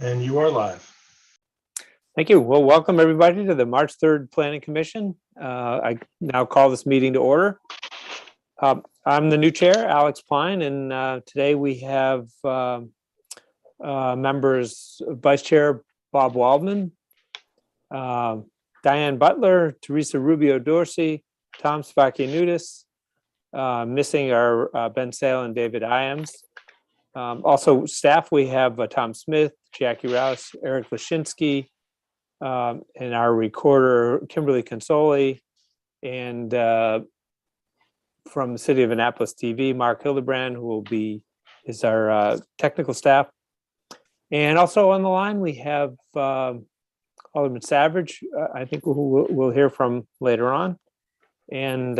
And you are live. Thank you. Well, welcome everybody to the March 3rd Planning Commission. I now call this meeting to order. I'm the new chair, Alex Pine, and today we have members, Vice Chair Bob Waldman, Diane Butler, Teresa Rubio Dorsey, Tom Spakianudis, missing are Ben Sale and David Iams. Also staff, we have Tom Smith, Jackie Rouse, Eric Lashinsky, and our recorder, Kimberly Consoli, and from the City of Annapolis TV, Mark Hildebrand, who is our technical staff. And also on the line, we have Alderman Savage, I think we'll hear from later on. And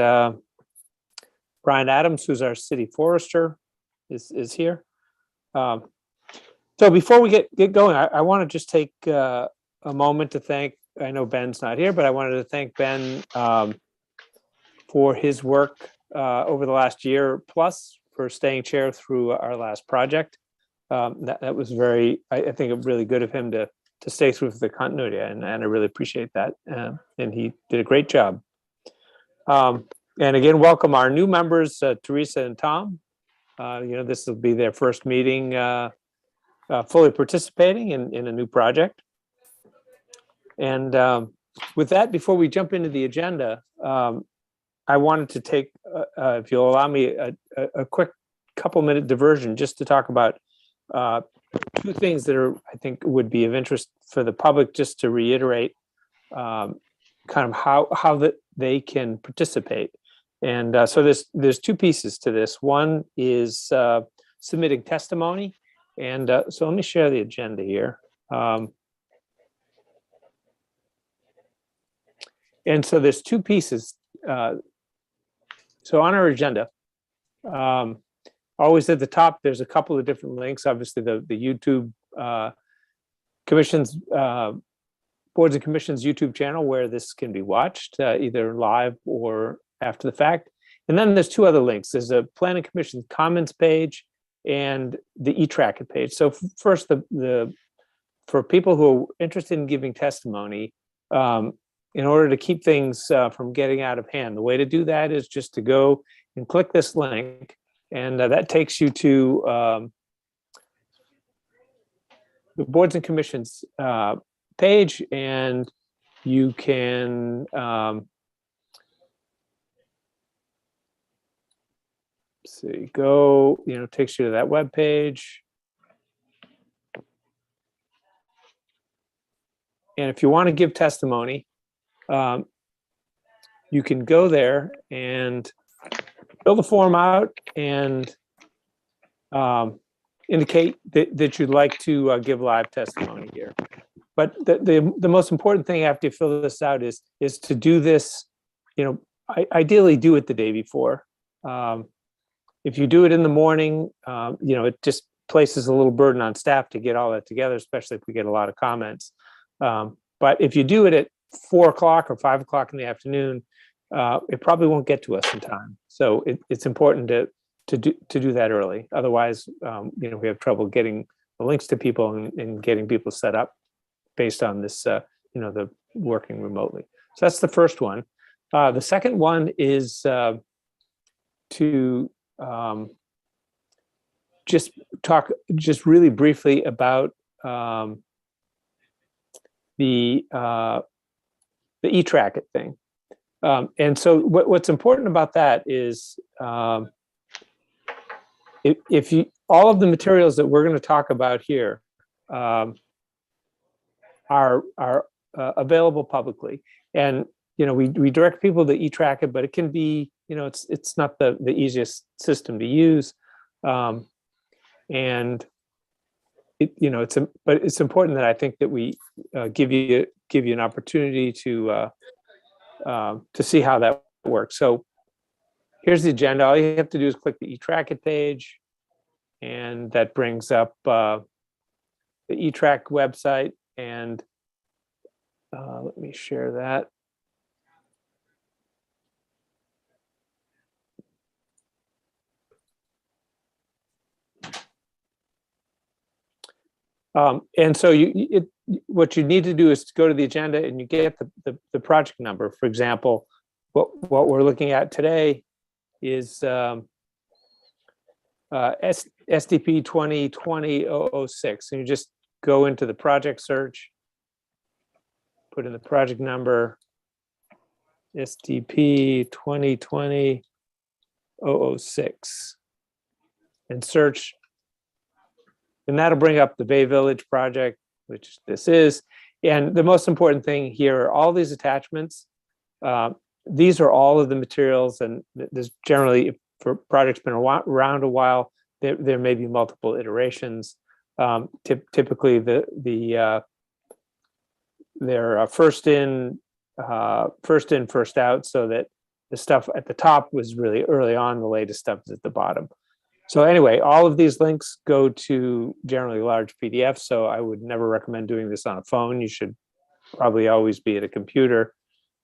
Brian Adams, who's our city forester, is here. So before we get going, I want to just take a moment to thank, I know Ben's not here, but I wanted to thank Ben for his work over the last year plus for staying chair through our last project. That was I think really good of him to stay through the continuity, and I really appreciate that. And he did a great job. And again, welcome our new members, Teresa and Tom. This will be their first meeting fully participating in a new project. And with that, before we jump into the agenda, I wanted to take, if you'll allow me, a quick couple-minute diversion just to talk about two things that I think would be of interest for the public, just to reiterate kind of how they can participate. And so there's two pieces to this. One is submitting testimony. And so let me share the agenda here. And so there's two pieces. So on our agenda, always at the top, there's a couple of different links. Obviously, the YouTube commissions, Boards and Commissions YouTube channel, where this can be watched either live or after the fact. And then there's two other links. There's a Planning Commission comments page and the eTrack page. So first, for people who are interested in giving testimony, in order to keep things from getting out of hand, the way to do that is just to go and click this link, and that takes you to the Boards and Commissions page, and you can takes you to that web page. And if you want to give testimony, you can go there and fill the form out and indicate that you'd like to give live testimony here. But the most important thing after you fill this out is to do this, ideally do it the day before. If you do it in the morning, it just places a little burden on staff to get all that together, especially if we get a lot of comments. But if you do it at 4 o'clock or 5 o'clock in the afternoon, it probably won't get to us in time. So it's important to do that early. Otherwise, we have trouble getting the links to people and getting people set up based on this, the working remotely. So that's the first one. The second one is to just talk really briefly about the eTrack thing. And so what's important about that is if you, all of the materials that we're going to talk about here are available publicly. And, we direct people to eTrack it, but it can be, it's not the easiest system to use. And but it's important that I think that we give you an opportunity to see how that works. So here's the agenda. All you have to do is click the eTrack page, and that brings up the eTrack website. And let me share that. And so what you need to do is to go to the agenda and you get the project number. For example, what we're looking at today is SDP 2020-006. And you just go into the project search, put in the project number, SDP 2020-006, and search. And that'll bring up the Bay Village project, which this is. And the most important thing here are all these attachments. These are all of the materials, and there's generally, for projects been around a while, there may be multiple iterations. Typically, they're first in, first out, so that the stuff at the top was really early on, the latest stuff is at the bottom. So anyway, all of these links go to generally large PDFs, so I would never recommend doing this on a phone. You should probably always be at a computer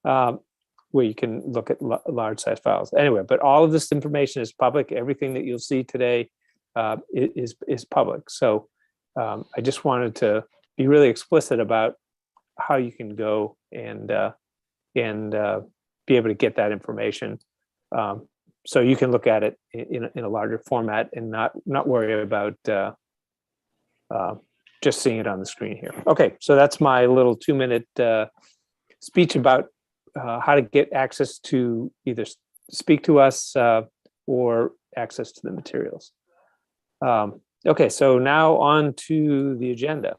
where you can look at large size files. Anyway, but all of this information is public. Everything that you'll see today is public. So I just wanted to be really explicit about how you can go and be able to get that information. So you can look at it in a larger format and not worry about just seeing it on the screen here. Okay, so that's my little 2-minute speech about how to get access to either speak to us or access to the materials. Okay, so now on to the agenda.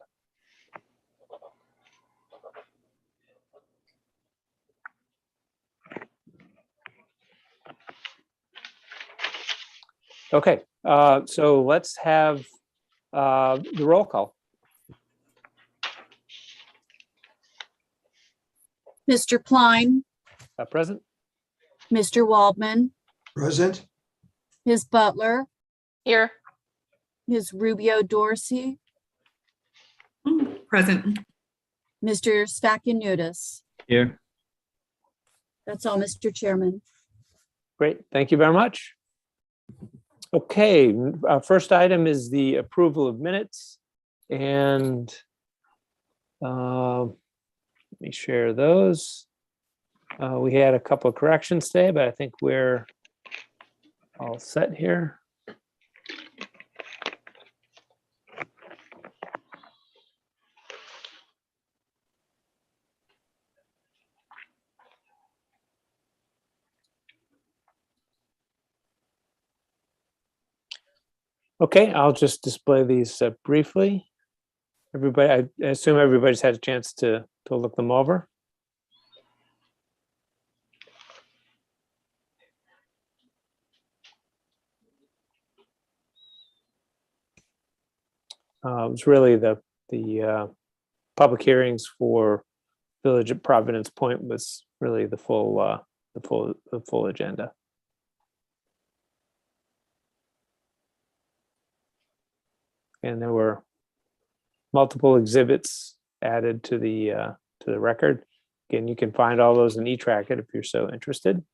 Okay, so let's have the roll call. Mr. Klein, Present? Mr. Waldman, Present. Ms. Butler, Here. Ms. Rubio Dorsey, Present. Mr. Stakanudis. Here. That's all, Mr. Chairman. Great, thank you very much. Okay, first item is the approval of minutes, and let me share those. We had a couple of corrections today, but I think we're all set here. Okay, I'll just display these briefly. Everybody, I assume everybody's had a chance to look them over. It was really the public hearings for Village at Providence Point was really the full agenda. And there were multiple exhibits added to the record. Again, you can find all those in eTracket if you're so interested.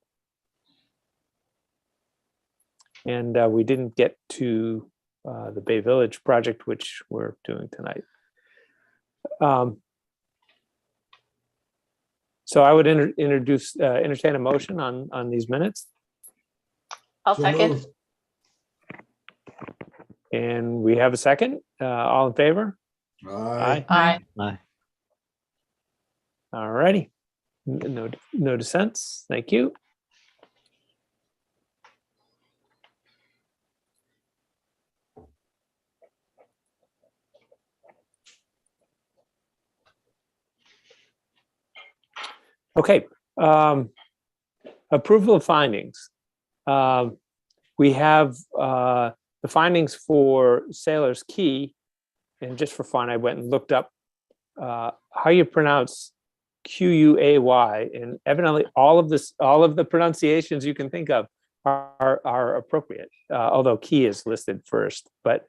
And we didn't get to the Bay Village project, which we're doing tonight. So I would entertain a motion on these minutes. I'll So second. moved. And we have a second. All in favor? Aye. Aye. Aye. All righty. No dissents. Thank you. Okay. Approval of findings. We have the findings for Sailor's Key, and just for fun, I went and looked up how you pronounce Quay, and evidently all of the pronunciations you can think of are appropriate, although Key is listed first, but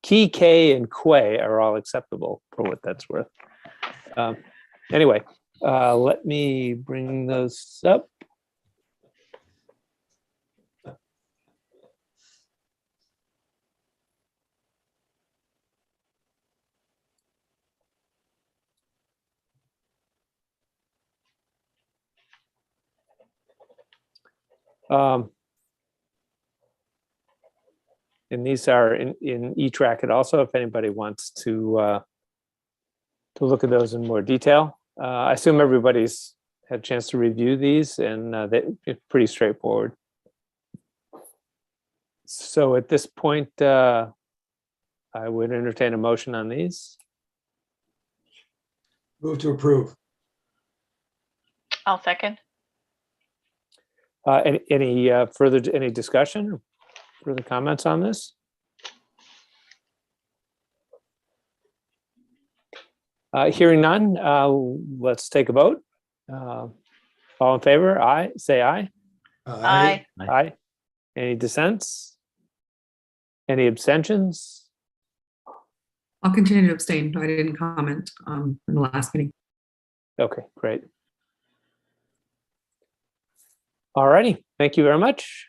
Key, K, and Quay are all acceptable for what that's worth. Anyway, let me bring those up. And these are in e-tracket also, if anybody wants to look at those in more detail. I assume everybody's had a chance to review these, and it's pretty straightforward. So at this point, I would entertain a motion on these. Move to approve. I'll second. Any discussion, or further comments on this? Hearing none, let's take a vote. All in favor, aye, say aye. Aye. Aye. Any dissents? Any abstentions? I'll continue to abstain. I didn't comment in the last meeting. Okay, great. All righty, thank you very much.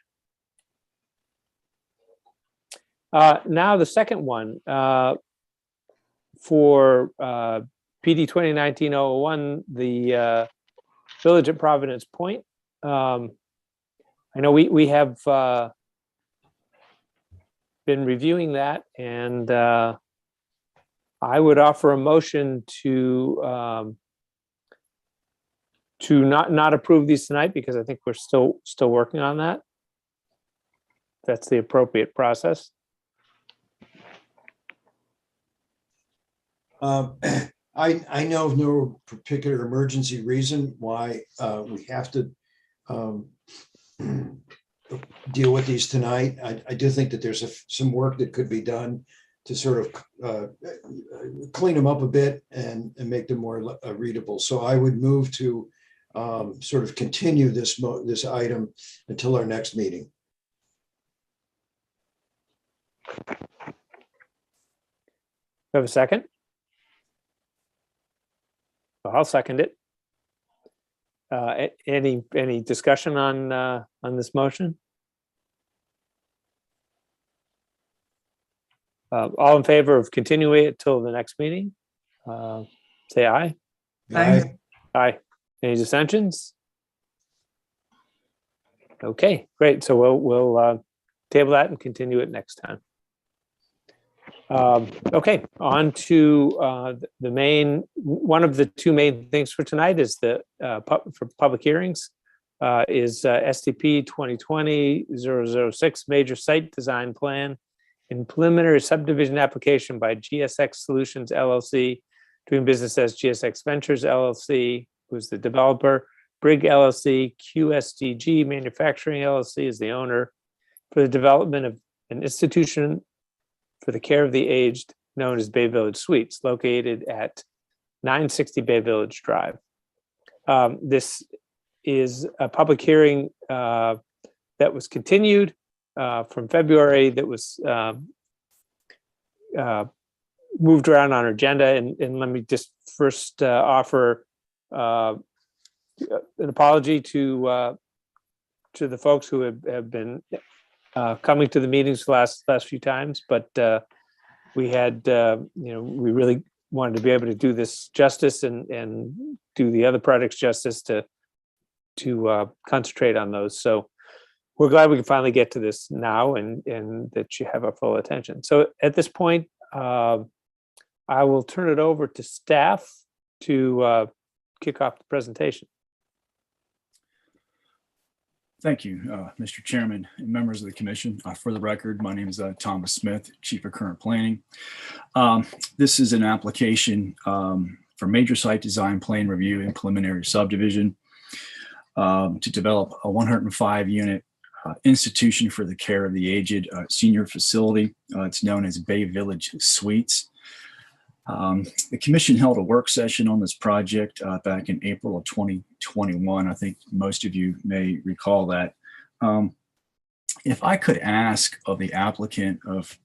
Now the second one, for PD 2019-001, the Village at Providence Point. I know we have been reviewing that, and I would offer a motion to not approve these tonight, because I think we're still working on that. That's the appropriate process. I know of no particular emergency reason why we have to deal with these tonight. I do think that there's some work that could be done to sort of clean them up a bit and make them more readable. So I would move to sort of continue this item until our next meeting. Have a second? I'll second it. Any discussion on this motion? All in favor of continuing it till the next meeting? Say aye. Aye. Aye. Any dissensions? Okay, great. So we'll table that and continue it next time. Okay, on to the main, one of the two main things for tonight is the for public hearings is STP 2020-006 Major Site Design Plan and Preliminary Subdivision Application by Gsx Solutions LLC, doing business as Gsx Ventures LLC, who's the developer, Brig LLC, QSDG Manufacturing LLC is the owner, for the development of an institution for the care of the aged known as Bay Village Suites, located at 960 Bay Village Drive. This is a public hearing that was continued from February, that was moved around on our agenda. And let me just first offer an apology to the folks who have been coming to the meetings the last few times, but we had, we really wanted to be able to do this justice and do the other projects justice to concentrate on those. So we're glad we can finally get to this now, and that you have our full attention. So at this point, I will turn it over to staff to kick off the presentation. Thank you, Mr. Chairman and members of the commission. For the record, my name is Thomas Smith, Chief of Current Planning. This is an application for major site design plan review and preliminary subdivision to develop a 105-unit institution for the care of the aged senior facility. It's known as Bay Village Suites. The commission held a work session on this project back in April of 2021. I think most of you may recall that. If I could ask of the applicant of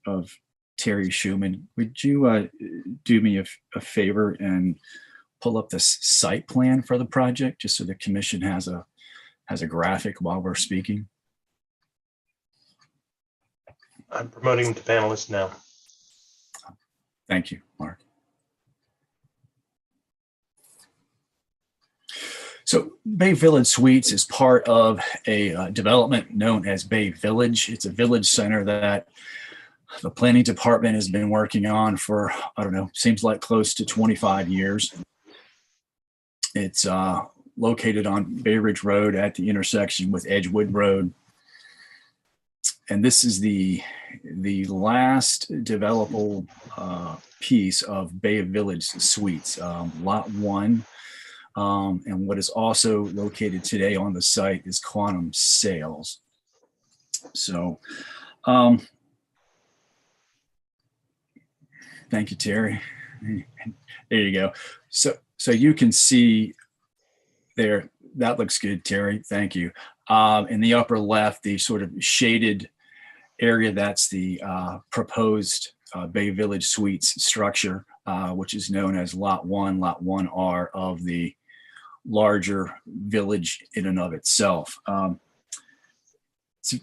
Terry Schuman, would you do me a favor and pull up this site plan for the project, just so the commission has a graphic while we're speaking? I'm promoting to panelists now. Thank you, Mark. So Bay Village Suites is part of a development known as Bay Village. It's a village center that the planning department has been working on for, I don't know, seems like close to 25 years. It's located on Bay Ridge Road at the intersection with Edgewood Road. And this is the last developable piece of Bay Village Suites, Lot 1. And what is also located today on the site is Quantum Sales. So, thank you, Terry. There you go. So you can see there, that looks good, Terry. Thank you. In the upper left, the sort of shaded area, that's the proposed Bay Village Suites structure, which is known as Lot 1, Lot 1R of the larger village in and of itself. So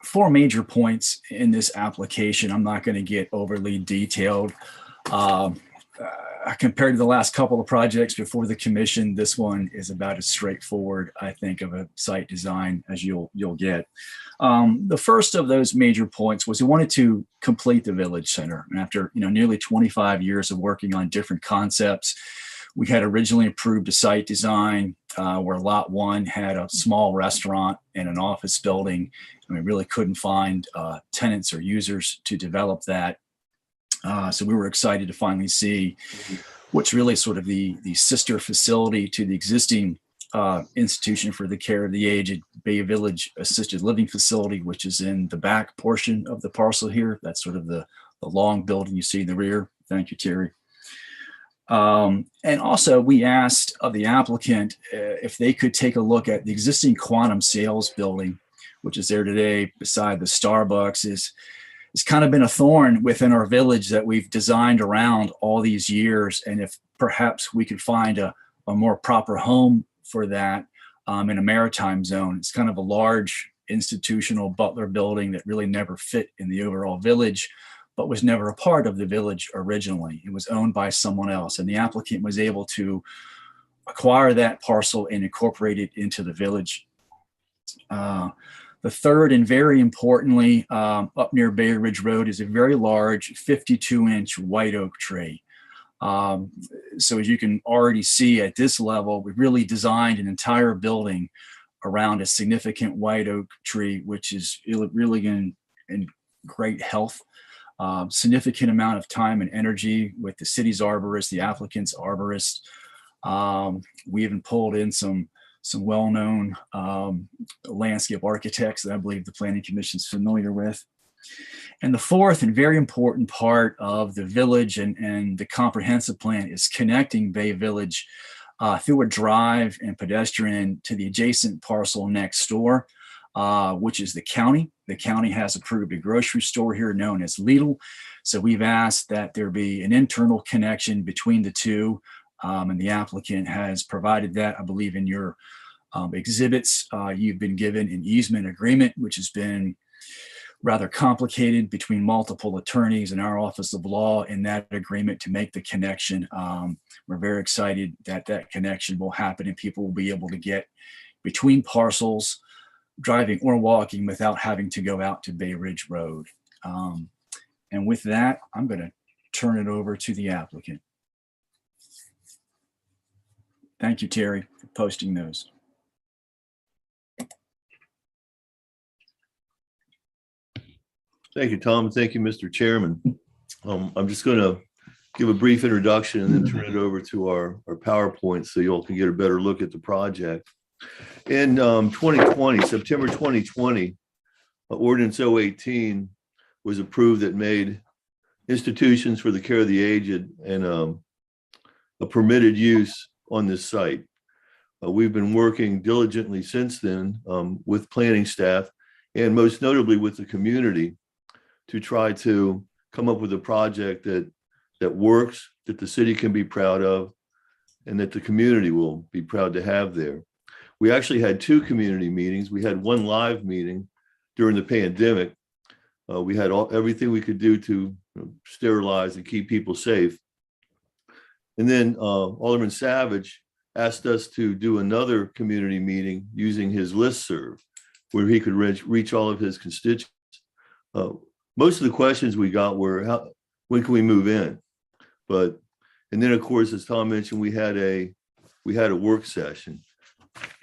4 major points in this application. I'm not going to get overly detailed. Compared to the last couple of projects before the commission, this one is about as straightforward, I think, of a site design as you'll get. The first of those major points was we wanted to complete the village center. And after nearly 25 years of working on different concepts, we had originally approved a site design where Lot 1 had a small restaurant and an office building, and we really couldn't find tenants or users to develop that. So we were excited to finally see what's really sort of the sister facility to the existing institution for the care of the aged, Bay Village Assisted Living Facility, which is in the back portion of the parcel here. That's sort of the long building you see in the rear. Thank you, Terry. And also we asked of the applicant if they could take a look at the existing Quantum Sales building, which is there today beside the Starbucks. It's kind of been a thorn within our village that we've designed around all these years. And if perhaps we could find a more proper home for that in a maritime zone. It's kind of a large institutional butler building that really never fit in the overall village, but was never a part of the village originally. It was owned by someone else, and the applicant was able to acquire that parcel and incorporate it into the village. The third, and very importantly, up near Bay Ridge Road, is a very large 52-inch white oak tree. So as you can already see at this level, we really designed an entire building around a significant white oak tree, which is really in great health. Significant amount of time and energy with the city's arborist, the applicant's arborist. We even pulled in some well-known landscape architects that I believe the Planning Commission is familiar with. And the fourth and very important part of the village and the comprehensive plan is connecting Bay Village through a drive and pedestrian to the adjacent parcel next door, which is the county. The county has approved a grocery store here known as Lidl. So we've asked that there be an internal connection between the two. And the applicant has provided that. I believe in your exhibits, you've been given an easement agreement, which has been rather complicated between multiple attorneys and our Office of Law in that agreement to make the connection. We're very excited that that connection will happen and people will be able to get between parcels, driving or walking without having to go out to Bay Ridge Road. And with that, I'm going to turn it over to the applicant. Thank you, Terry, for posting those. Thank you, Tom, and thank you, Mr. Chairman. I'm just going to give a brief introduction and then turn it over to our PowerPoint so you all can get a better look at the project. In 2020, September 2020, Ordinance 018 was approved that made institutions for the care of the aged and a permitted use on this site. We've been working diligently since then with planning staff and most notably with the community to try to come up with a project that works, that the city can be proud of, and that the community will be proud to have there. We actually had 2 community meetings. We had 1 live meeting during the pandemic. We had everything we could do to sterilize and keep people safe. And then Alderman Savage asked us to do another community meeting using his listserv, where he could reach all of his constituents. Most of the questions we got were, when can we move in? And then of course, as Tom mentioned, we had a work session.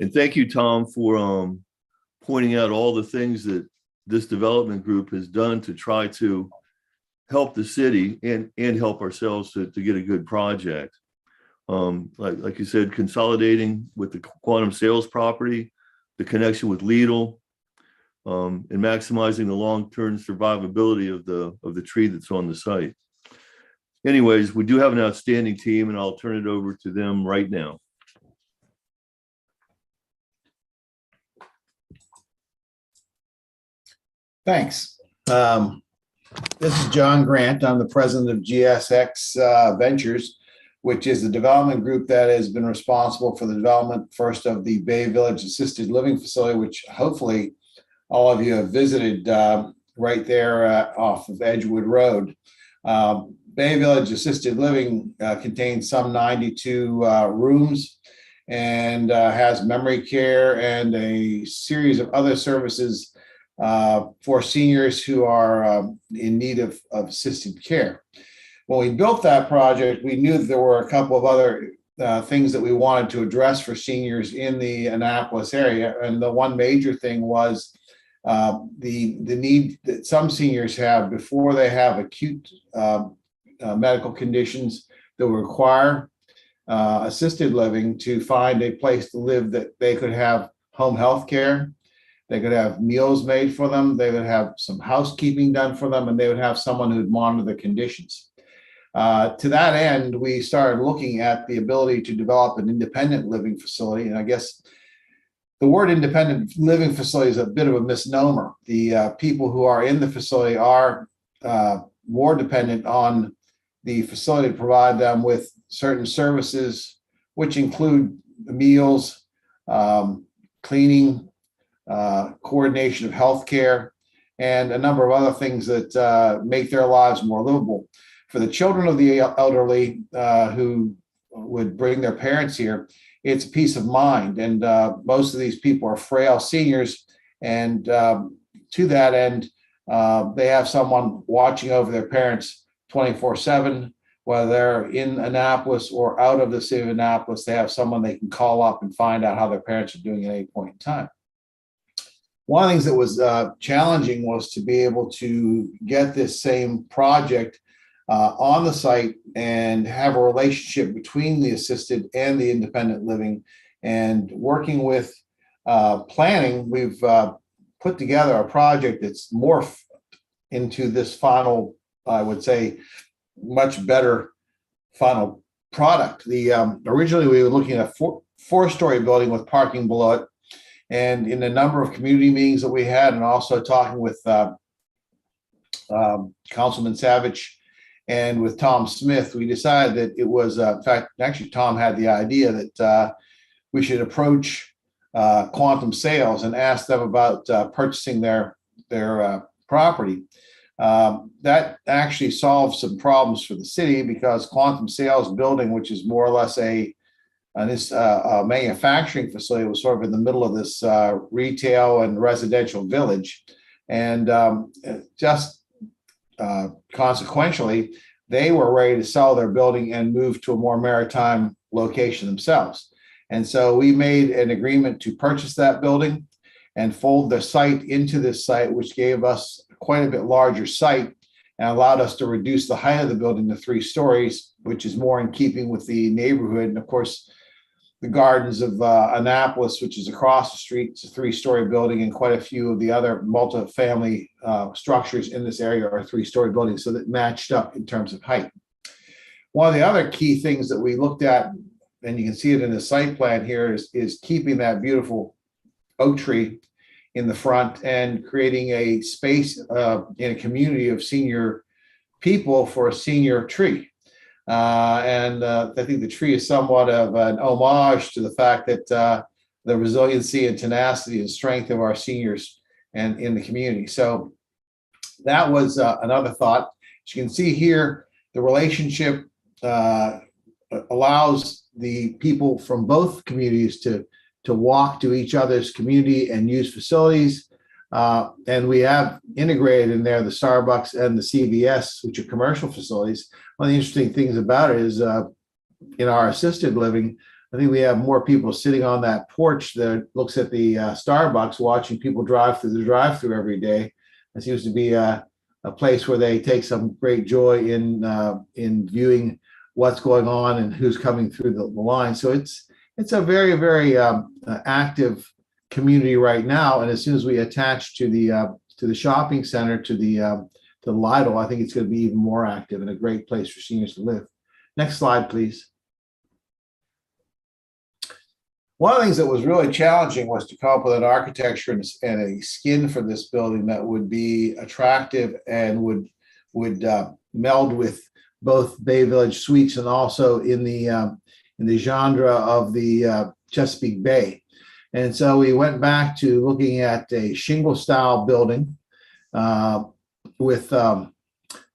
And thank you, Tom, for pointing out all the things that this development group has done to try to help the city and help ourselves to get a good project. Like you said, consolidating with the Quantum Sales property, the connection with Lidl, and maximizing the long-term survivability of the tree that's on the site. Anyways, we do have an outstanding team, and I'll turn it over to them right now. Thanks. This is John Grant. I'm the president of Gsx Ventures, which is the development group that has been responsible for the development first of the Bay Village Assisted Living Facility, which hopefully all of you have visited right there off of Edgewood Road. Bay Village Assisted Living contains some 92 rooms and has memory care and a series of other services for seniors who are in need of assisted care. When we built that project, we knew that there were a couple of other things that we wanted to address for seniors in the Annapolis area. And the one major thing was the need that some seniors have before they have acute medical conditions that require assisted living, to find a place to live that they could have home health care. They could have meals made for them. They would have some housekeeping done for them, and they would have someone who'd monitor the conditions. To that end, we started looking at the ability to develop an independent living facility. And I guess the word independent living facility is a bit of a misnomer. The people who are in the facility are more dependent on the facility to provide them with certain services, which include meals, cleaning, coordination of healthcare, and a number of other things that make their lives more livable. For the children of the elderly who would bring their parents here, it's peace of mind. And most of these people are frail seniors. And to that end, they have someone watching over their parents 24/7, whether they're in Annapolis or out of the city of Annapolis. They have someone they can call up and find out how their parents are doing at any point in time. One of the things that was challenging was to be able to get this same project on the site and have a relationship between the assisted and the independent living. And working with planning, we've put together a project that's morphed into this final, I would say, much better final product. Originally, we were looking at a four-story building with parking below it. And in a number of community meetings that we had, and also talking with Councilman Savage and with Tom Smith, we decided that it was, in fact, actually Tom had the idea that we should approach Quantum Sales and ask them about purchasing their property. That actually solved some problems for the city, because Quantum Sales building, which is more or less a manufacturing facility, was sort of in the middle of this retail and residential village. And just consequentially, they were ready to sell their building and move to a more maritime location themselves. And so we made an agreement to purchase that building and fold the site into this site, which gave us quite a bit larger site and allowed us to reduce the height of the building to 3 stories, which is more in keeping with the neighborhood. And of course, the Gardens of Annapolis, which is across the street, it's a 3-story building, and quite a few of the other multifamily structures in this area are 3-story buildings, so that matched up in terms of height. One of the other key things that we looked at, and you can see it in the site plan here, is keeping that beautiful oak tree in the front and creating a space in a community of senior people for a senior tree. And I think the tree is somewhat of an homage to the fact that the resiliency and tenacity and strength of our seniors and in the community. So that was another thought. As you can see here, the relationship allows the people from both communities to walk to each other's community and use facilities. And we have integrated in there the Starbucks and the CVS, which are commercial facilities. One of the interesting things about it is in our assisted living, I think we have more people sitting on that porch that looks at the Starbucks, watching people drive through the drive-through every day. It seems to be a place where they take some great joy in viewing what's going on and who's coming through the line. So it's a very, very active community right now. And as soon as we attach to the shopping center, to the Lidl, I think it's going to be even more active and a great place for seniors to live. Next slide, please. One of the things that was really challenging was to come up with an architecture and a skin for this building that would be attractive and would meld with both Bay Village suites and also in the genre of the Chesapeake Bay. And so we went back to looking at a shingle style building with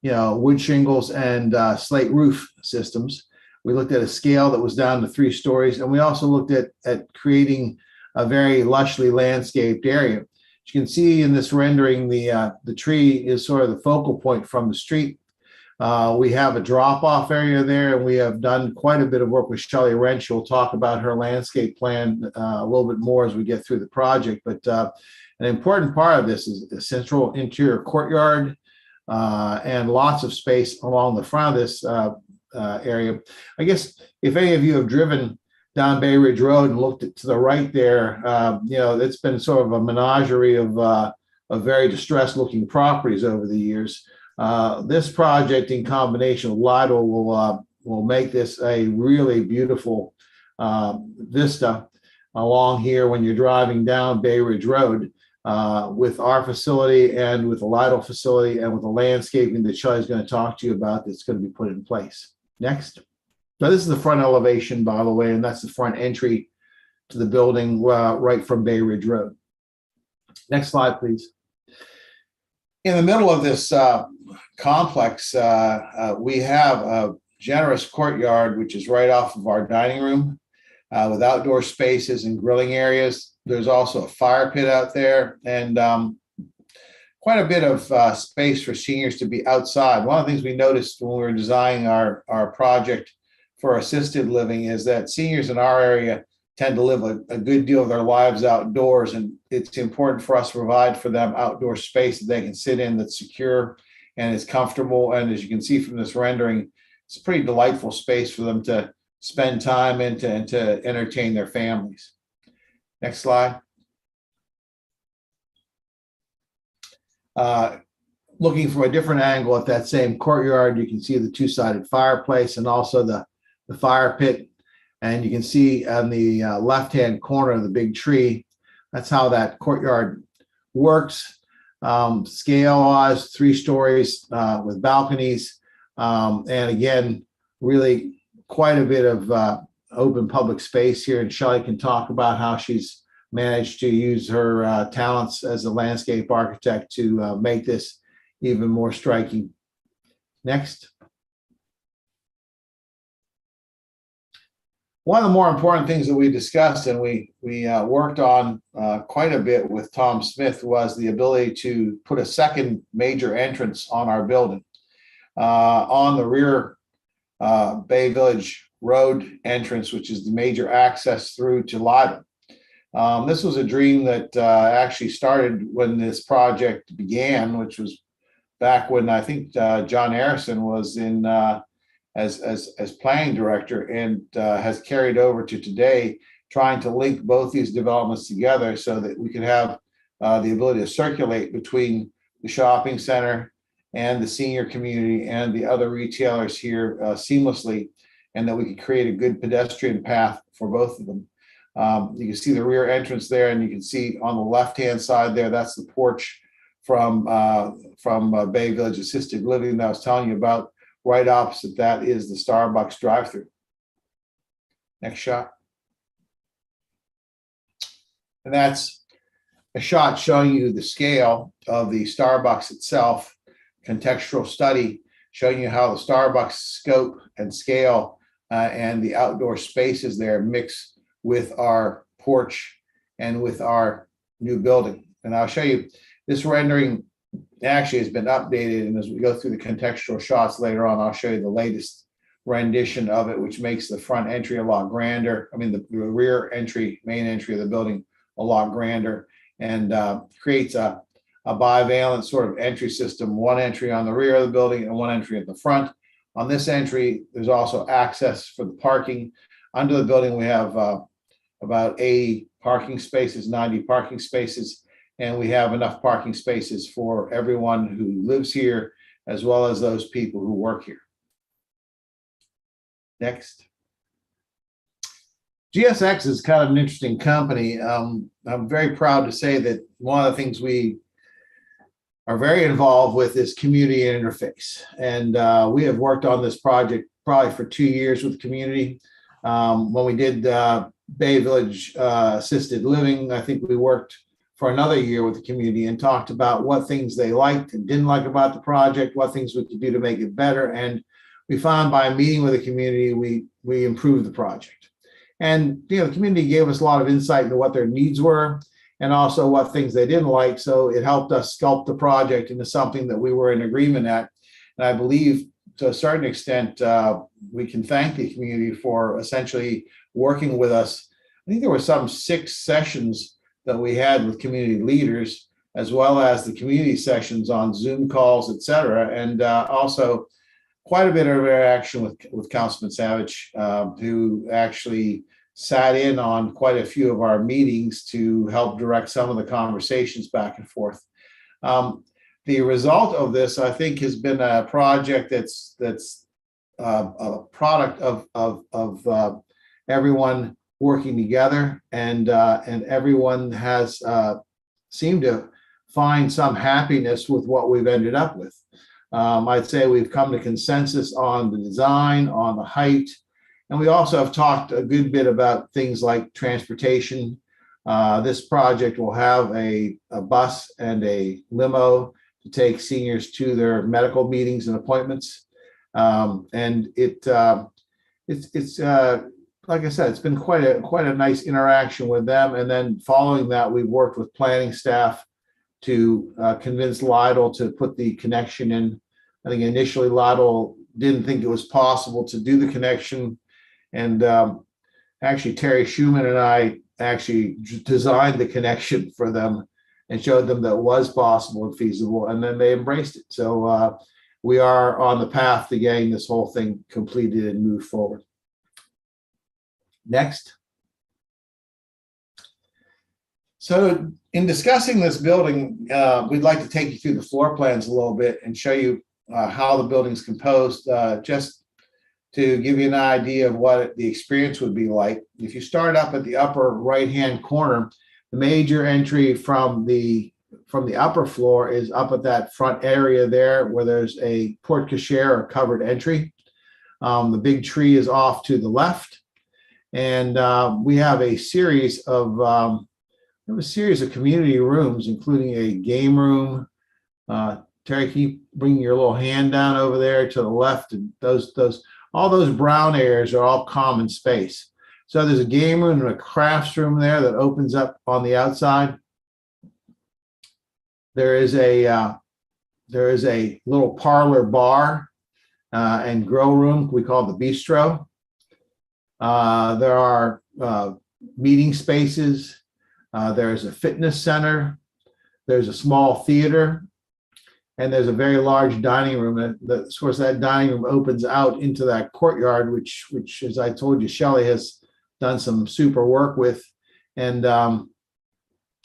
wood shingles and slate roof systems. We looked at a scale that was down to 3 stories, and we also looked at creating a very lushly landscaped area. As you can see in this rendering, the tree is sort of the focal point from the street. We have a drop-off area there, and we have done quite a bit of work with Shelley Wrench. We'll talk about her landscape plan a little bit more as we get through the project. But an important part of this is a central interior courtyard and lots of space along the front of this area. I guess if any of you have driven down Bay Ridge Road and looked to the right there, it's been sort of a menagerie of very distressed looking properties over the years. This project in combination with Lidl will make this a really beautiful vista along here when you're driving down Bay Ridge Road with our facility and with the Lidl facility and with the landscaping that Shelley's going to talk to you about that's going to be put in place. Next. So this is the front elevation, by the way, and that's the front entry to the building right from Bay Ridge Road. Next slide, please. In the middle of this complex, we have a generous courtyard, which is right off of our dining room with outdoor spaces and grilling areas. There's also a fire pit out there and quite a bit of space for seniors to be outside. One of the things we noticed when we were designing our project for assisted living is that seniors in our area tend to live a good deal of their lives outdoors, and it's important for us to provide for them outdoor space that they can sit in that's secure and is comfortable. And as you can see from this rendering, it's a pretty delightful space for them to spend time in and to entertain their families. Next slide. Looking from a different angle at that same courtyard, you can see the 2-sided fireplace and also the fire pit. And you can see on the left-hand corner of the big tree, that's how that courtyard works. Scale-wise, 3 stories with balconies. And again, really quite a bit of open public space here. And Shelley can talk about how she's managed to use her talents as a landscape architect to make this even more striking. Next. One of the more important things that we discussed and we worked on quite a bit with Tom Smith was the ability to put a second major entrance on our building. On the rear Bay Village Road entrance, which is the major access through to Lidl. This was a dream that actually started when this project began, which was back when I think John Harrison was in as planning director, and has carried over to today, trying to link both these developments together so that we could have the ability to circulate between the shopping center and the senior community and the other retailers here seamlessly, and that we could create a good pedestrian path for both of them. You can see the rear entrance there, and you can see on the left-hand side there, that's the porch from Bay Village Assisted Living that I was telling you about. Right opposite that is the Starbucks drive-through. Next shot. And that's a shot showing you the scale of the Starbucks itself, contextual study, showing you how the Starbucks scope and scale and the outdoor spaces there mix with our porch and with our new building. And I'll show you, this rendering actually has been updated, and as we go through the contextual shots later on, I'll show you the latest rendition of it, which makes the front entry a lot grander. I mean, the rear entry, main entry of the building a lot grander, and creates a bivalent sort of entry system, one entry on the rear of the building and one entry at the front. On this entry, there's also access for the parking. Under the building, we have about 80 parking spaces, 90 parking spaces, and we have enough parking spaces for everyone who lives here, as well as those people who work here. Next. Gsx is kind of an interesting company. I'm very proud to say that one of the things we are very involved with is community interface. And we have worked on this project probably for 2 years with the community. When we did Bay Village assisted living, I think we worked for another year with the community and talked about what things they liked and didn't like about the project, what things we could do to make it better. And we found by meeting with the community, we improved the project. And the community gave us a lot of insight into what their needs were and also what things they didn't like. So it helped us sculpt the project into something that we were in agreement at. And I believe to a certain extent, we can thank the community for essentially working with us. I think there were some 6 sessions that we had with community leaders, as well as the community sessions on Zoom calls, et cetera. And also quite a bit of interaction with Councilman Savage, who actually sat in on quite a few of our meetings to help direct some of the conversations back and forth. The result of this, I think, has been a project that's a product of everyone working together, and everyone has seemed to find some happiness with what we've ended up with. I'd say we've come to consensus on the design, on the height, and we also have talked a good bit about things like transportation. This project will have a bus and a limo to take seniors to their medical meetings and appointments. And it's like I said, it's been quite a nice interaction with them. And then following that, we've worked with planning staff to convince Lidl to put the connection in. I think initially Lidl didn't think it was possible to do the connection. And actually Terry Schumann and I actually designed the connection for them and showed them that it was possible and feasible, and then they embraced it. So we are on the path to getting this whole thing completed and move forward. Next. So in discussing this building, we'd like to take you through the floor plans a little bit and show you how the building's composed, just to give you an idea of what the experience would be like. If you start up at the upper right-hand corner, the major entry from the upper floor is up at that front area there where there's a porte cochere or covered entry. The big tree is off to the left. And we have a series of community rooms, including a game room. Terry, can you bring your little hand down over there to the left? And all those brown areas are all common space. So there's a game room and a crafts room there that opens up on the outside. There is a little parlor bar and grow room we call the bistro. There are meeting spaces. There's a fitness center. There's a small theater. And there's a very large dining room. Of course, that dining room opens out into that courtyard, which as I told you, Shelley has done some super work with, and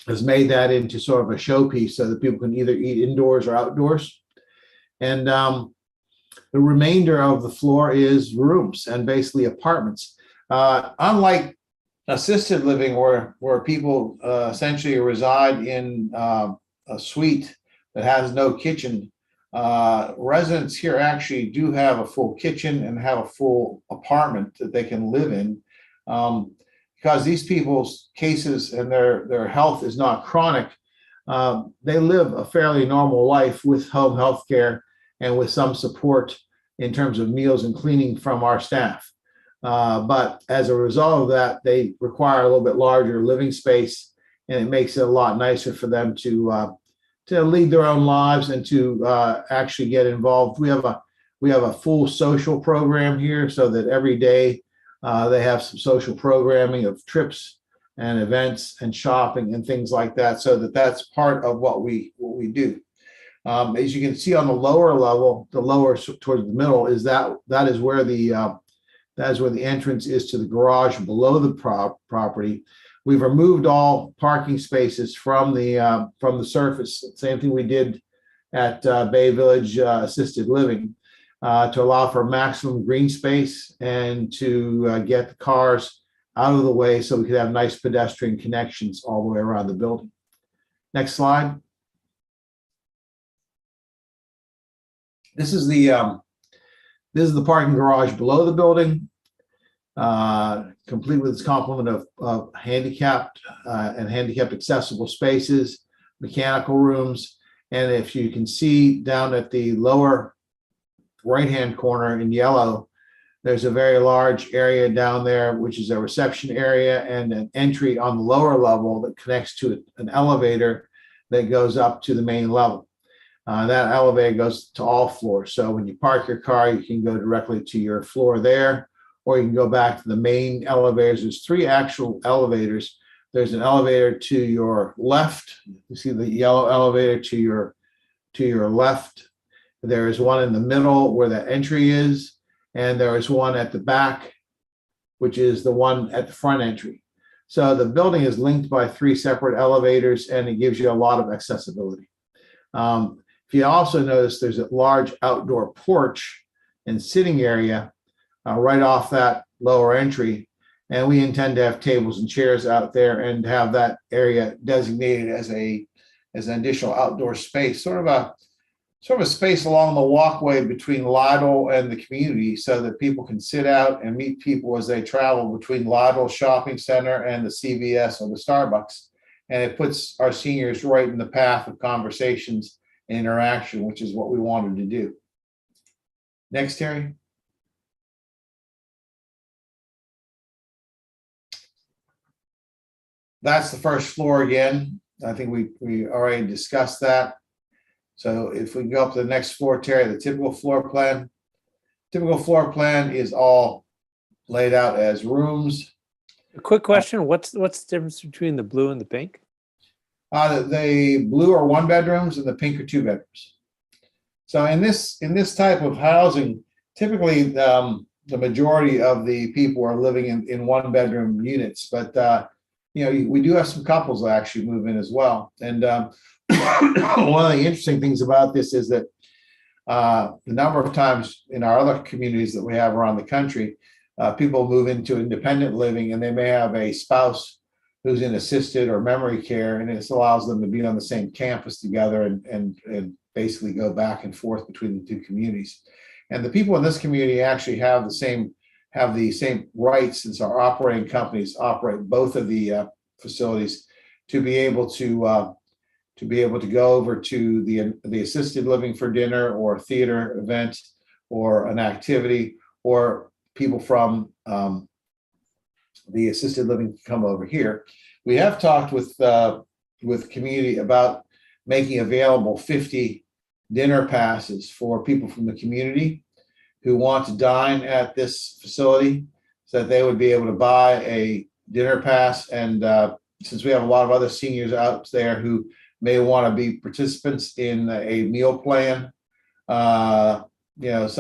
has made that into sort of a showpiece so that people can either eat indoors or outdoors. And the remainder of the floor is rooms and basically apartments. Unlike assisted living, where people essentially reside in a suite that has no kitchen, residents here actually do have a full kitchen and have a full apartment that they can live in, because these people's cases and their health is not chronic. They live a fairly normal life with home health care and with some support in terms of meals and cleaning from our staff. But as a result of that, they require a little bit larger living space, and it makes it a lot nicer for them to lead their own lives and to actually get involved. We have a full social program here, so that every day they have some social programming of trips and events and shopping and things like that, so that that's part of what we do. As you can see on the lower level, the lower towards the middle is that is where the entrance is to the garage below the property. We've removed all parking spaces from the surface. Same thing we did at Bay Village Assisted Living, to allow for maximum green space and to get the cars out of the way so we could have nice pedestrian connections all the way around the building. Next slide. This is the parking garage below the building, complete with its complement of handicapped and handicapped accessible spaces, mechanical rooms. And if you can see down at the lower right-hand corner in yellow, there's a very large area down there, which is a reception area and an entry on the lower level that connects to an elevator that goes up to the main level. That elevator goes to all floors. So when you park your car, you can go directly to your floor there, or you can go back to the main elevators. There's 3 actual elevators. There's an elevator to your left. You see the yellow elevator to your left. There is one in the middle where the entry is, and there is one at the back, which is the one at the front entry. So the building is linked by 3 separate elevators, and it gives you a lot of accessibility. If you also notice, there's a large outdoor porch and sitting area right off that lower entry, and we intend to have tables and chairs out there and have that area designated as an additional outdoor space, sort of a space along the walkway between Lytle and the community, so that people can sit out and meet people as they travel between Lytle Shopping Center and the CVS or the Starbucks. And it puts our seniors right in the path of conversations and interaction, which is what we wanted to do. Next, Terry. That's the first floor again. I think we already discussed that. So if we go up to the next floor, Terry, the typical floor plan. Typical floor plan is all laid out as rooms. A quick question, what's the difference between the blue and the pink? The blue are 1 bedrooms and the pink are 2 bedrooms. So in this type of housing, typically the majority of the people are living in 1 bedroom units, but we do have some couples that actually move in as well. And one of the interesting things about this is that the number of times in our other communities that we have around the country, people move into independent living and they may have a spouse who's in assisted or memory care, and this allows them to be on the same campus together and basically go back and forth between the 2 communities. And the people in this community actually have the same rights, since our operating companies operate both of the facilities, to be able to go over to the assisted living for dinner or a theater event or an activity, or people from the assisted living can come over here. We have talked with community about making available 50 dinner passes for people from the community who want to dine at this facility, so that they would be able to buy a dinner pass. And since we have a lot of other seniors out there who may want to be participants in a meal plan, some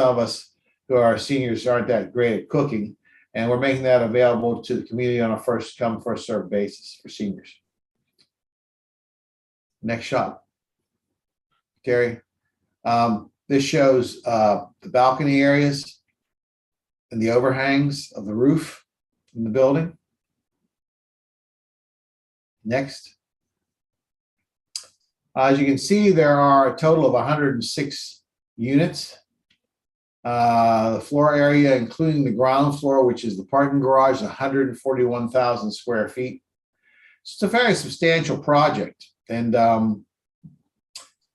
of us who are seniors aren't that great at cooking, and we're making that available to the community on a first come, first served basis for seniors. Next shot, Terry. This shows the balcony areas and the overhangs of the roof in the building. Next. As you can see, there are a total of 106 units. The floor area, including the ground floor, which is the parking garage, is 141,000 square feet. It's a very substantial project. And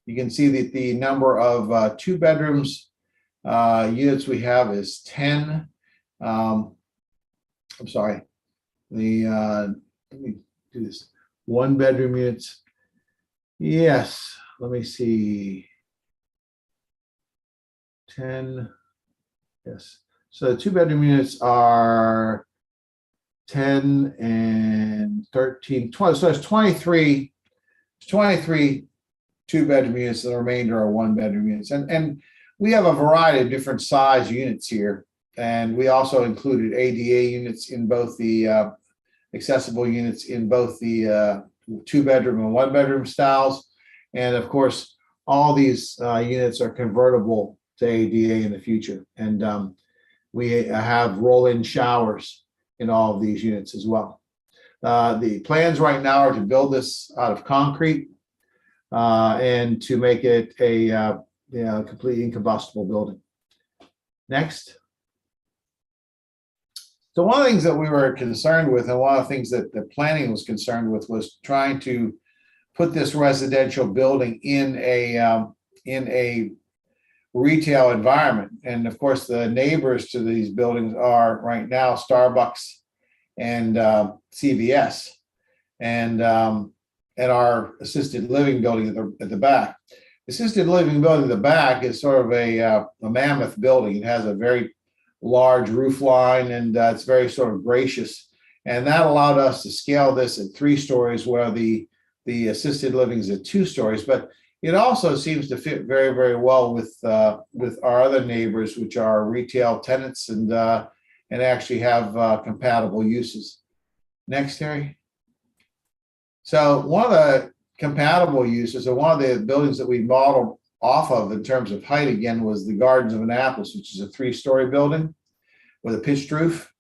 you can see that the number of 2 bedrooms units we have is 10. I'm sorry, let me do this, 1-bedroom units. Yes, let me see. 10, yes. So the 2-bedroom units are 10 and 13, 20. So it's 23 2-bedroom units, and the remainder are 1-bedroom units. And we have a variety of different size units here. And we also included ADA units in both the accessible units in both the 2-bedroom and 1-bedroom styles. And of course, all these units are convertible to ADA in the future. And we have roll-in showers in all of these units as well. The plans right now are to build this out of concrete and to make it a completely incombustible building. Next. So one of the things that we were concerned with, and one of the things that the planning was concerned with, was trying to put this residential building in a retail environment. And of course, the neighbors to these buildings are right now Starbucks and CVS, and our assisted living building at the back. Assisted living building at the back is sort of a mammoth building. It has a very large roof line, and it's very sort of gracious. And that allowed us to scale this at 3 stories, where the assisted living is at 2 stories. But it also seems to fit very, very well with our other neighbors, which are retail tenants and actually have compatible uses. Next, Terry. So one of the compatible uses, and one of the buildings that we modeled off of in terms of height again, was the Gardens of Annapolis, which is a 3-story building with a pitched roof.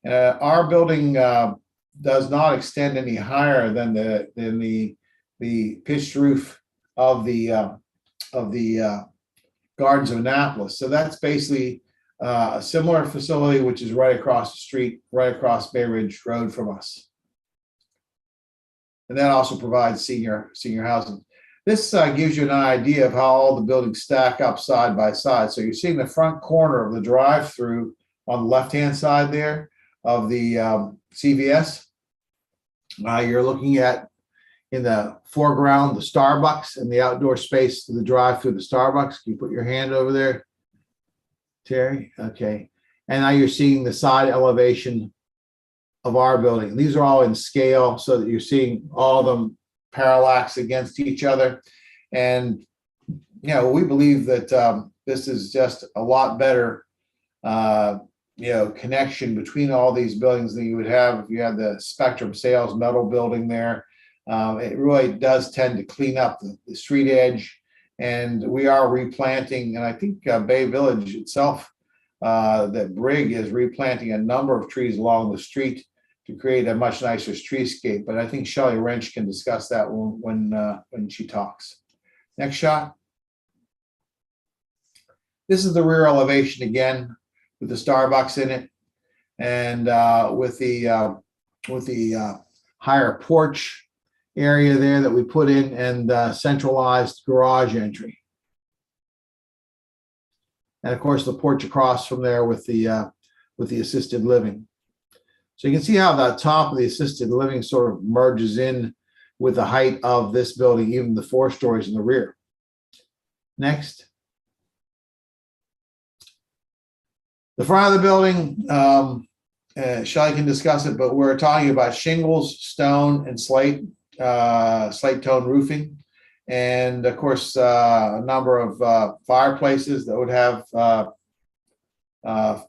Our building does not extend any higher than the pitched roof of the Gardens of Annapolis. So that's basically a similar facility, which is right across the street, right across Bay Ridge Road from us. And that also provides senior housing. This gives you an idea of how all the buildings stack up side by side. So you're seeing the front corner of the drive-through on the left-hand side there of the CVS. You're looking at, in the foreground, the Starbucks, and the outdoor space to the drive-through the Starbucks. Can you put your hand over there, Terry? Okay. And now you're seeing the side elevation of our building. These are all in scale, so that you're seeing all of them parallax against each other. And we believe that this is just a lot better connection between all these buildings than you would have if you had the Spectrum Sales metal building there. It really does tend to clean up the street edge, and we are replanting, and I think Bay Village itself, that Brig is replanting a number of trees along the street to create a much nicer streetscape. But I think Shelley Wrench can discuss that when she talks. Next shot. This is the rear elevation again, with the Starbucks in it, and with the higher porch area there that we put in, and centralized garage entry. And of course, the porch across from there with the assisted living. So you can see how the top of the assisted living sort of merges in with the height of this building, even the 4 stories in the rear. Next. The front of the building, Shelley can discuss it, but we're talking about shingles, stone, and slate tone roofing. And of course, a number of fireplaces that would have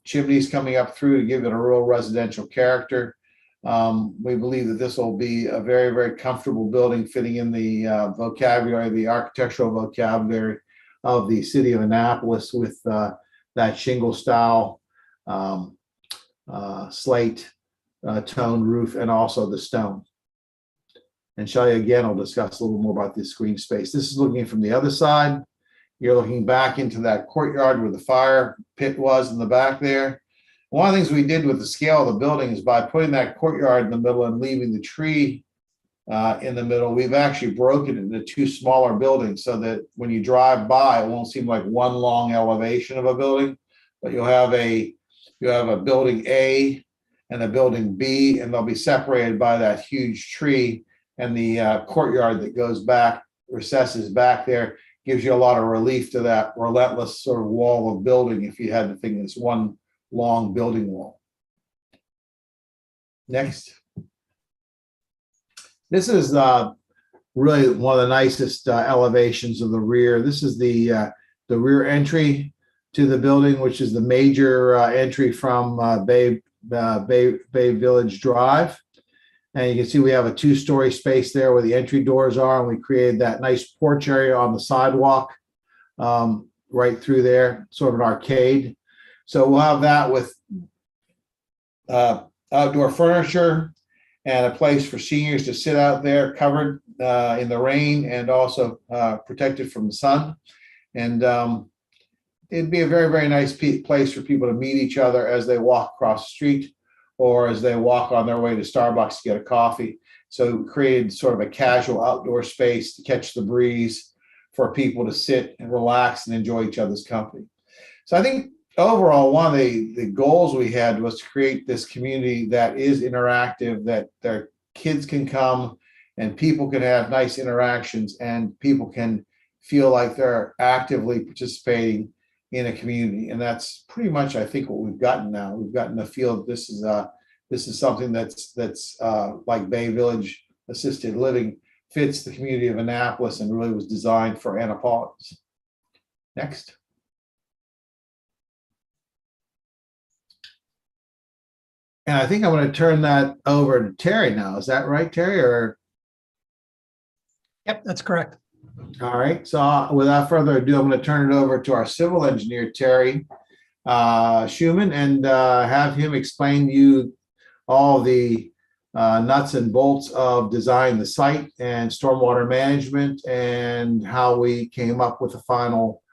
chimneys coming up through to give it a real residential character. We believe that this will be a very, very comfortable building, fitting in the vocabulary, the architectural vocabulary of the city of Annapolis, with that shingle style, slate tone roof, and also the stone. And Shelley again will discuss a little more about this green space. This is looking from the other side. You're looking back into that courtyard where the fire pit was in the back there. One of the things we did with the scale of the building is, by putting that courtyard in the middle and leaving the tree in the middle, we've actually broken it into 2 smaller buildings, so that when you drive by, it won't seem like one long elevation of a building, but you'll have a building A and a building B, and they'll be separated by that huge tree, and the courtyard that goes back, recesses back there, gives you a lot of relief to that relentless sort of wall of building if you had to think it's one long building wall. Next. This is really one of the nicest elevations of the rear. This is the rear entry to the building, which is the major entry from Bay Village Drive. And you can see we have a 2-story space there where the entry doors are, and we created that nice porch area on the sidewalk right through there, sort of an arcade. So we'll have that with outdoor furniture and a place for seniors to sit out there covered in the rain and also protected from the sun. And it'd be a very, very nice place for people to meet each other as they walk across the street or as they walk on their way to Starbucks to get a coffee. So we created sort of a casual outdoor space to catch the breeze for people to sit and relax and enjoy each other's company. So I think overall, one of the goals we had was to create this community that is interactive, that their kids can come and people can have nice interactions and people can feel like they're actively participating in a community. And that's pretty much, I think, what we've gotten now. We've gotten the feel that this is something that's like Bay Village Assisted Living, fits the community of Annapolis and really was designed for Annapolitans. Next. And I think I'm going to turn that over to Terry now. Is that right, Terry? Or Yep, that's correct. all right. So without further ado, I'm going to turn it over to our civil engineer, Terry Schuman, and have him explain to you all the nuts and bolts of designing the site and stormwater management and how we came up with the final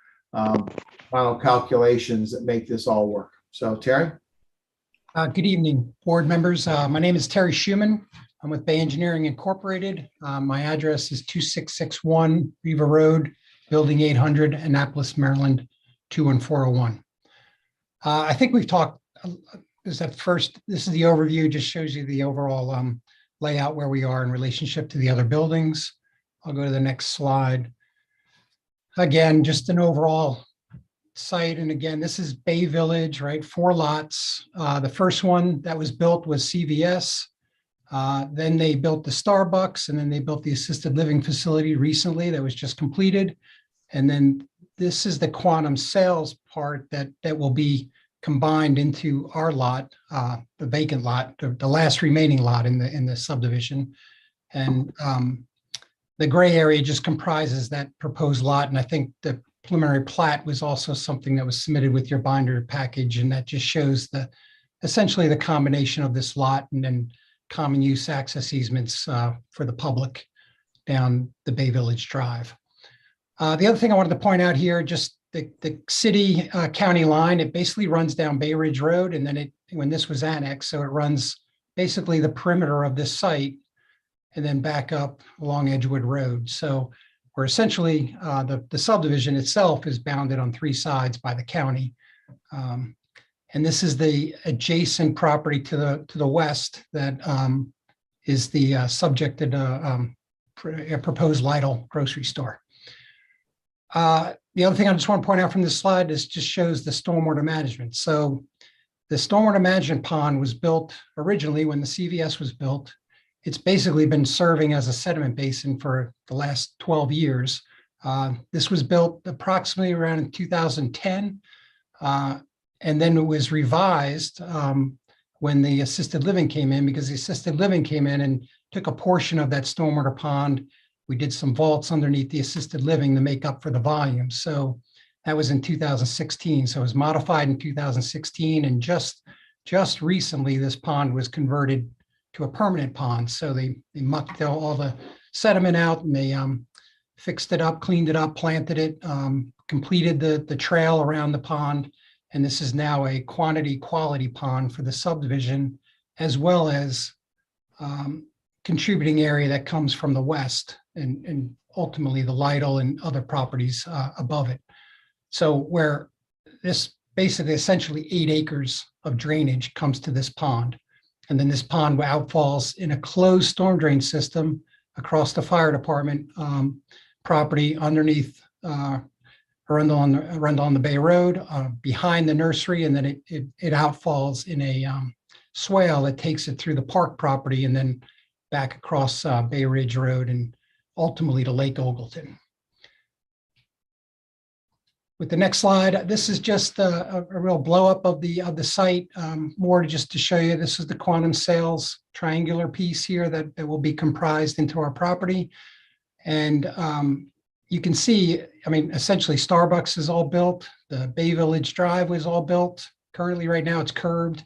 calculations that make this all work. So Terry. Good evening, board members. My name is Terry Schuman. I'm with Bay Engineering Incorporated. My address is 2661 Riva Road, Building 800, Annapolis, Maryland, 21401. I think we've talked, this is the overview, just shows you the overall layout where we are in relationship to the other buildings. I'll go to the next slide. Again, just an overall site. And again, this is Bay Village, right? 4 lots. The first one that was built was CVS. Then they built the Starbucks, and then they built the assisted living facility recently that was just completed. And then this is the quantum sales part that will be combined into our lot, the vacant lot, the last remaining lot in the subdivision. And the gray area just comprises that proposed lot. And I think the preliminary plat was also something that was submitted with your binder package, and that just shows essentially the combination of this lot and then common use access easements for the public down the Bay Village Drive. The other thing I wanted to point out here, just the city county line, it basically runs down Bay Ridge Road, and then when this was annexed, so it runs basically the perimeter of this site and then back up along Edgewood Road. So we're essentially, the subdivision itself is bounded on 3 sides by the county. And this is the adjacent property to the west that is the subject of a proposed Lidl grocery store. The other thing I just want to point out from this slide is just shows the stormwater management. So the stormwater management pond was built originally when the CVS was built. It's basically been serving as a sediment basin for the last 12 years. This was built approximately around in 2010. And then it was revised when the assisted living came in, because the assisted living came in and took a portion of that stormwater pond. We did some vaults underneath the assisted living to make up for the volume. So that was in 2016. So it was modified in 2016. And just recently, this pond was converted to a permanent pond. So they mucked all the sediment out, and they fixed it up, cleaned it up, planted it, completed the trail around the pond. And this is now a quality pond for the subdivision, as well as contributing area that comes from the west and ultimately the Lidl and other properties above it. So where this basically essentially 8 acres of drainage comes to this pond. And then this pond outfalls in a closed storm drain system across the fire department property underneath Arundel on the Bay Road, behind the nursery, and then it outfalls in a swale that takes it through the park property and then back across Bay Ridge Road and ultimately to Lake Ogleton. With the next slide, this is just a real blow up of the site. More just to show you, this is the quantum sales triangular piece here that will be comprised into our property. And you can see, I mean, essentially Starbucks is all built. The Bay Village Drive was all built. Currently, right now, it's curbed.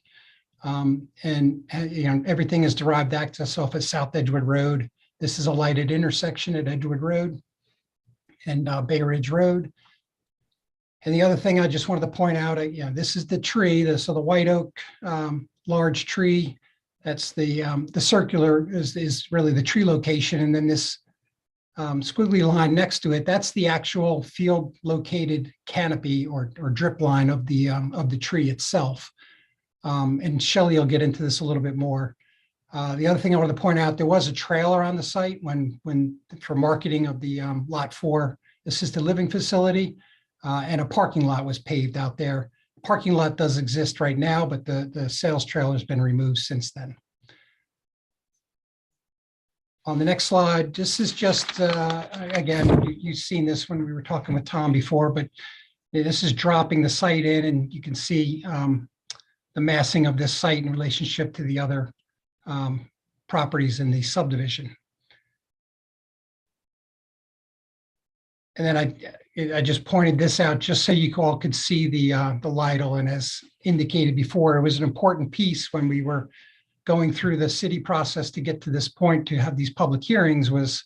And you know, everything is derived access off of South Edgewood Road. This is a lighted intersection at Edgewood Road and Bay Ridge Road. And the other thing I just wanted to point out, you know, this is the tree, so the white oak large tree. That's the circular is really the tree location, and then this squiggly line next to it, that's the actual field located canopy or drip line of the tree itself. And Shelley will get into this a little bit more. The other thing I wanted to point out, there was a trailer on the site when for marketing of the Lot 4 assisted living facility, and a parking lot was paved out there. Parking lot does exist right now, but the sales trailer has been removed since then. On the next slide, this is just, again, you've seen this when we were talking with Tom before, but this is dropping the site in, and you can see the massing of this site in relationship to the other properties in the subdivision. And then I just pointed this out just so you all could see the Lidl, and as indicated before, it was an important piece when we were going through the city process to get to this point to have these public hearings. Was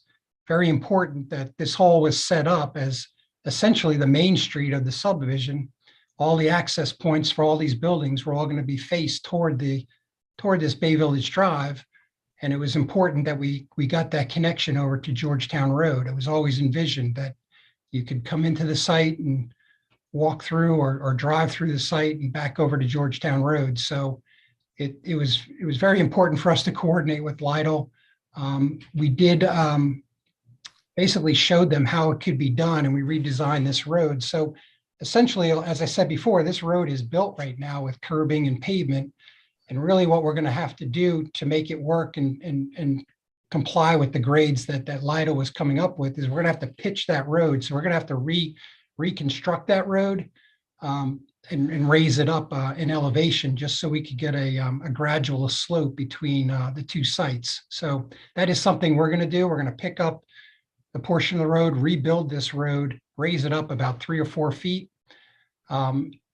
very important that this hall was set up as essentially the main street of the subdivision. All the access points for all these buildings were all going to be faced toward this Bay Village Drive. And it was important that we got that connection over to Georgetown Road. It was always envisioned that you could come into the site and walk through or drive through the site and back over to Georgetown Road. So it was very important for us to coordinate with Lidl. We did basically showed them how it could be done, and we redesigned this road. So essentially, as I said before, this road is built right now with curbing and pavement. And really what we're going to have to do to make it work and comply with the grades that Lidl was coming up with is we're going to have to pitch that road. So we're going to have to reconstruct that road and raise it up in elevation just so we could get a gradual slope between the two sites. So that is something we're going to do. We're going to pick up the portion of the road, rebuild this road, raise it up about 3 or 4 feet.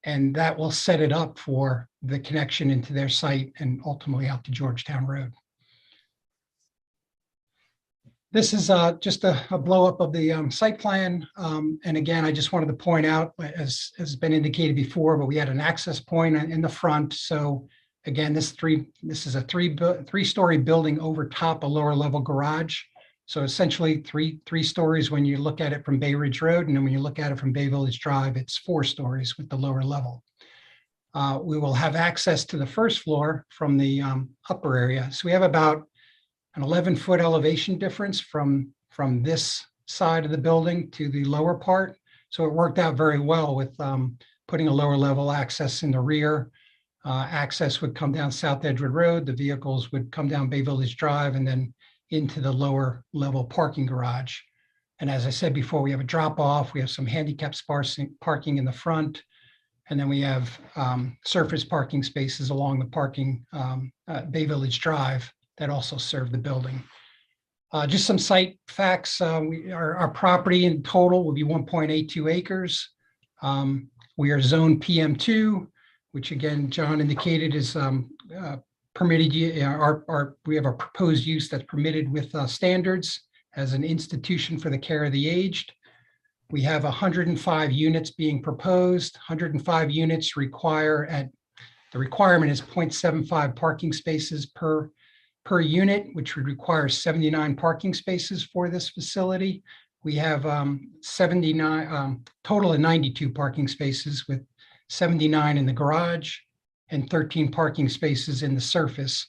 And that will set it up for the connection into their site and ultimately out to Georgetown Road. This is just a blow up of the site plan. And again, I just wanted to point out, as has been indicated before, but we had an access point in the front. So again, this is a three-story building over top a lower level garage. So essentially three stories when you look at it from Bay Ridge Road, and then when you look at it from Bay Village Drive, it's 4 stories with the lower level. We will have access to the first floor from the upper area. So we have about an 11-foot elevation difference from this side of the building to the lower part. So it worked out very well with putting a lower level access in the rear. Access would come down South Edgewood Road. The vehicles would come down Bay Village Drive and then into the lower level parking garage. And as I said before, we have a drop off. We have some handicap parking in the front. And then we have surface parking spaces along the parking Bay Village Drive that also serve the building. Just some site facts. Our property in total will be 1.82 acres. We are zone PM2, which again, John indicated is permitted. We have a proposed use that's permitted with standards as an institution for the care of the aged. We have 105 units being proposed. 105 units require the requirement is 0.75 parking spaces per unit, which would require 79 parking spaces for this facility. We have 79 total of 92 parking spaces, with 79 in the garage and 13 parking spaces in the surface.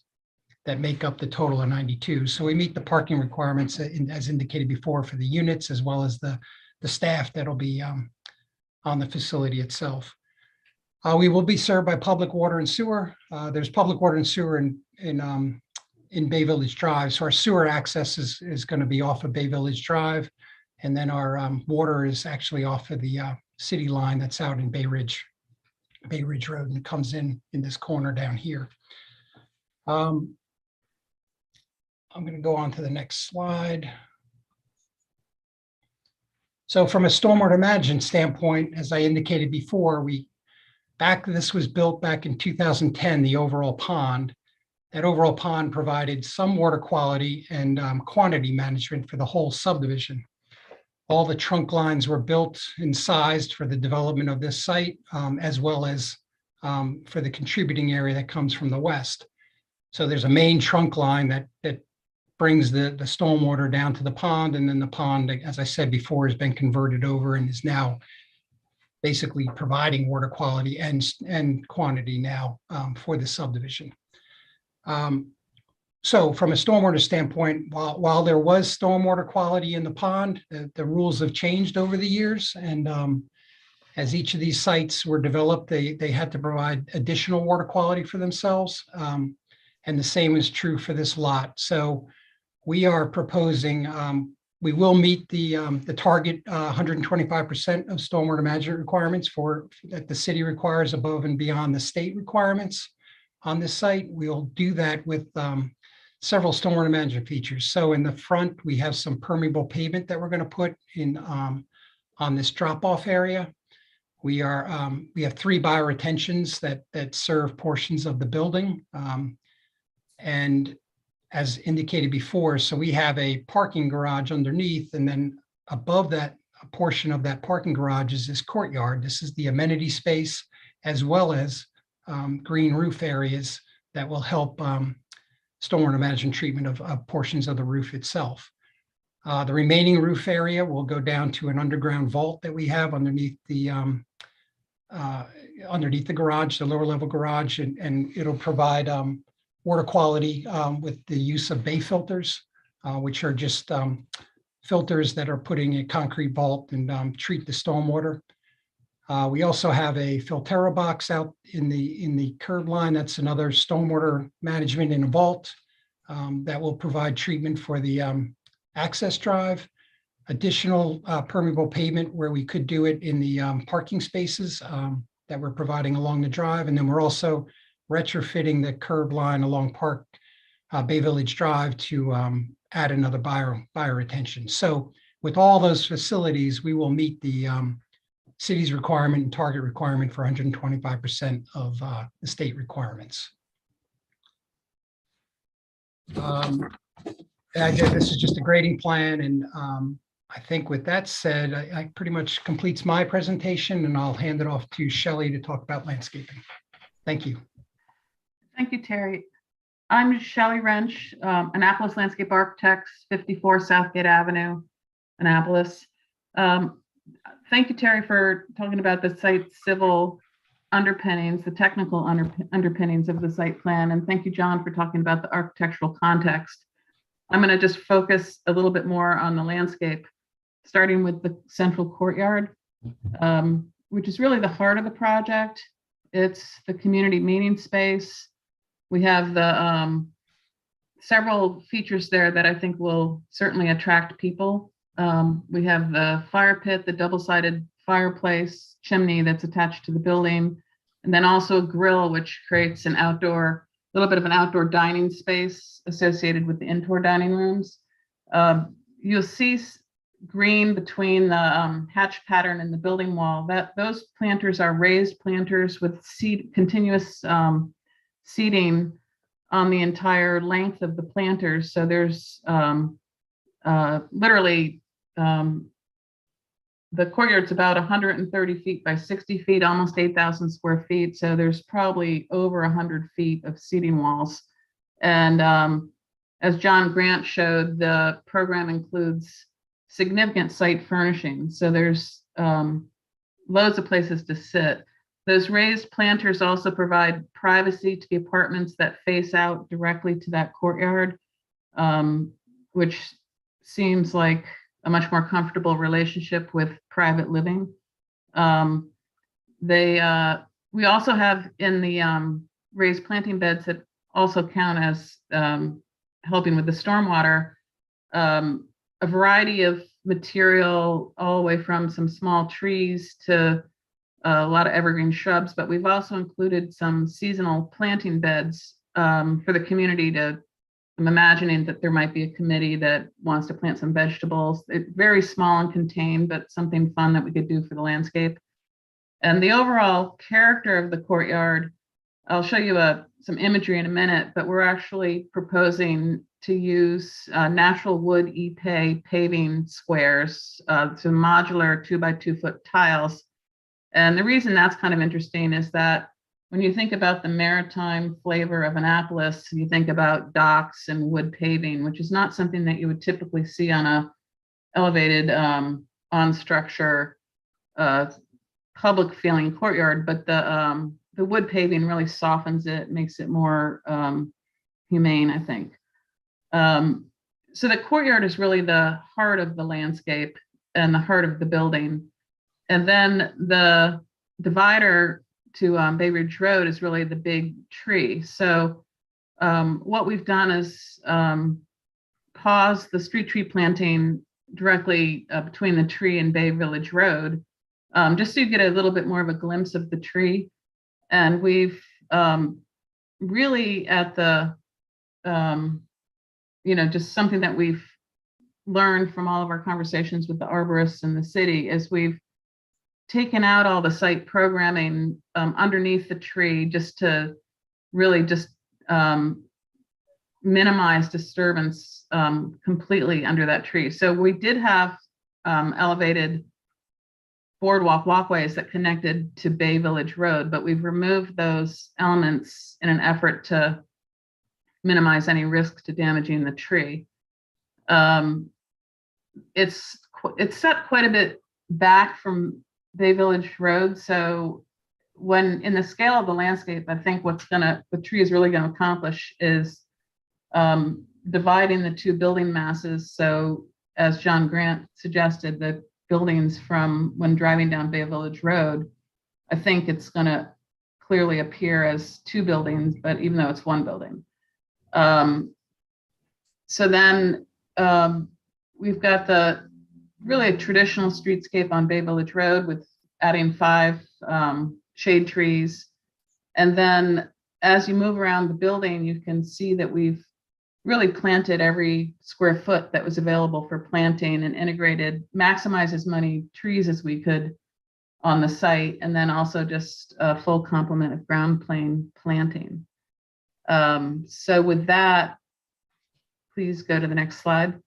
that make up the total of 92. So we meet the parking requirements as indicated before for the units, as well as the staff that'll be on the facility itself. We will be served by public water and sewer. There's public water and sewer in Bay Village Drive. So our sewer access is going to be off of Bay Village Drive. And then our water is actually off of the city line that's out in Bay Ridge Road, and it comes in this corner down here. I'm going to go on to the next slide. So from a stormwater management standpoint, as I indicated before, this was built back in 2010, the overall pond. That overall pond provided some water quality and quantity management for the whole subdivision. All the trunk lines were built and sized for the development of this site, as well as for the contributing area that comes from the west. So there's a main trunk line that brings the stormwater down to the pond, and then the pond, as I said before, has been converted over and is now basically providing water quality and quantity now for the subdivision. So from a stormwater standpoint, while there was stormwater quality in the pond, the rules have changed over the years. And as each of these sites were developed, they had to provide additional water quality for themselves. And the same is true for this lot. So we are proposing, we will meet the target 125% of stormwater management requirements that the city requires above and beyond the state requirements on this site. We'll do that with several stormwater management features. So in the front, we have some permeable pavement that we're going to put in on this drop-off area. We have 3 bioretentions that serve portions of the building. And as indicated before, so we have a parking garage underneath, and then above that, a portion of that parking garage is this courtyard. This is the amenity space, as well as green roof areas that will help stormwater management treatment of portions of the roof itself. The remaining roof area will go down to an underground vault that we have underneath the garage, the lower level garage, and it'll provide water quality with the use of bay filters, which are just filters that are putting a concrete vault and treat the stormwater. We also have a Filterra box out in the curb line. That's another stormwater management in a vault that will provide treatment for the access drive. Additional permeable pavement where we could do it in the parking spaces that we're providing along the drive. And then we're also retrofitting the curb line along Bay Village Drive to add another bioretention. So with all those facilities, we will meet the city's requirement and target requirement for 125% of the state requirements. This is just a grading plan, and I think with that said, I pretty much completes my presentation, and I'll hand it off to Shelley to talk about landscaping. Thank you. Thank you, Terry. I'm Shelley Wrench, Annapolis Landscape Architects, 54 Southgate Avenue, Annapolis. Thank you, Terry, for talking about the site's civil underpinnings, the technical underpinnings of the site plan. And thank you, John, for talking about the architectural context. I'm going to just focus a little bit more on the landscape, starting with the central courtyard, which is really the heart of the project. It's the community meeting space. We have the several features there that I think will certainly attract people. We have the fire pit, the double-sided fireplace chimney that's attached to the building, and then also a grill, which creates an little bit of an outdoor dining space associated with the indoor dining rooms. You'll see green between the hatch pattern and the building wall. Those planters are raised planters with continuous seeding on the entire length of the planters. So there's literally the courtyard's about 130 feet by 60 feet, almost 8,000 square feet. So there's probably over 100 feet of seating walls. And as John Grant showed, the program includes significant site furnishings. So there's loads of places to sit. Those raised planters also provide privacy to the apartments that face out directly to that courtyard, which seems like a much more comfortable relationship with private living. We also have in the raised planting beds that also count as helping with the stormwater, a variety of material all the way from some small trees to a lot of evergreen shrubs, but we've also included some seasonal planting beds for the community to, I'm imagining that there might be a committee that wants to plant some vegetables. It's very small and contained, but something fun that we could do for the landscape. And the overall character of the courtyard, I'll show you some imagery in a minute, but we're actually proposing to use natural wood epay paving squares, some modular 2x2 foot tiles. And the reason that's kind of interesting is that when you think about the maritime flavor of Annapolis, you think about docks and wood paving, which is not something that you would typically see on a elevated on structure public feeling courtyard, but the wood paving really softens it, makes it more humane, I think. So the courtyard is really the heart of the landscape and the heart of the building. And then the divider to Bay Ridge Road is really the big tree. So what we've done is pause the street tree planting directly between the tree and Bay Village Road, just so you get a little bit more of a glimpse of the tree. And we've really at the, just something that we've learned from all of our conversations with the arborists in the city is we've taken out all the site programming underneath the tree just to really just minimize disturbance completely under that tree. So we did have elevated boardwalk walkways that connected to Bay Village Road, but we've removed those elements in an effort to minimize any risk to damaging the tree. It's set quite a bit back from Bay Village Road. So when in the scale of the landscape, I think the tree is really going to accomplish is dividing the two building masses. So as John Grant suggested, the buildings from when driving down Bay Village Road, I think it's going to clearly appear as two buildings, but even though it's one building. So then we've got the really a traditional streetscape on Bay Village Road with adding 5 shade trees. And then as you move around the building, you can see that we've really planted every square foot that was available for planting and integrated, maximize as many trees as we could on the site, and then also just a full complement of ground plane planting. So with that, please go to the next slide.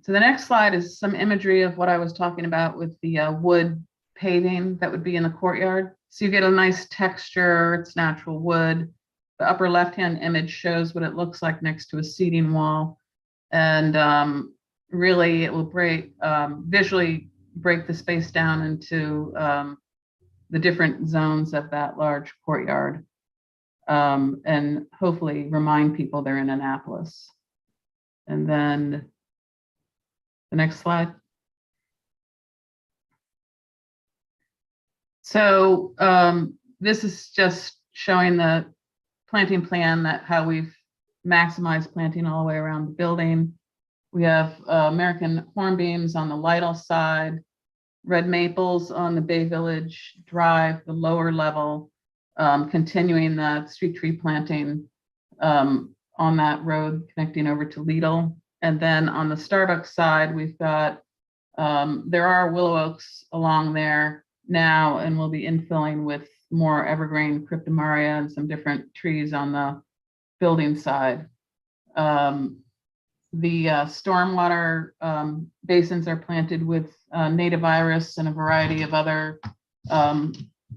So the next slide is some imagery of what I was talking about with the wood paving that would be in the courtyard. So you get a nice texture, it's natural wood. The upper left-hand image shows what it looks like next to a seating wall. And really it will visually break the space down into the different zones of that large courtyard. And hopefully remind people they're in Annapolis. And then the next slide. So this is just showing the planting plan, that how we've maximized planting all the way around the building. We have American hornbeams on the Lytle side, red maples on the Bay Village Drive, the lower level, continuing the street tree planting on that road connecting over to Lidl. And then on the Starbucks side, we've got, there are willow oaks along there now, and we'll be infilling with more evergreen cryptomeria and some different trees on the building side. The stormwater basins are planted with native iris and a variety of other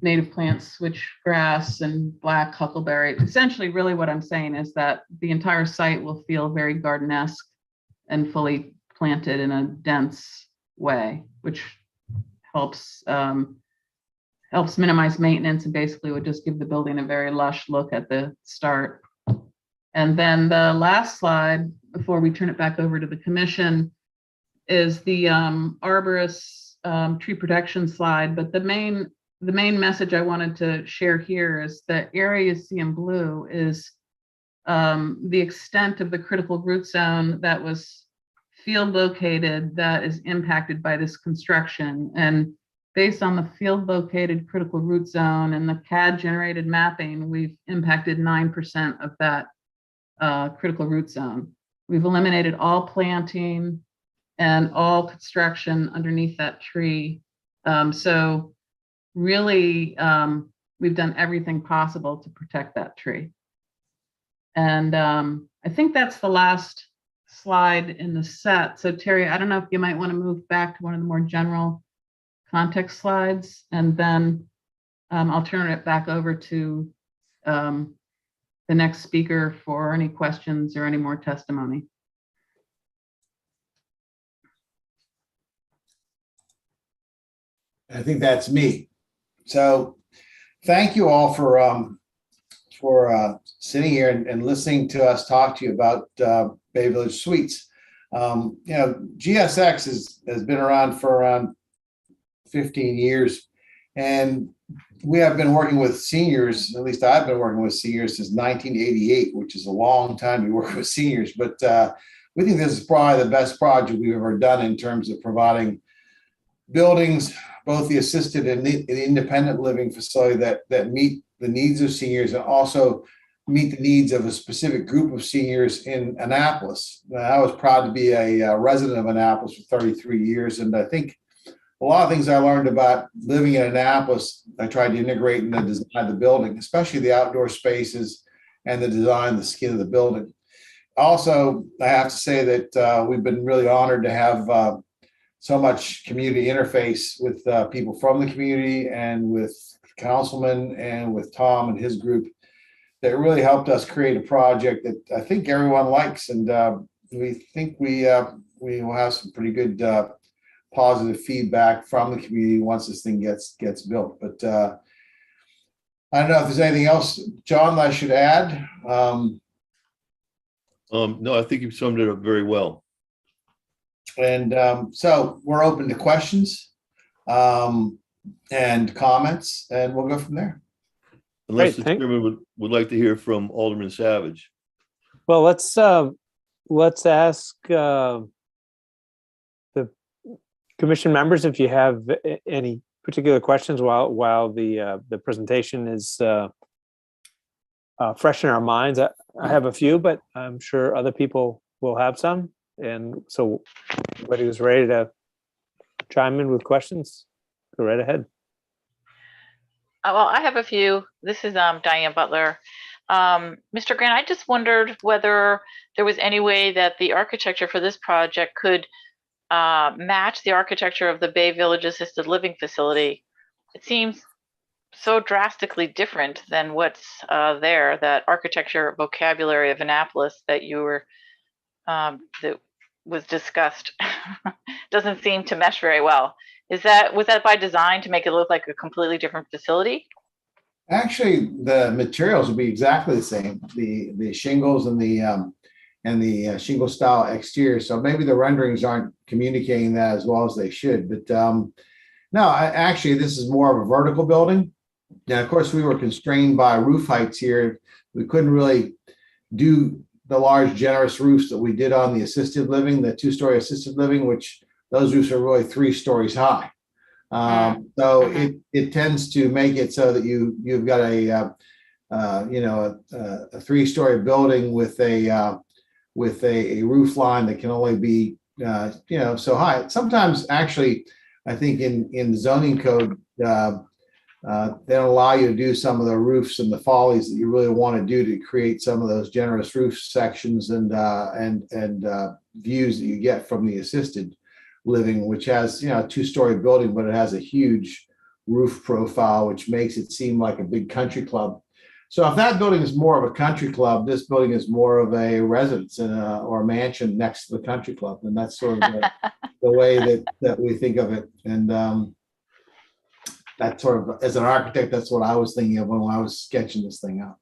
native plants, switchgrass and black huckleberry. Essentially, really what I'm saying is that the entire site will feel very garden-esque and fully planted in a dense way, which helps helps minimize maintenance and basically would just give the building a very lush look at the start. And then the last slide, before we turn it back over to the commission, is the arborist tree protection slide. But the main message I wanted to share here is the area you see in blue is the extent of the critical root zone that was field located that is impacted by this construction. And based on the field located critical root zone and the CAD generated mapping, we've impacted 9% of that critical root zone. We've eliminated all planting and all construction underneath that tree. So really, we've done everything possible to protect that tree. And I think that's the last slide in the set. So Terry, I don't know if you might want to move back to one of the more general context slides, and then I'll turn it back over to the next speaker for any questions or any more testimony. I think that's me. So thank you all for sitting here and listening to us talk to you about Bay Village Suites. You know, GSX has been around for around 15 years, and we have been working with seniors, at least I've been working with seniors since 1988, which is a long time to work with seniors. But we think this is probably the best project we've ever done in terms of providing buildings, both the assisted and the independent living facility that meet the needs of seniors and also meet the needs of a specific group of seniors in Annapolis. I was proud to be a resident of Annapolis for 33 years, and I think a lot of things I learned about living in Annapolis, I tried to integrate in the design of the building, especially the outdoor spaces and the design, the skin of the building. Also, I have to say that we've been really honored to have so much community interface with people from the community and with councilmen and with Tom and his group that really helped us create a project that I think everyone likes. And we think we will have some pretty good positive feedback from the community once this thing gets built. But I don't know if there's anything else, John, that I should add. No, I think you've summed it up very well. And so we're open to questions and comments, and we'll go from there. Unless Great, the chairman would like to hear from Alderman Savage. Well, let's ask the commission members if you have any particular questions while the presentation is fresh in our minds. I have a few, but I'm sure other people will have some. And so anybody who's ready to chime in with questions, go right ahead. Well, I have a few. This is Diane Butler. Mr. Grant, I just wondered whether there was any way that the architecture for this project could match the architecture of the Bay Village Assisted Living Facility. It seems so drastically different than what's there, that architecture vocabulary of Annapolis that you were that was discussed doesn't seem to mesh very well. Was that by design to make it look like a completely different facility? Actually, the materials will be exactly the same. The shingles and the shingle style exterior. So maybe the renderings aren't communicating that as well as they should. But no, actually, this is more of a vertical building. Now, of course, we were constrained by roof heights here. We couldn't really do the large generous roofs that we did on the assisted living, the 2-story assisted living, which those roofs are really 3 stories high. So it tends to make it so that you've got a 3-story building with a roof line that can only be so high. Sometimes actually, I think in the zoning code, they don't allow you to do some of the roofs and the follies that you really want to do to create some of those generous roof sections and views that you get from the assisted living, which has a 2-story building, but it has a huge roof profile, which makes it seem like a big country club. So if that building is more of a country club, this building is more of a residence or a mansion next to the country club, and that's sort of the way that we think of it. And that sort of, as an architect, that's what I was thinking of when I was sketching this thing out.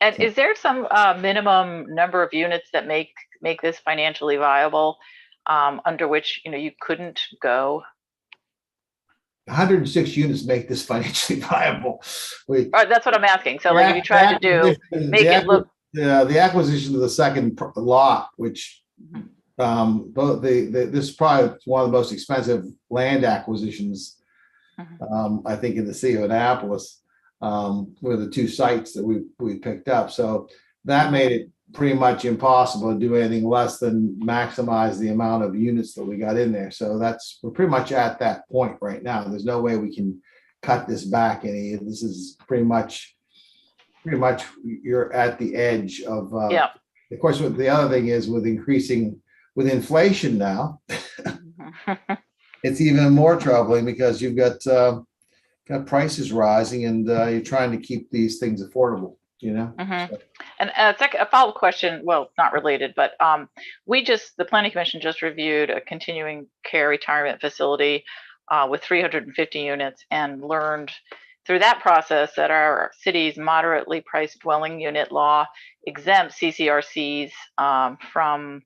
And is there some minimum number of units that make this financially viable, under which, you couldn't go? 106 units make this financially viable. That's what I'm asking. So like if you tried to do, make it look. The acquisition of the second lot, which this is probably one of the most expensive land acquisitions, I think, in the city of Annapolis, were the two sites that we picked up. So that made it pretty much impossible to do anything less than maximize the amount of units that we got in there. So we're pretty much at that point right now. There's no way we can cut this back any. This is pretty much you're at the edge of. Of course, what the other thing is with inflation now, it's even more troubling because you've got prices rising and you're trying to keep these things affordable. So. And a follow-up question, well, not related, but the Planning Commission just reviewed a continuing care retirement facility with 350 units and learned through that process that our city's moderately priced dwelling unit law exempts CCRCs from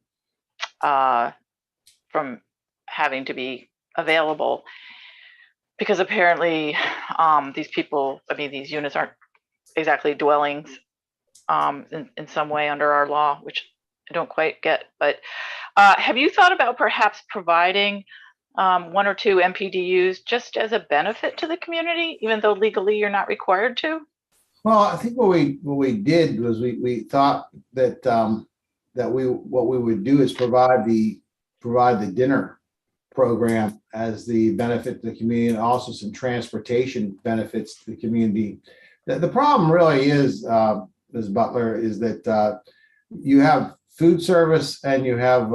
having to be available, because apparently these units aren't exactly dwellings in some way under our law, which I don't quite get. But have you thought about perhaps providing one or two MPDUs just as a benefit to the community, even though legally you're not required to? Well, I think what we did was we thought that what we would do is provide the dinner program as the benefit to the community, and also some transportation benefits to the community. The problem really is, Ms. Butler, is that you have food service and you have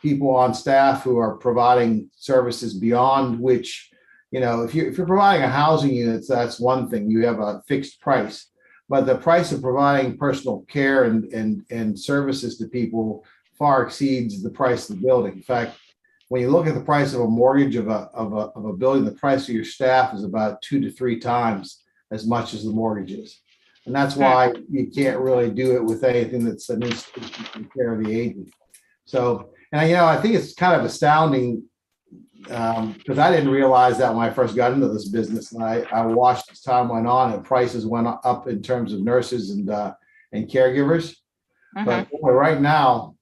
people on staff who are providing services beyond which, if you're providing a housing unit, that's one thing. You have a fixed price, but the price of providing personal care and services to people far exceeds the price of the building. In fact, when you look at the price of a mortgage of a building, the price of your staff is about 2 to 3 times as much as the mortgage is. And that's why you can't really do it with anything that's an institution care of the agent. So, and I think it's kind of astounding because I didn't realize that when I first got into this business, and I watched as time went on and prices went up in terms of nurses and caregivers. But boy, right now,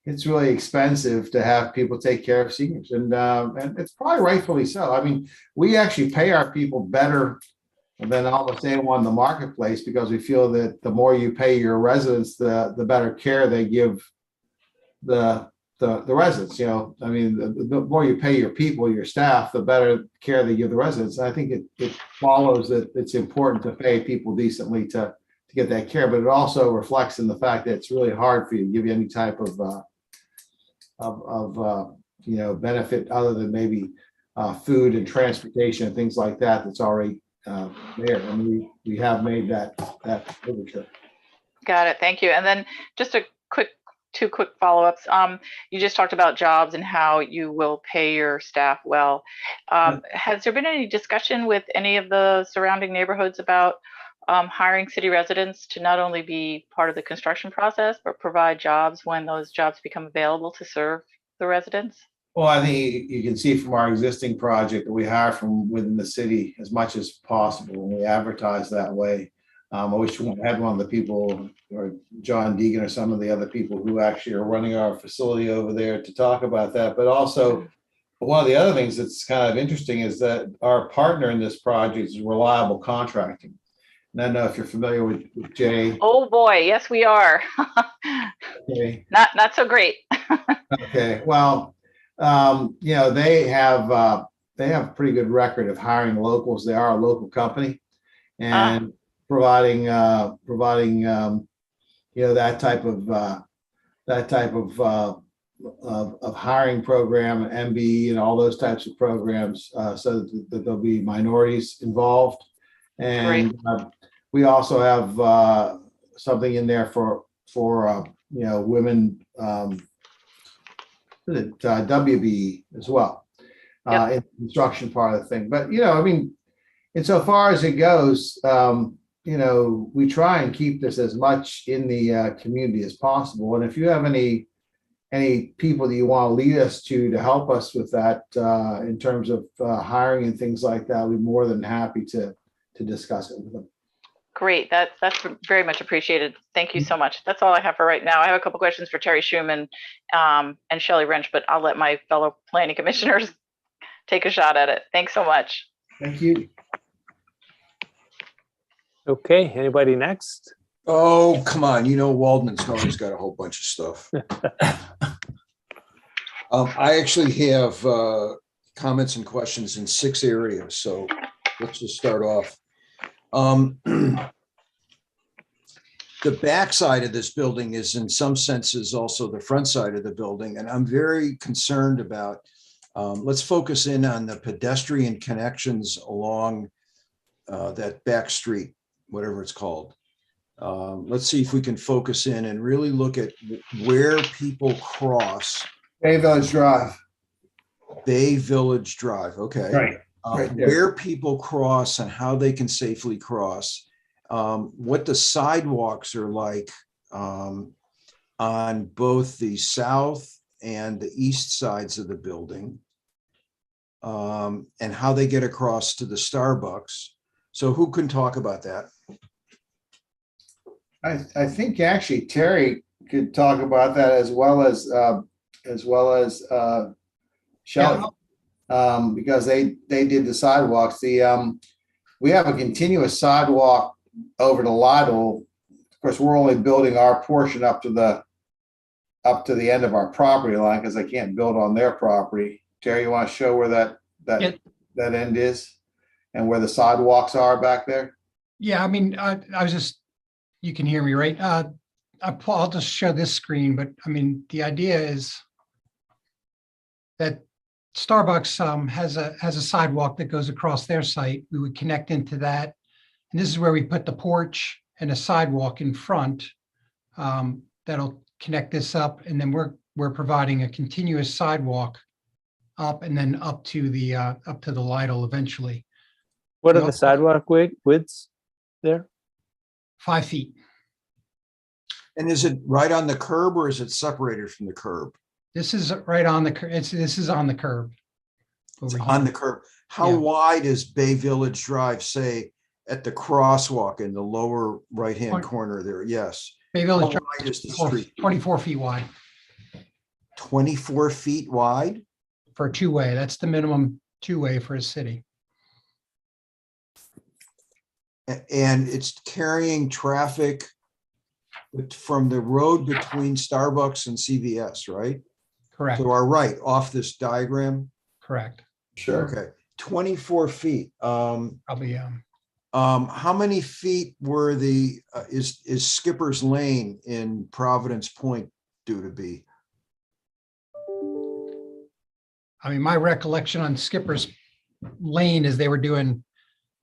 it's really expensive to have people take care of seniors, and it's probably rightfully so. I mean, we actually pay our people better than almost anyone in the marketplace because we feel that the more you pay your residents, the better care they give the residents. I mean, the more you pay your people, your staff, the better care they give the residents. And I think it follows that it's important to pay people decently to get that care, but it also reflects in the fact that it's really hard for you to give you any type of benefit other than maybe food and transportation and things like that. That's already there, and we have made that overture. Got it. Thank you. And then just two quick follow-ups. You just talked about jobs and how you will pay your staff well. Has there been any discussion with any of the surrounding neighborhoods about hiring city residents to not only be part of the construction process, but provide jobs when those jobs become available to serve the residents? Well, I think you can see from our existing project that we hire from within the city as much as possible, and we advertise that way. I wish we had one of the people, or John Deegan or some of the other people who actually are running our facility over there to talk about that. But also, one of the other things that's kind of interesting is that our partner in this project is Reliable Contracting. And I don't know if you're familiar with Jay. Oh boy, yes we are. Okay. Not so great. Okay, well, they have a pretty good record of hiring locals. They are a local company, and providing that type of hiring program, MB, and all those types of programs, so that there'll be minorities involved. And we also have something in there for women, WB as well. Yep. in the construction part of the thing. But, I mean, insofar as it goes, we try and keep this as much in the community as possible. And if you have any people that you want to lead us to help us with that in terms of hiring and things like that, we're more than happy to discuss it with them. Great. That's very much appreciated. Thank you so much. That's all I have for right now. I have a couple questions for Terry Schumann and Shelley Wrench, but I'll let my fellow planning commissioners take a shot at it. Thanks so much. Thank you. Okay, anybody next? Oh, come on. Waldman's always got a whole bunch of stuff. I actually have comments and questions in 6 areas. So let's just start off. The back side of this building is in some senses also the front side of the building. And I'm very concerned about, let's focus in on the pedestrian connections along that back street, whatever it's called. Let's see if we can focus in and really look at where people cross. Bay Village Drive. Bay Village Drive, okay. Right. Right there. Where people cross and how they can safely cross, what the sidewalks are like on both the south and the east sides of the building, and how they get across to the Starbucks. So who can talk about that? I think actually Terry could talk about that as well as Shelley. Because they did the sidewalks. We have a continuous sidewalk over to Lidle. Of course, we're only building our portion up to the end of our property line because they can't build on their property. Terry, you want to show where that end is and where the sidewalks are back there? Yeah, I mean, I was just, you can hear me, right? I'll just show this screen, but I mean, the idea is that Starbucks has a sidewalk that goes across their site. We would connect into that. And this is where we put the porch and a sidewalk in front that'll connect this up. And then we're providing a continuous sidewalk up and then up to the Lidle eventually. What are the sidewalk widths there? 5 feet. And is it right on the curb or is it separated from the curb? This is right on the curb. This is on the curb. It's on the curb. How wide is Bay Village Drive, say, at the crosswalk in the lower right-hand corner there? Yes. Bay Village How Drive wide is the is street? 24 feet wide 24 feet wide? for a two-way. That's the minimum two-way for a city. And it's carrying traffic from the road between Starbucks and CVS, right? Correct. To our right, off this diagram? Correct. Sure. Okay, 24 feet. Probably, How many feet were is Skipper's Lane in Providence Point due to be? I mean, my recollection on Skipper's Lane is they were doing,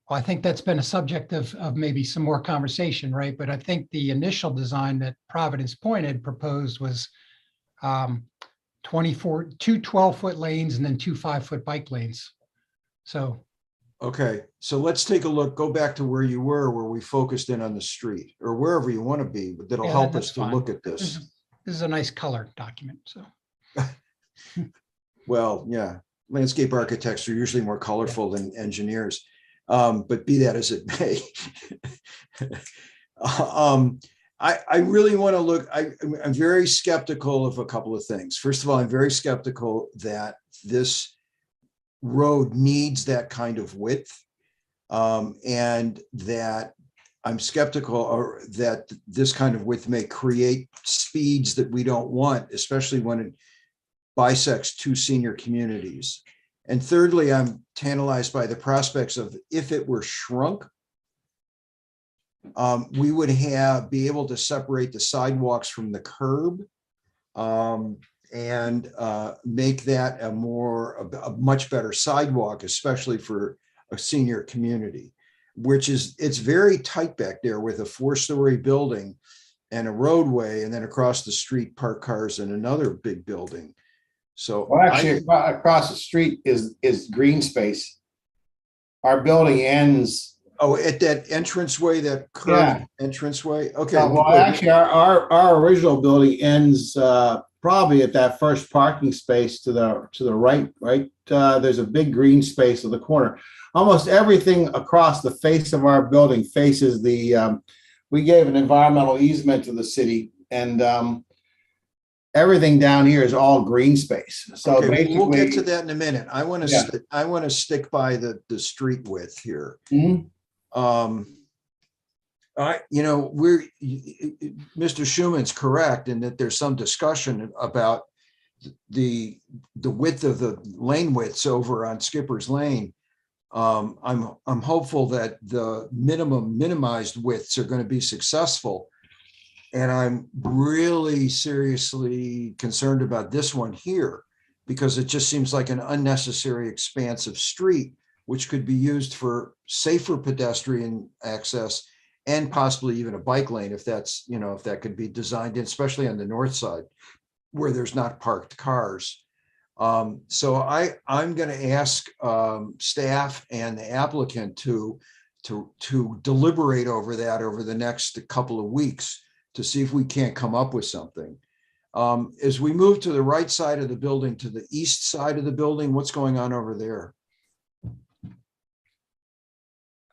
well, I think that's been a subject of maybe some more conversation, right? But I think the initial design that Providence Point had proposed was 2 12-foot lanes and then 2 5-foot bike lanes. So. Okay, so let's take a look, go back to where you were, where we focused in on the street or wherever you want to be, but that'll help us to look at this. This is a nice color document, so. Well, yeah, landscape architects are usually more colorful than engineers, but be that as it may. I really want to look, I'm very skeptical of a couple of things. First of all, I'm very skeptical that this road needs that kind of width, and that I'm skeptical or that this kind of width may create speeds that we don't want, especially when it bisects 2 senior communities. And thirdly, I'm tantalized by the prospects of if it were shrunk, we would be able to separate the sidewalks from the curb, and make that a much better sidewalk, especially for a senior community, it's very tight back there with a 4-story building and a roadway, and then across the street, parked cars and another big building. So Well, actually, across the street is green space. Our building ends. oh, at that entranceway, that Yeah. curved entranceway? Okay. Well, good. actually, our original building ends probably at that first parking space to the right. There's a big green space in the corner. Almost everything across the face of our building faces the. We gave an environmental easement to the city, and everything down here is all green space. So Okay, basically, we'll get to that in a minute. I want to, Yeah. I want to stick by the street width here. Mhm. Mr. Schumann's correct in that there's some discussion about the width of the lane widths over on Skipper's Lane. I'm hopeful that the minimized widths are going to be successful. And I'm really seriously concerned about this one here, because it just seems like an unnecessary expansive street, which could be used for safer pedestrian access and possibly even a bike lane if that's, if that could be designed in, especially on the north side where there's not parked cars. So I'm going to ask staff and the applicant to deliberate over that over the next couple of weeks to see if we can't come up with something. As we move to the right side of the building, to the east side of the building, what's going on over there?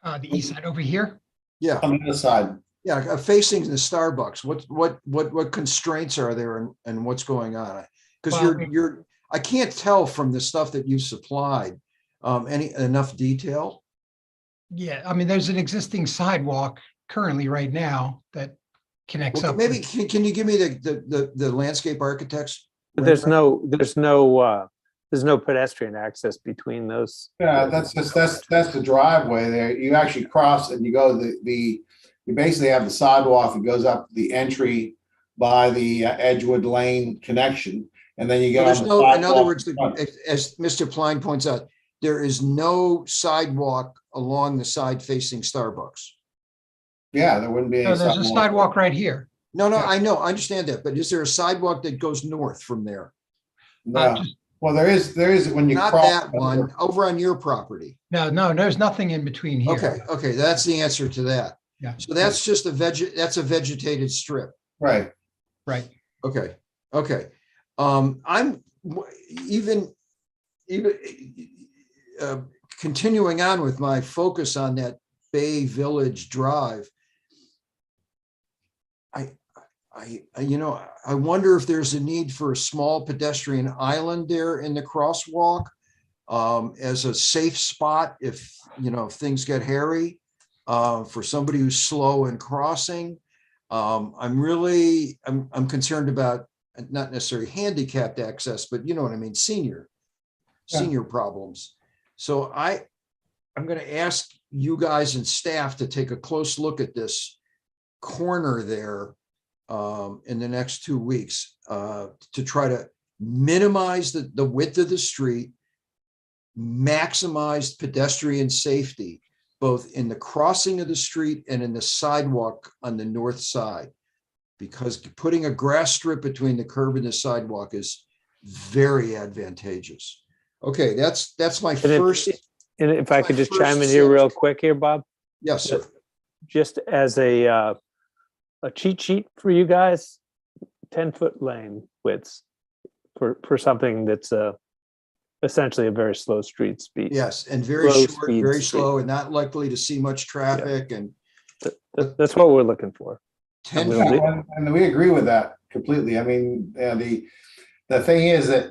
The east side over here. Yeah, on the other side. yeah, facing the Starbucks. What constraints are there and what's going on? Because Well, I can't tell from the stuff that you supplied enough detail. Yeah, I mean, there's an existing sidewalk currently right now that connects Well, up. maybe with- can you give me the landscape architects? But there's no pedestrian access between those. Yeah, that's the driveway there. You actually cross and you go you basically have the sidewalk that goes up the entry by the Edgewood Lane connection. And then you get There's on the no, in other sidewalk words, in front. as Mr. Pline points out, there is no sidewalk along the side facing Starbucks. Yeah, there wouldn't be any No, there's a sidewalk right here. No, Yeah. I know, I understand that, but is there a sidewalk that goes north from there? No. Well, there is when you Not cross. that one, over on your property. No, there's nothing in between here. Okay, that's the answer to that. Yeah. So that's just that's a vegetated strip. Right. Right. Okay. I'm even continuing on with my focus on that Bay Village Drive. I wonder if there's a need for a small pedestrian island there in the crosswalk as a safe spot if things get hairy for somebody who's slow in crossing. I'm concerned about not necessarily handicapped access, but you know what I mean, senior problems. So I'm going to ask you guys and staff to take a close look at this corner there in the next 2 weeks to try to minimize the width of the street, maximize pedestrian safety, both in the crossing of the street and in the sidewalk on the north side, because putting a grass strip between the curb and the sidewalk is very advantageous. Okay, that's my first. And if I could just my chime in first here real suggestion. quick here, Bob, Yes, sir. just as a cheat sheet for you guys, 10-foot lane widths for something that's essentially a very slow street speed. Yes, and very Slow short, speed very street. slow, and not likely to see much traffic, and That's what we're looking for. 10 Will feet. do. And we agree with that completely. I mean, the thing is that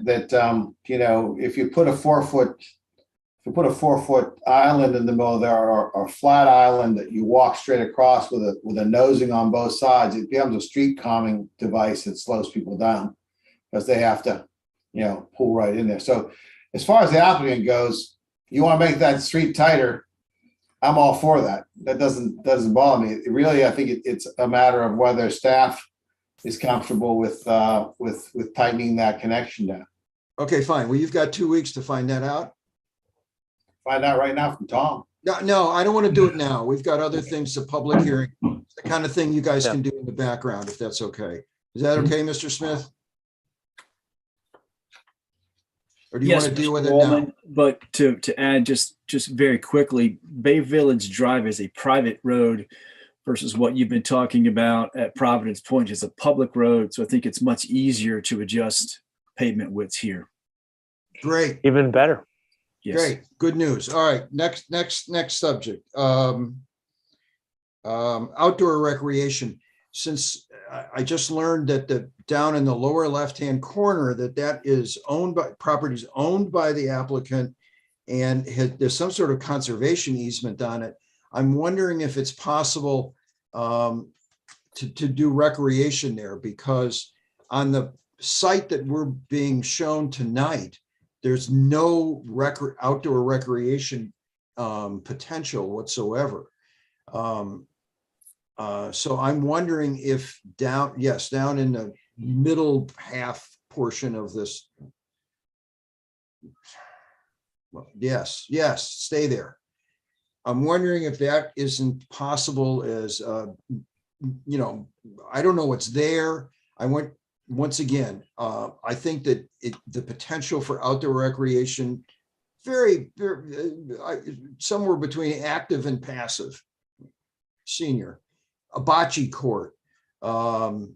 if you put a 4-foot island in the middle there, or a flat island that you walk straight across with a nosing on both sides, it becomes a street calming device that slows people down because they have to, pull right in there. So as far as the applicant goes, you want to make that street tighter, I'm all for that. That doesn't bother me. Really, I think it's a matter of whether staff is comfortable with tightening that connection down. Okay, fine. Well, you've got 2 weeks to find that out. Find out right now from Tom. No, I don't want to do it now. We've got other things, the public hearing, the kind of thing you guys can do in the background, if that's okay. Is that okay, Mr. Smith? Or do you want Yes, to deal Mr. with it Wallman, now? but to add just very quickly, Bay Village Drive is a private road versus what you've been talking about at Providence Point is a public road. So I think it's much easier to adjust pavement widths here. Great, Even better. Yes. great, good news. All right, next subject. Outdoor recreation. Since I just learned that down in the lower left-hand corner, that is owned by, properties owned by the applicant, and there's some sort of conservation easement on it. I'm wondering if it's possible to do recreation there, because on the site that we're being shown tonight, there's no outdoor recreation potential whatsoever. So I'm wondering if down in the middle half portion of this. Well, yes, stay there. I'm wondering if that isn't possible as, you know, I don't know what's there. Once again, I think that the potential for outdoor recreation, very, somewhere between active and passive. Senior. A bocce court, a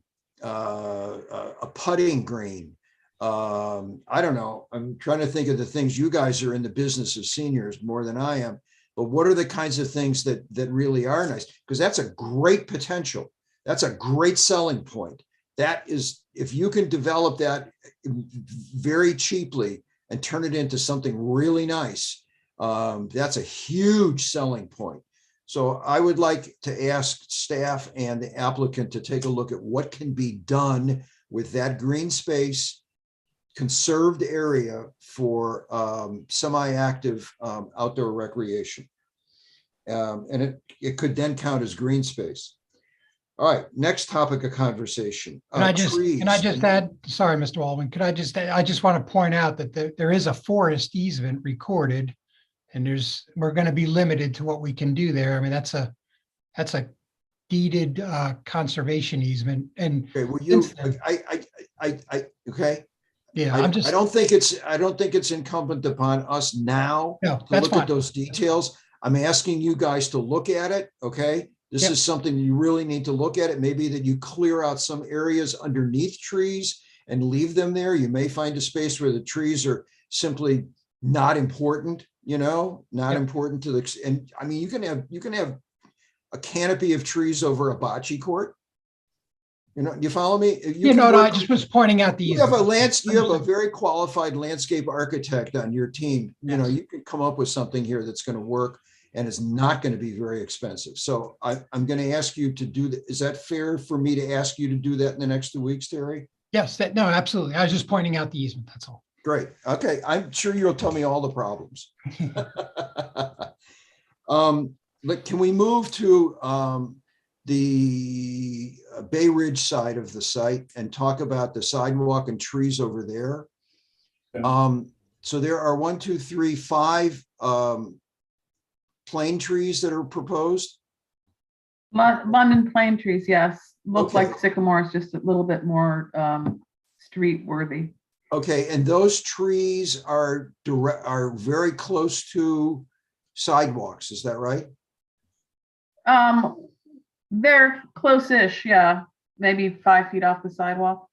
putting green. I don't know. I'm trying to think of the things. You guys are in the business of seniors more than I am, but what are the kinds of things that really are nice? Because that's a great potential. That's a great selling point. That is, if you can develop that very cheaply and turn it into something really nice, that's a huge selling point. So I would like to ask staff and the applicant to take a look at what can be done with that green space, conserved area for semi-active outdoor recreation. And it could then count as green space. All right, next topic of conversation. Can I just add, sorry, Mr. Waldman, I just want to point out that there is a forest easement recorded, and we're going to be limited to what we can do there. I mean, that's a deeded conservation easement. And okay, okay. Yeah, I don't think it's incumbent upon us now to look at those details. I'm asking you guys to look at it. Okay. This is something you really need to look at. It may be that you clear out some areas underneath trees and leave them there. You may find a space where the trees are simply not important, important to the, and I mean, you can have a canopy of trees over a bocce court. You follow me? I just was pointing out you have a very qualified landscape architect on your team. Yes. You can come up with something here that's going to work, and it's not going to be very expensive. So I'm going to ask you to do that. Is that fair for me to ask you to do that in the next 2 weeks, Terry? Yes, no, absolutely. I was just pointing out the easement, that's all. Great. Okay. I'm sure you'll tell me all the problems. Can we move to the Bay Ridge side of the site and talk about the sidewalk and trees over there? So there are 1, 2, 3, 5 plane trees that are proposed. London plane trees, yes. Look Okay. like sycamores, just a little bit more street worthy. Okay, and those trees are very close to sidewalks, is that right? They're close-ish, yeah. Maybe 5 feet off the sidewalk.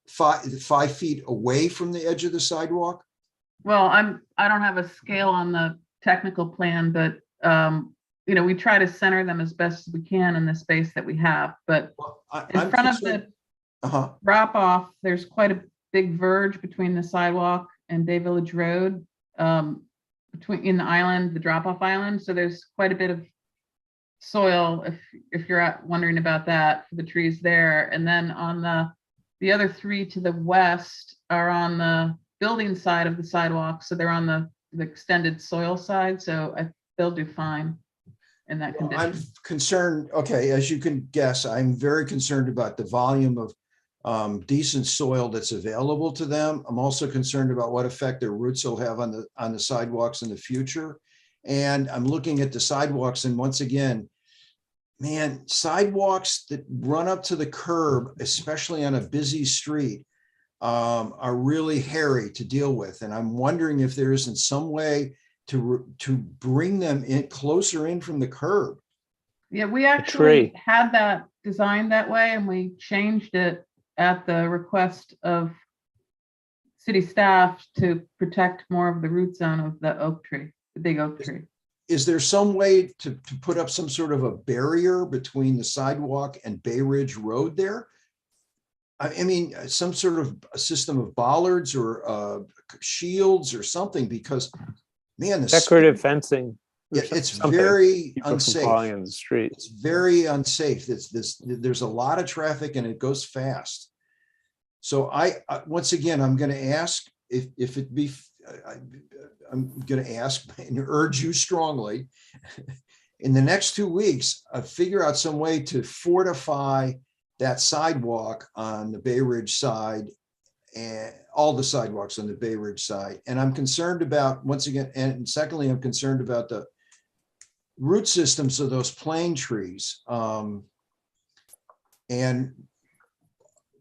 5 feet away from the edge of the sidewalk? Well, I don't have a scale on the technical plan, but we try to center them as best as we can in the space that we have. But in front of the drop off, there's quite a big verge between the sidewalk and Bay Village Road, in the island, the drop off island. So there's quite a bit of soil if you're wondering about that for the trees there. And then on the other 3 to the west are on the building side of the sidewalk. So they're on the extended soil side. So they'll do fine in that condition. I'm concerned. Okay, as you can guess, I'm very concerned about the volume of decent soil that's available to them. I'm also concerned about what effect their roots will have on the sidewalks in the future. And I'm looking at the sidewalks, and once again, man, sidewalks that run up to the curb, especially on a busy street, are really hairy to deal with. And I'm wondering if there isn't some way to bring them in closer in from the curb. Yeah, we tree. actually had that designed that way and we changed it at the request of city staff to protect more of the root zone of the oak tree, the big oak tree. Is there some way to put up some sort of a barrier between the sidewalk and Bay Ridge Road there? I mean, some sort of a system of bollards or shields or something, because man, the Decorative fencing. or it's something to very keep it from unsafe. falling in the street. It's very unsafe. There's a lot of traffic and it goes fast. So once again, I'm going to ask if it be, I'm going to ask and urge you strongly in the next 2 weeks, figure out some way to fortify that sidewalk on the Bay Ridge side and all the sidewalks on the Bay Ridge side. And I'm concerned about, once again, and secondly, I'm concerned about the root systems of those plane trees. And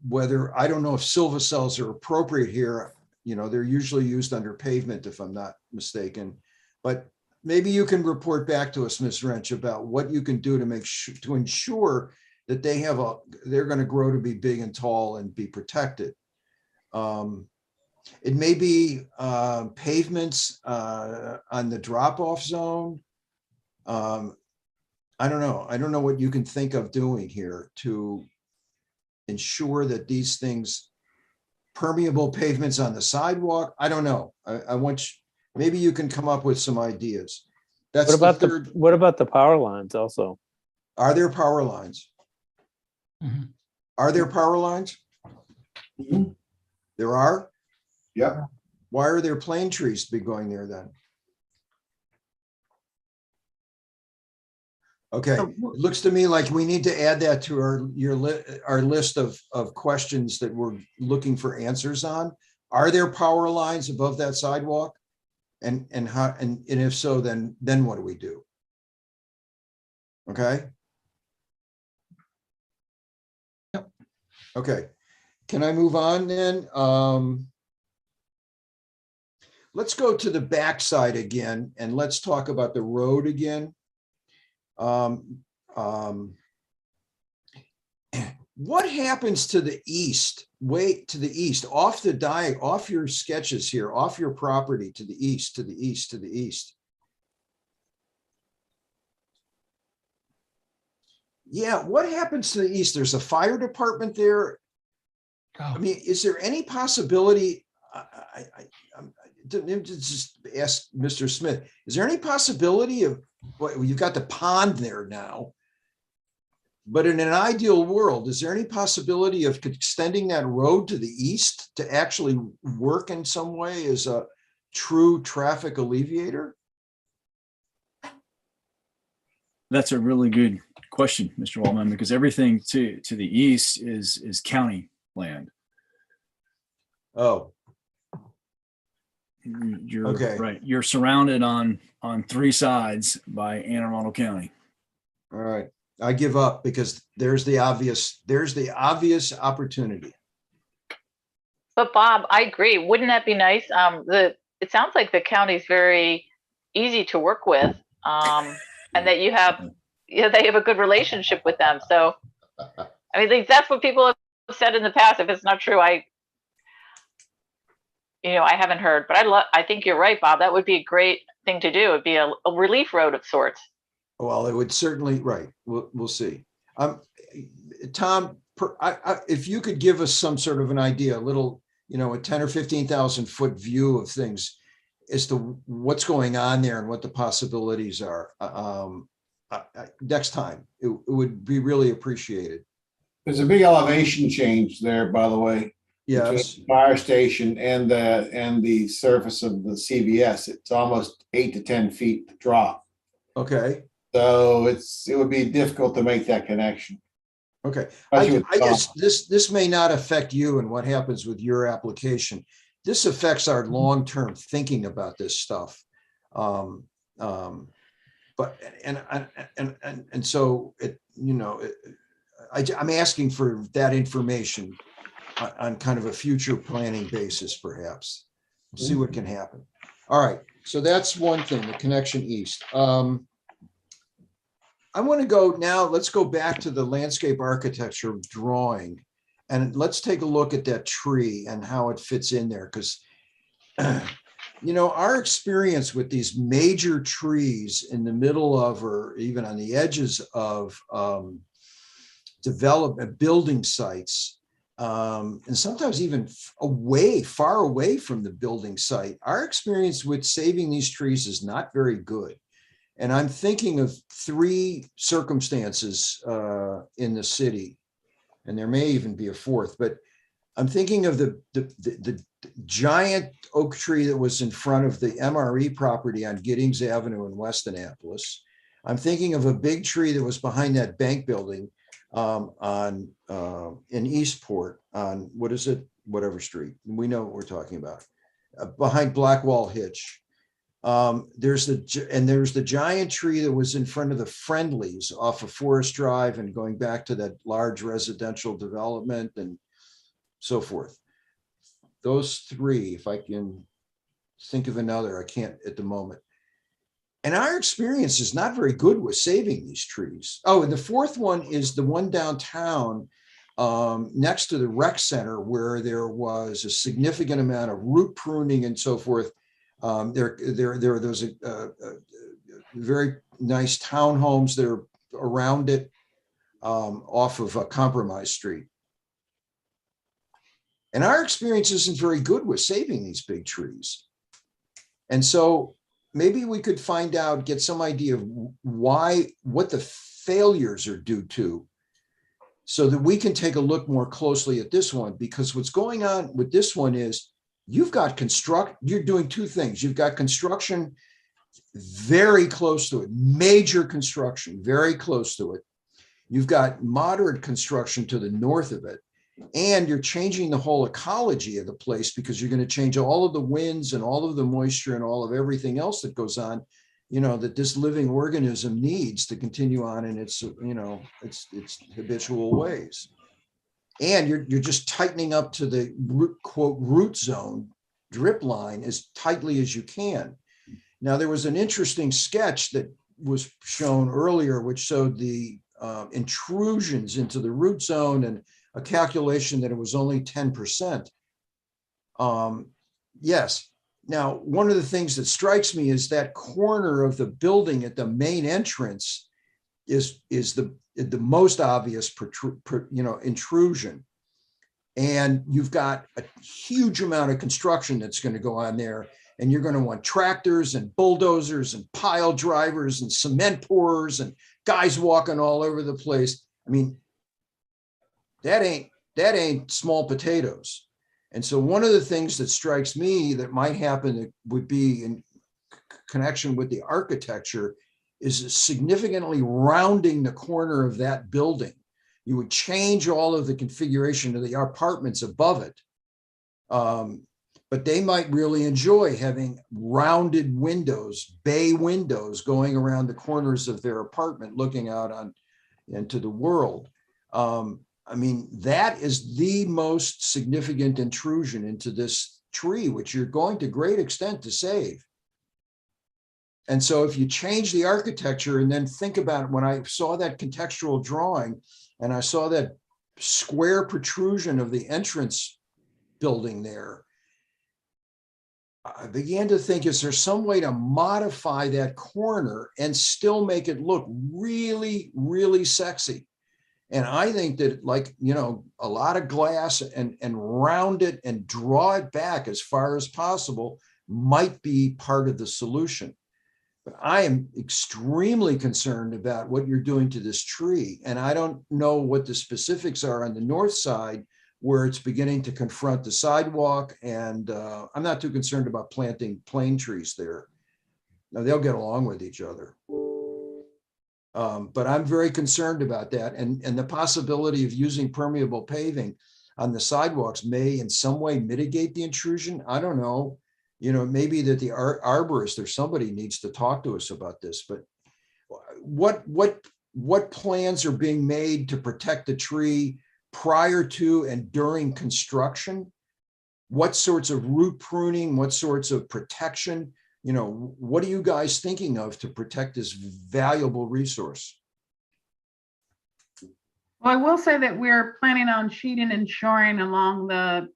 whether, I don't know if silva cells are appropriate here. You know, they're usually used under pavement, if I'm not mistaken. But maybe you can report back to us, Ms. Wrench, about what you can do to make sure, to ensure that they're going to grow to be big and tall and be protected. It may be pavements on the drop-off zone. I don't know. I don't know what you can think of doing here to ensure that these things, permeable pavements on the sidewalk. I don't know. I want you, maybe you can come up with some ideas. That's What about the third. what about the power lines also? Are there power lines? Mhm. Are there power lines? Mhm. There are? Yep. Why are there plane trees be going there then? Okay, So it looks to me like we need to add that to our list of questions that we're looking for answers on. Are there power lines above that sidewalk? And how, and if so, then what do we do? Okay. Yep. Okay, can I move on then? Let's go to the backside again and let's talk about the road again. What happens to the east, way to the east, off your sketches here, off your property, to the east, to the east, to the east? Yeah, what happens to the east? There's a fire department there. I Oh, mean, is there any possibility? I'm just ask Mr. Smith, is there any possibility of, well, you've got the pond there now, but in an ideal world, is there any possibility of extending that road to the east to actually work in some way as a true traffic alleviator? That's a really good question, Mr. Waldman, because everything to the east is county land. Oh, You're Okay. right. You're surrounded on 3 sides by Anne Arundel County. all right. I give up because there's the obvious opportunity. But Bob, I agree. Wouldn't that be nice? It sounds like the county's very easy to work with, and that you have, they have a good relationship with them. So, I mean, that's what people have said in the past. If it's not true, I haven't heard. But I think you're right, Bob. That would be a great thing to do. It'd be a relief road of sorts. Well, it would certainly, right. We'll see. Tom, if you could give us some sort of an idea, a little, a 10 or 15,000 foot view of things as to what's going on there and what the possibilities are. Next time, it would be really appreciated. There's a big elevation change there, by the way. Between Yes. the fire station and the surface of the CVS. It's almost 8 to 10 feet drop. Okay. So it would be difficult to make that connection. Okay. Especially I guess this may not affect you and what happens with your application. This affects our long-term thinking about this stuff. But so I'm asking for that information on kind of a future planning basis, perhaps. We'll see what can happen. All right, so that's one thing, the connection east. I want to go now, let's go back to the landscape architecture drawing. And let's take a look at that tree and how it fits in there. Because, you know, our experience with these major trees in the middle of, or even on the edges of development building sites, and sometimes even far away from the building site, our experience with saving these trees is not very good. And I'm thinking of three circumstances in the city, and there may even be a fourth, but I'm thinking of the giant oak tree that was in front of the MRE property on Giddings Avenue in West Annapolis. I'm thinking of a big tree that was behind that bank building in Eastport on, what is it? Whatever street. We know what we're talking about. Behind Blackwall Hitch. There's the giant tree that was in front of the Friendlies off of Forest Drive and going back to that large residential development and so forth. Those three, if I can think of another, I can't at the moment. And our experience is not very good with saving these trees. Oh, and the fourth one is the one downtown next to the rec center where there was a significant amount of root pruning and so forth. There's a very nice townhomes that are around it off of a Compromise Street. And our experience isn't very good with saving these big trees. And so maybe we could find out, get some idea of what the failures are due to, so that we can take a look more closely at this one. Because what's going on with this one is you're doing two things. You've got construction very close to it, major construction very close to it. You've got moderate construction to the north of it. And you're changing the whole ecology of the place, because you're going to change all of the winds and all of the moisture and all of everything else that goes on, you know, that this living organism needs to continue on in its, you know, its habitual ways. And you're just tightening up to the quote root zone drip line as tightly as you can. Now, there was an interesting sketch that was shown earlier, which showed the intrusions into the root zone and a calculation that it was only 10%. Yes. Now, one of the things that strikes me is that corner of the building at the main entrance is the most obvious intrusion. And you've got a huge amount of construction that's going to go on there. And you're going to want tractors and bulldozers and pile drivers and cement pourers and guys walking all over the place. I mean, that ain't small potatoes. And so one of the things that strikes me that might happen that would be in connection with the architecture is significantly rounding the corner of that building. You would change all of the configuration of the apartments above it. But they might really enjoy having rounded windows, bay windows going around the corners of their apartment, looking out into the world. I mean, that is the most significant intrusion into this tree, which you're going to great extent to save. And so if you change the architecture and then think about it, when I saw that contextual drawing and I saw that square protrusion of the entrance building there, I began to think, is there some way to modify that corner and still make it look really, really sexy? And I think that, like, you know, a lot of glass and round it and draw it back as far as possible might be part of the solution. But I am extremely concerned about what you're doing to this tree. And I don't know what the specifics are on the north side, where it's beginning to confront the sidewalk. And I'm not too concerned about planting plane trees there. Now, they'll get along with each other. But I'm very concerned about that. And the possibility of using permeable paving on the sidewalks may in some way mitigate the intrusion. I don't know. You know, maybe that the arborist or somebody needs to talk to us about this. But what plans are being made to protect the tree prior to and during construction? What sorts of root pruning, what sorts of protection, what are you guys thinking of to protect this valuable resource? Well, I will say that we're planning on sheeting and shoring along the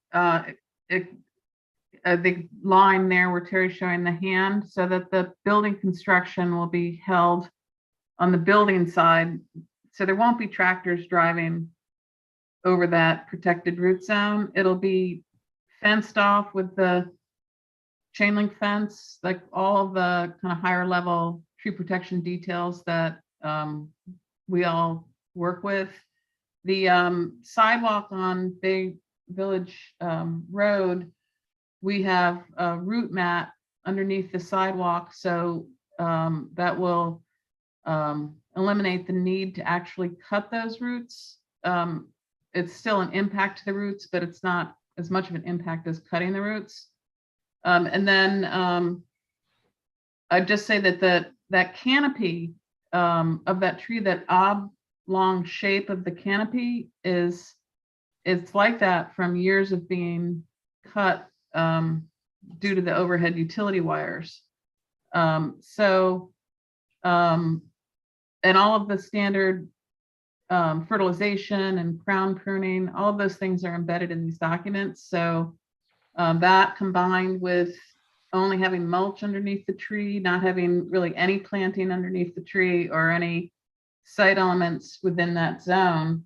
line there where Terry's showing the hand, so that the building construction will be held on the building side. So there won't be tractors driving over that protected root zone. It'll be fenced off with the chain link fence, like all of the kind of higher level tree protection details that we all work with. The sidewalk on Bay Village Road, we have a root mat underneath the sidewalk, so that will eliminate the need to actually cut those roots. It's still an impact to the roots, but it's not as much of an impact as cutting the roots. And then I'd just say that that canopy of that tree, that oblong shape of the canopy it's like that from years of being cut due to the overhead utility wires. And all of the standard fertilization and crown pruning, all of those things are embedded in these documents. So that combined with only having mulch underneath the tree, not having really any planting underneath the tree or any site elements within that zone,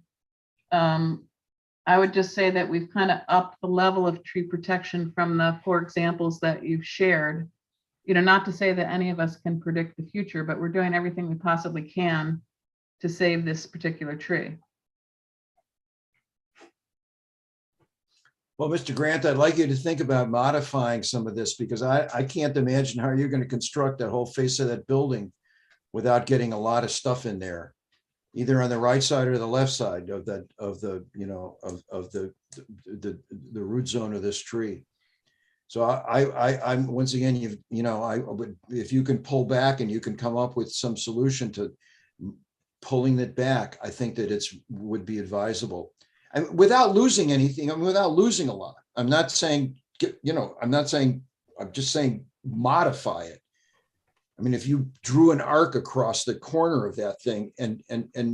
I would just say that we've kind of upped the level of tree protection from the 4 examples that you've shared. Not to say that any of us can predict the future, but we're doing everything we possibly can to save this particular tree. Well, Mr. Grant, I'd like you to think about modifying some of this, because I can't imagine how you're going to construct that whole face of that building without getting a lot of stuff in there, either on the right side or the left side of the root zone of this tree. So I'm once again, I would, if you can pull back and you can come up with some solution to pulling it back, I think that would be advisable. And without losing anything, without losing a lot. I'm just saying modify it. If you drew an arc across the corner of that thing, and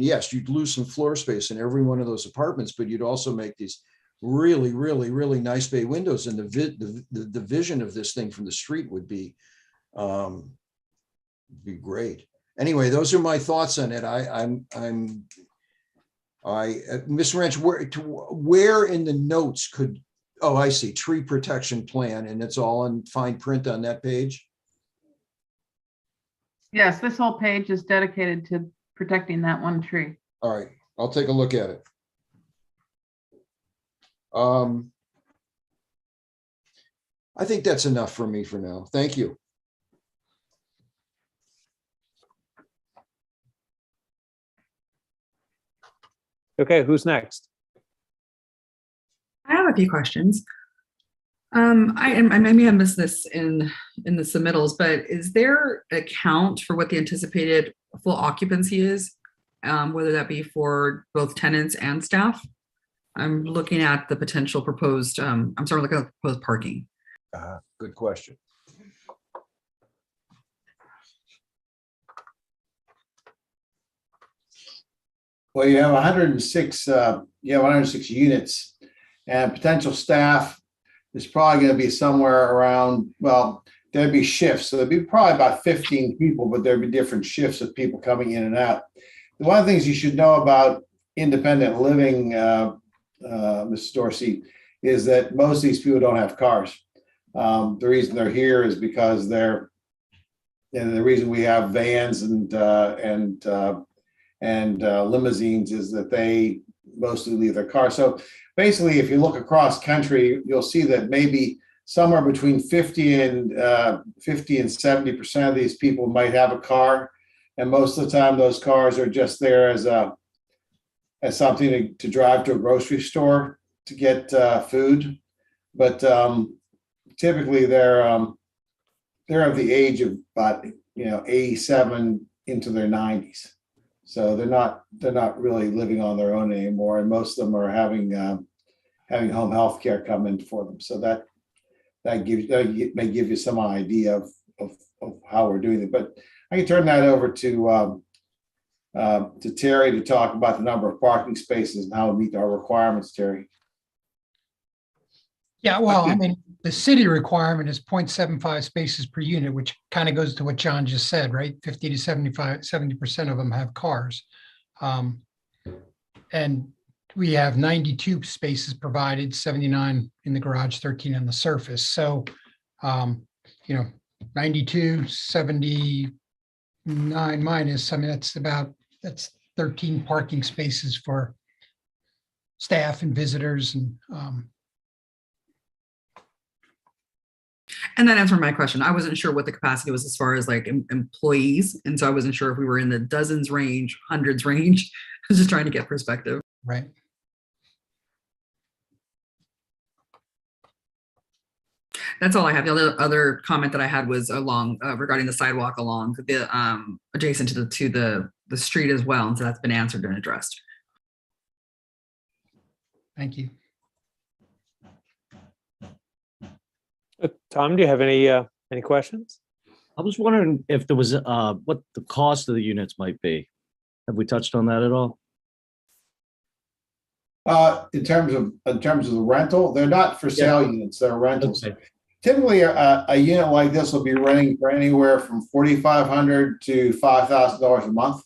yes, you'd lose some floor space in every one of those apartments, but you'd also make these really, really, really nice bay windows, and the vision of this thing from the street would be great. Anyway, those are my thoughts on it. Ms. Wrench, where in the notes could, oh, I see, tree protection plan, and it's all in fine print on that page? Yes, this whole page is dedicated to protecting that one tree. All right, I'll take a look at it. I think that's enough for me for now. Thank you. Okay, who's next? I have a few questions. I may have missed this in the submittals, but is there a count for what the anticipated full occupancy is, whether that be for both tenants and staff? I'm looking at the potential proposed, looking at the proposed parking. Good question. Well, you have 106 units, and potential staff is probably going to be somewhere around, well, there'd be shifts. So there'd be probably about 15 people, but there'd be different shifts of people coming in and out. One of the things you should know about independent living, Mrs. Dorsey, is that most of these people don't have cars. The reason they're here is because the reason we have vans and limousines is that they mostly leave their car. So basically, if you look across country, you'll see that maybe somewhere between 50 and 70% of these people might have a car, and most of the time those cars are just there as something to drive to a grocery store to get food. But typically they're of the age of about 87 into their 90s. So they're not really living on their own anymore, and most of them are having home health care come in for them. So that may give you some idea of how we're doing it. But I can turn that over to Terry to talk about the number of parking spaces and how to meet our requirements, Terry. Yeah, well, I mean, the city requirement is 0.75 spaces per unit, which kind of goes to what John just said, right? 50 to 70% of them have cars. And we have 92 spaces provided, 79 in the garage, 13 on the surface. So, 92, 79 minus, I mean, that's 13 parking spaces for staff and visitors And that answered my question. I wasn't sure what the capacity was as far as like employees. And so I wasn't sure if we were in the dozens range, hundreds range. I was just trying to get perspective. right. That's all I have. The other comment that I had was along regarding the sidewalk along the adjacent to the street as well. And so that's been answered and addressed. Thank you. Tom, do you have any questions? I was wondering if there was what the cost of the units might be. Have we touched on that at all? In terms of the rental, they're not for sale units, they're rentals. Okay. Typically, a unit like this will be renting for anywhere from $4,500 to $5,000 a month,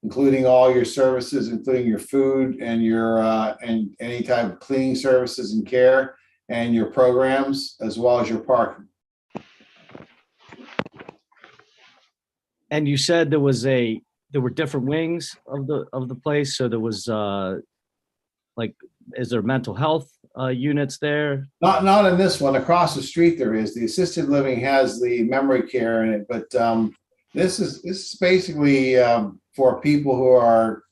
including all your services, including your food and your and any type of cleaning services and care, and your programs, as well as your parking. And you said there were different wings of the place. So there was like, is there mental health units there? Not in this one. Across the street there is. The assisted living has the memory care in it, but this is basically for people who are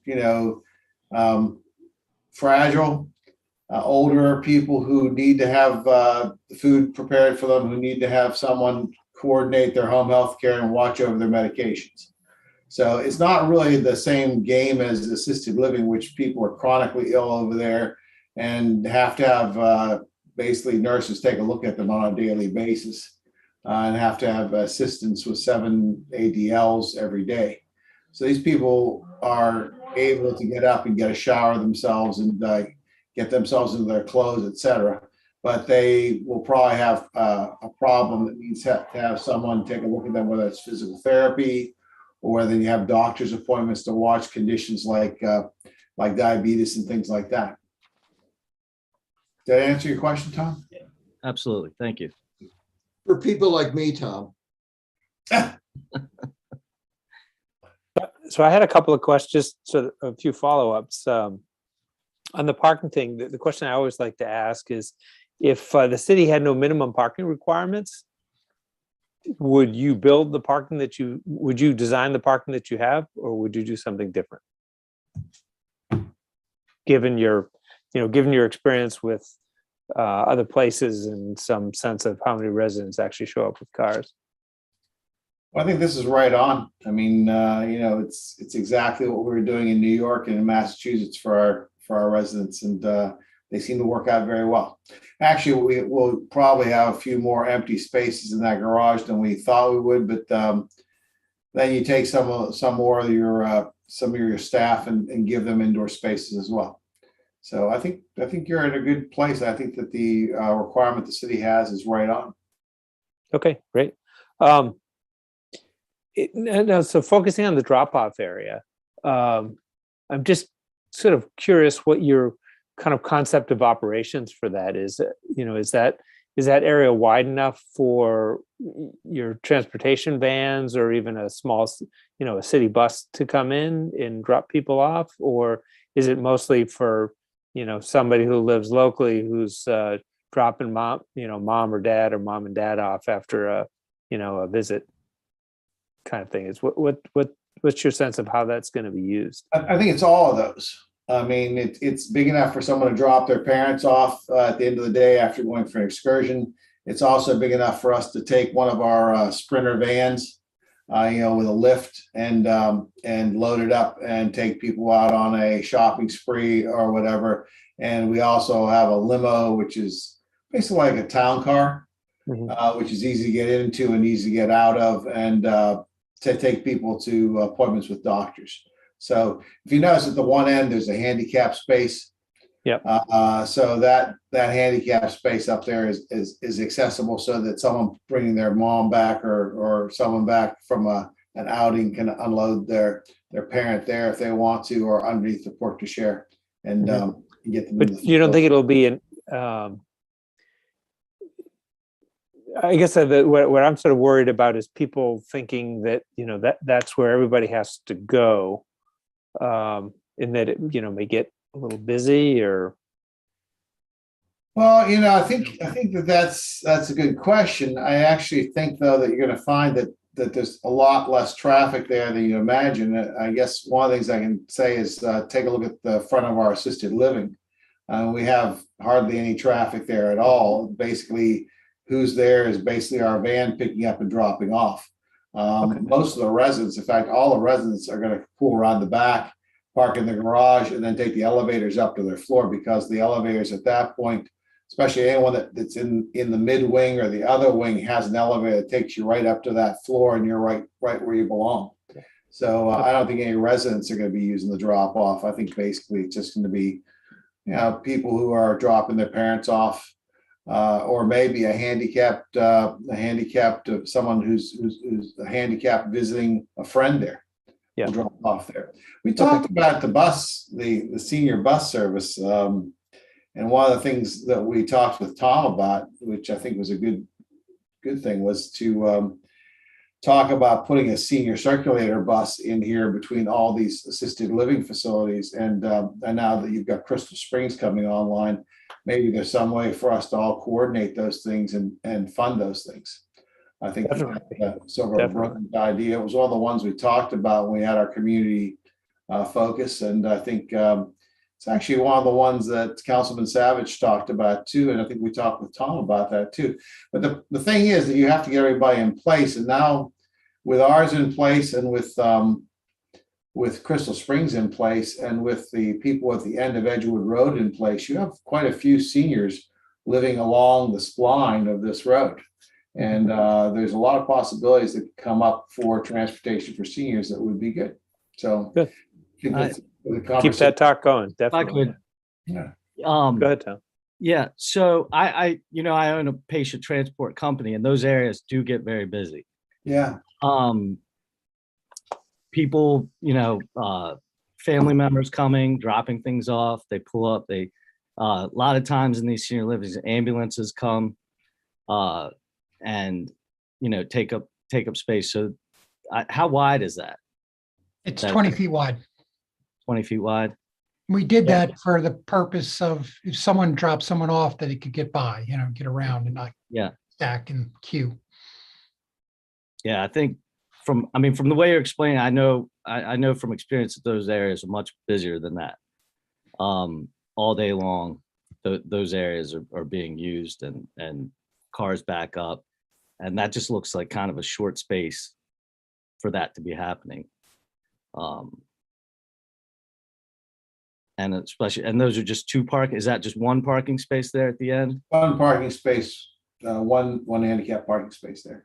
fragile, older people who need to have food prepared for them, who need to have someone coordinate their home health care and watch over their medications. So it's not really the same game as assisted living, which people are chronically ill over there and have to have basically nurses take a look at them on a daily basis and have to have assistance with 7 ADLs every day. So these people are able to get up and get a shower themselves and get themselves into their clothes, etc. But they will probably have a problem that needs to have someone take a look at them, whether it's physical therapy or whether you have doctor's appointments to watch conditions like diabetes and things like that. Did I answer your question, Tom? Absolutely. Thank you. For people like me, Tom. So I had a couple of questions, so a few follow-ups. On the parking thing, the question I always like to ask is, if the city had no minimum parking requirements, would you build the parking would you design the parking that you have, or would you do something different? Given your experience with other places and some sense of how many residents actually show up with cars. Well, I think this is right on. I mean, it's exactly what we were doing in New York and in Massachusetts for our residents, and they seem to work out very well. Actually, we will probably have a few more empty spaces in that garage than we thought we would, but then you take some more of your staff and give them indoor spaces as well. So I think you're in a good place. I think that the requirement the city has is right on. Okay, great. So focusing on the drop-off area, I'm just sort of curious what your kind of concept of operations for that is. Is that area wide enough for your transportation vans or even a small, a city bus to come in and drop people off? Or is it mostly for, somebody who lives locally who's dropping mom or dad or mom and dad off after a visit kind of thing? Is what's your sense of how that's going to be used? I think it's all of those. I mean, it's big enough for someone to drop their parents off at the end of the day after going for an excursion. It's also big enough for us to take one of our Sprinter vans with a lift and load it up and take people out on a shopping spree or whatever. And we also have a limo, which is basically like a town car, which is easy to get into and easy to get out of, and to take people to appointments with doctors. So if you notice at the one end, there's a handicap space. Yep. So that handicap space up there is accessible so that someone bringing their mom back or someone back from an outing can unload their parent there if they want to, or underneath the porte cochere and get them. But you don't think it'll be an, I guess what I'm sort of worried about is people thinking that, that's where everybody has to go, and that it, may get a little busy or. Well, I think that's a good question. I actually think though that you're going to find that there's a lot less traffic there than you imagine. I guess one of the things I can say is take a look at the front of our assisted living. We have hardly any traffic there at all. Basically, who's there is basically our van picking up and dropping off. Most of the residents, in fact, all the residents are going to pull around the back, park in the garage, and then take the elevators up to their floor, because the elevators at that point, especially anyone that's in the mid wing or the other wing, has an elevator that takes you right up to that floor, and you're right where you belong. So I don't think any residents are going to be using the drop off. I think basically it's just going to be, people who are dropping their parents off, or maybe a handicapped someone who's a handicapped visiting a friend there. Yeah. We'll drop off there. We talked about the bus, the senior bus service. And one of the things that we talked with Tom about, which I think was a good thing, was to talk about putting a senior circulator bus in here between all these assisted living facilities. And now that you've got Crystal Springs coming online, maybe there's some way for us to all coordinate those things and fund those things. I think that's sort of a brilliant idea. It was one of the ones we talked about when we had our community focus. And I think it's actually one of the ones that Councilman Savage talked about too. And I think we talked with Tom about that too. But the thing is that you have to get everybody in place. And now with ours in place, and with Crystal Springs in place, and with the people at the end of Edgewood Road in place, you have quite a few seniors living along the spline of this road. And there's a lot of possibilities that come up for transportation for seniors that would be good. So good. Keep that talk going. Definitely. Yeah. Go ahead, Tom. Yeah. So I own a patient transport company, and those areas do get very busy. Yeah. People, family members coming, dropping things off, they pull up, a lot of times in these senior livings, ambulances come, and, take up space. So how wide is that? It's 20 feet wide. 20 feet wide. We did that for the purpose of if someone dropped someone off, that he could get by, get around and not stack and queue. Yeah, I think from the way you're explaining, I know from experience that those areas are much busier than that. All day long, those areas are being used, and cars back up, and that just looks like kind of a short space for that to be happening. And especially, and those are just is that just one parking space there at the end? One parking space, one handicap parking space there.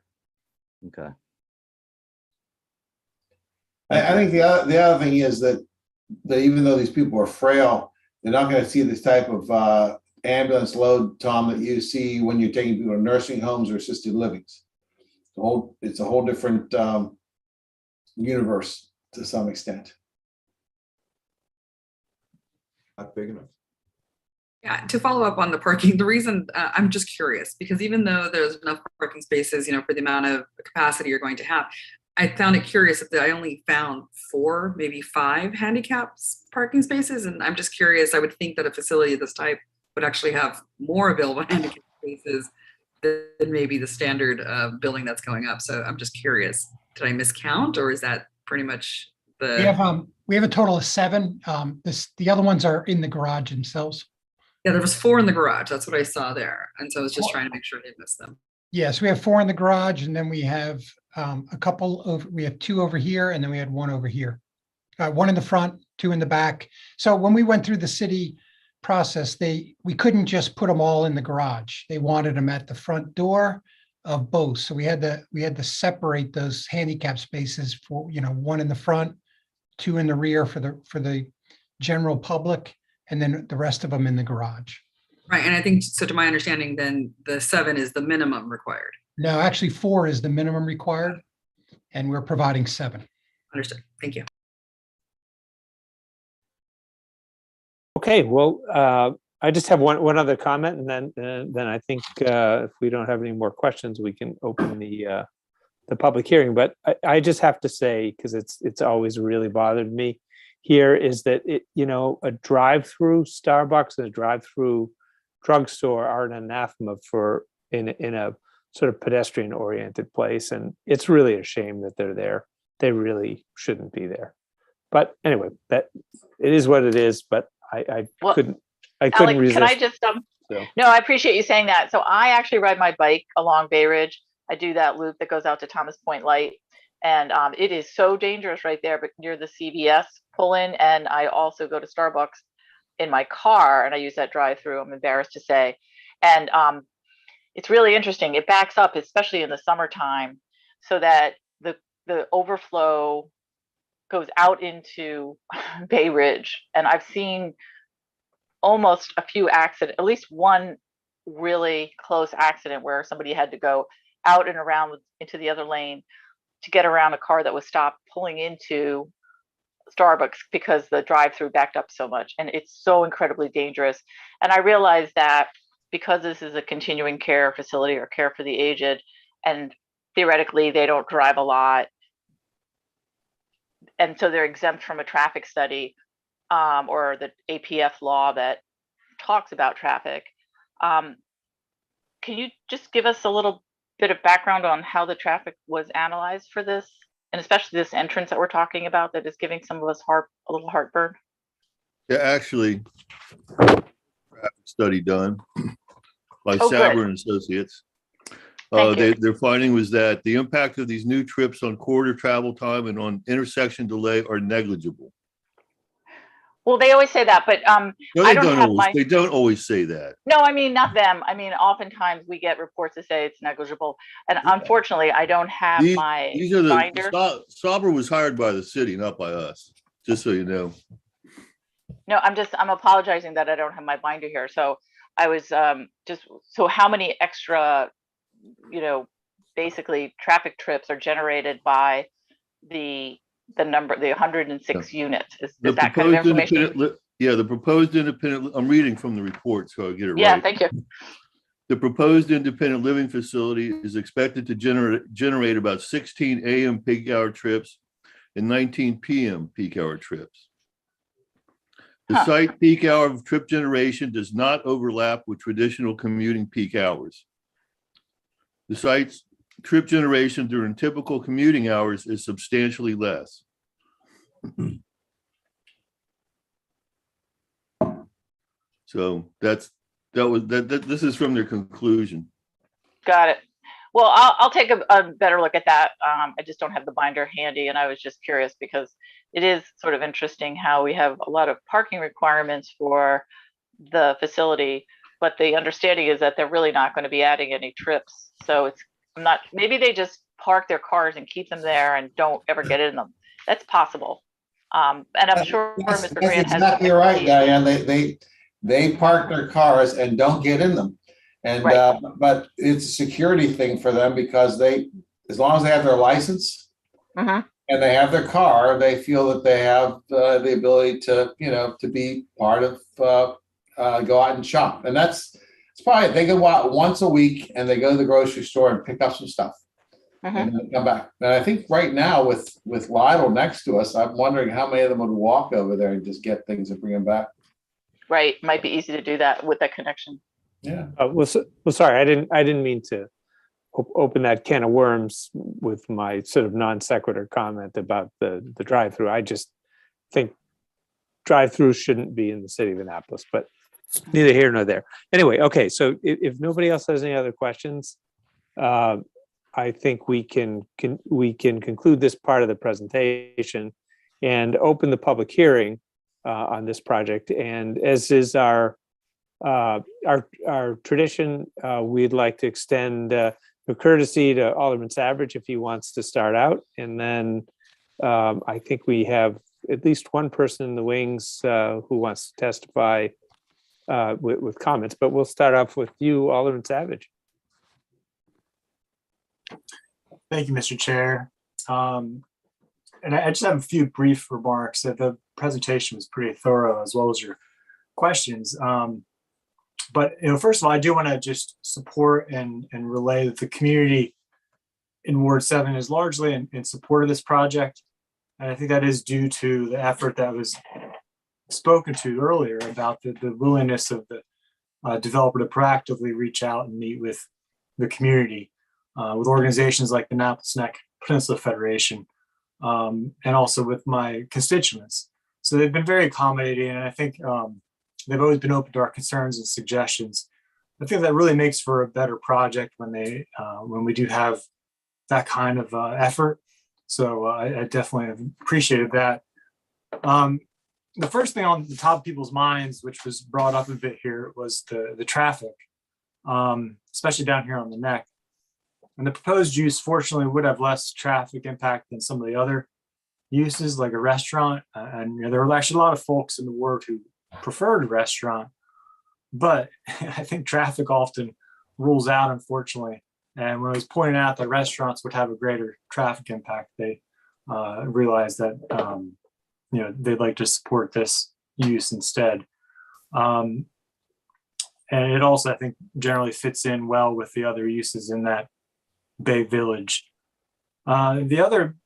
Okay. I think the other thing is that even though these people are frail, they're not going to see this type of ambulance load, Tom, that you see when you're taking people to nursing homes or assisted livings. It's a whole different universe to some extent. Not big enough. Yeah, to follow up on the parking, the reason I'm just curious, because even though there's enough parking spaces, for the amount of capacity you're going to have, I found it curious that I only found 4, maybe 5 handicapped parking spaces. And I'm just curious, I would think that a facility of this type would actually have more available handicap spaces than maybe the standard building that's going up. So I'm just curious, did I miscount, or is that pretty much the... We have a total of 7. The other ones are in the garage themselves. Yeah, there was 4 in the garage. That's what I saw there. And so I was just trying to make sure I didn't miss them. Yes, we have 4 in the garage, and then we have we have 2 over here, and then we had 1 over here. 1 in the front, 2 in the back. So when we went through the city process, we couldn't just put them all in the garage. They wanted them at the front door of both. So we had to separate those handicap spaces for, 1 in the front, 2 in the rear for the general public, and then the rest of them in the garage. Right, and I think, so to my understanding, then the 7 is the minimum required. No, actually 4 is the minimum required, and we're providing 7. Understood, thank you. Okay, well, I just have one other comment, and then I think if we don't have any more questions, we can open the public hearing. But I just have to say, because it's always really bothered me here, is that a drive-through Starbucks and a drive-through drugstore are an anathema for in a sort of pedestrian-oriented place, and it's really a shame that they're there. They really shouldn't be there. But anyway, that it is what it is. But I couldn't resist. Can I just So. No, I appreciate you saying that. So I actually ride my bike along Bay Ridge. I do that loop that goes out to Thomas Point Light, and it is so dangerous right there, but near the CVS pull in. And I also go to Starbucks in my car, and I use that drive-through, I'm embarrassed to say. And it's really interesting. It backs up, especially in the summertime, so that the overflow goes out into Bay Ridge. And I've seen almost a few accidents, at least one really close accident where somebody had to go out and around into the other lane to get around a car that was stopped pulling into Starbucks because the drive-through backed up so much. And it's so incredibly dangerous. And I realized that because this is a continuing care facility or care for the aged, and theoretically they don't drive a lot, and so they're exempt from a traffic study or the APF law that talks about traffic. Can you just give us a little bit of background on how the traffic was analyzed for this, and especially this entrance that we're talking about that is giving some of us a little heartburn? Yeah, actually, traffic study done by Saber and Associates. Their finding was that the impact of these new trips on corridor travel time and on intersection delay are negligible. Well, they always say that, but No, they don't always say that. No, I mean, not them. I mean, oftentimes we get reports that say it's negligible. And unfortunately, I don't have these are binder. Saber was hired by the city, not by us, just so you know. No, I'm apologizing that I don't have my binder here. So I was so how many extra, basically traffic trips are generated by the 106 units? Is that kind of information? The proposed independent, I'm reading from the report, so I'll get it right. Yeah, thank you. The proposed independent living facility is expected to generate about 16 AM peak hour trips and 19 PM peak hour trips. The site peak hour of trip generation does not overlap with traditional commuting peak hours. The site's trip generation during typical commuting hours is substantially less. So this is from their conclusion. Got it. Well, I'll take a better look at that. I just don't have the binder handy, and I was just curious because it is sort of interesting how we have a lot of parking requirements for the facility, but the understanding is that they're really not going to be adding any trips. So maybe they just park their cars and keep them there and don't ever get in them. That's possible. And I'm sure Mr. Grant has exactly right, Diane. They park their cars and don't get in them. And but it's a security thing for them because as long as they have their license and they have their car, they feel that they have the ability to be part of go out and shop. And it's probably they go out once a week and they go to the grocery store and pick up some stuff and then come back. And I think right now with Lidl next to us, I'm wondering how many of them would walk over there and just get things and bring them back. Right, might be easy to do that with that connection. Yeah. Well, sorry, I didn't mean to open that can of worms with my sort of non sequitur comment about the drive-through. I just think drive-throughs shouldn't be in the city of Annapolis, but neither here nor there. Anyway, okay. So if nobody else has any other questions, I think we can conclude this part of the presentation and open the public hearing on this project. And as is our tradition, we'd like to extend a courtesy to Alderman Savage if he wants to start out. And then I think we have at least one person in the wings who wants to testify with comments, but we'll start off with you, Alderman Savage. Thank you, Mr. Chair. And I just have a few brief remarks. The presentation was pretty thorough, as well as your questions. But first of all, I do want to just support and relay that the community in Ward 7 is largely in support of this project. And I think that is due to the effort that was spoken to earlier about the willingness of the developer to proactively reach out and meet with the community, with organizations like the Annapolis Neck Peninsula Federation, and also with my constituents. So they've been very accommodating, and I think they've always been open to our concerns and suggestions. I think that really makes for a better project when we do have that kind of effort. So I definitely have appreciated that. The first thing on the top of people's minds, which was brought up a bit here, was the traffic, especially down here on the neck. And the proposed use, fortunately, would have less traffic impact than some of the other uses, like a restaurant. And there were actually a lot of folks in the ward who preferred a restaurant, but I think traffic often rules out, unfortunately. And when I was pointing out that restaurants would have a greater traffic impact, they realized that they'd like to support this use instead. And it also, I think, generally fits in well with the other uses in that Bay Village. The other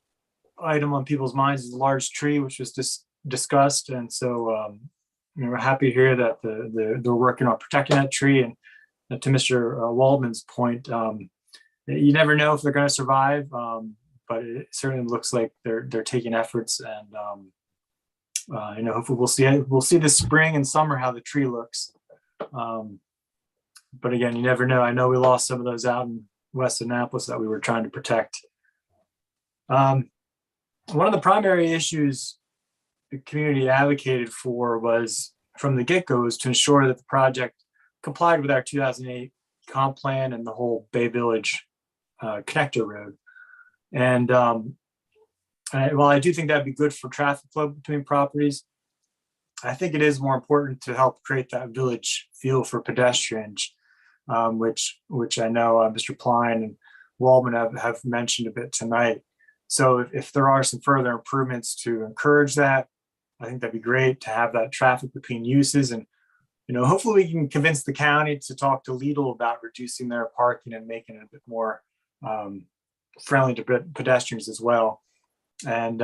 item on people's minds is the large tree, which was discussed. And so we're happy to hear that they're working on protecting that tree. And to Mr. Waldman's point, you never know if they're going to survive, but it certainly looks like they're taking efforts. And hopefully we'll see this spring and summer how the tree looks. But again, you never know. I know we lost some of those out in West Annapolis that we were trying to protect. One of the primary issues the community advocated for was, from the get-go, was to ensure that the project complied with our 2008 comp plan and the whole Bay Village connector road. And while I do think that'd be good for traffic flow between properties, I think it is more important to help create that village feel for pedestrians, which I know Mr. Pline and Waldman have mentioned a bit tonight. So if there are some further improvements to encourage that, I think that'd be great to have that traffic between uses. And hopefully we can convince the county to talk to Lidl about reducing their parking and making it a bit more friendly to pedestrians as well. And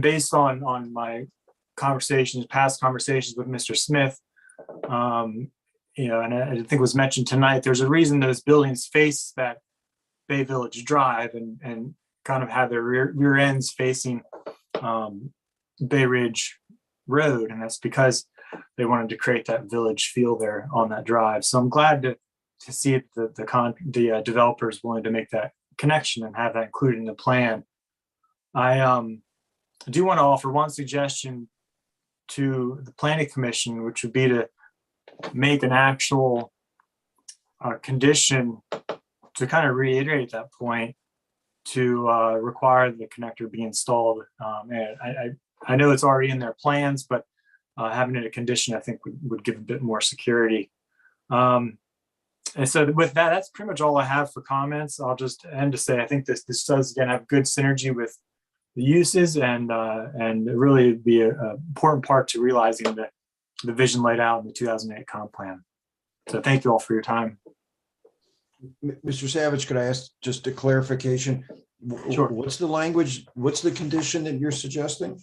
based on my past conversations with Mr. Smith, and I think it was mentioned tonight, there's a reason those buildings face that Bay Village Drive and kind of have their rear ends facing Bay Ridge Road. And that's because they wanted to create that village feel there on that drive. So I'm glad to see the developers willing to make that connection and have that included in the plan. I do want to offer one suggestion to the Planning Commission, which would be to make an actual condition to kind of reiterate that point, to require the connector be installed. And I know it's already in their plans, but having it a condition, I think would give a bit more security. And so with that, that's pretty much all I have for comments. I'll just end to say, I think this does, again, have good synergy with the uses and really be an important part to realizing the vision laid out in the 2008 comp plan. So thank you all for your time. Mr. Savage, could I ask just a clarification? Sure. What's the language? What's the condition that you're suggesting?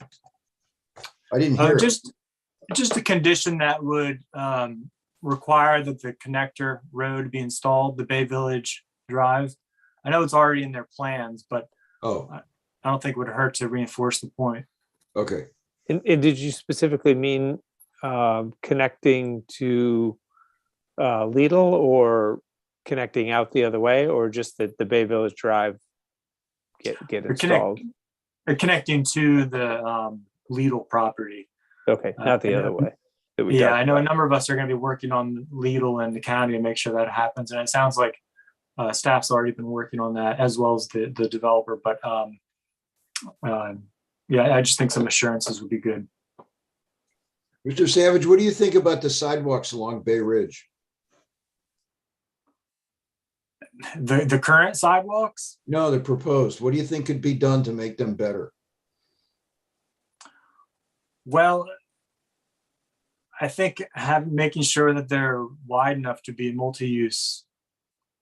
I didn't hear. Just a condition that would require that the connector road be installed, the Bay Village Drive. I know it's already in their plans, but I don't think it would hurt to reinforce the point. Okay. And did you specifically mean connecting to Lidl, or connecting out the other way, or just that the Bay Village Drive get Or installed? connecting to the Lidl property. Okay, not the I other know- way. that we Yeah, talked I know a about. number of us are going to be working on Lidl and the county to make sure that happens. And it sounds like staff's already been working on that, as well as the developer. But yeah, I just think some assurances would be good. Mr. Savage, what do you think about the sidewalks along Bay Ridge? The current sidewalks, No, they're proposed. What do you think could be done to make them better? well, I think making sure that they're wide enough to be a multi-use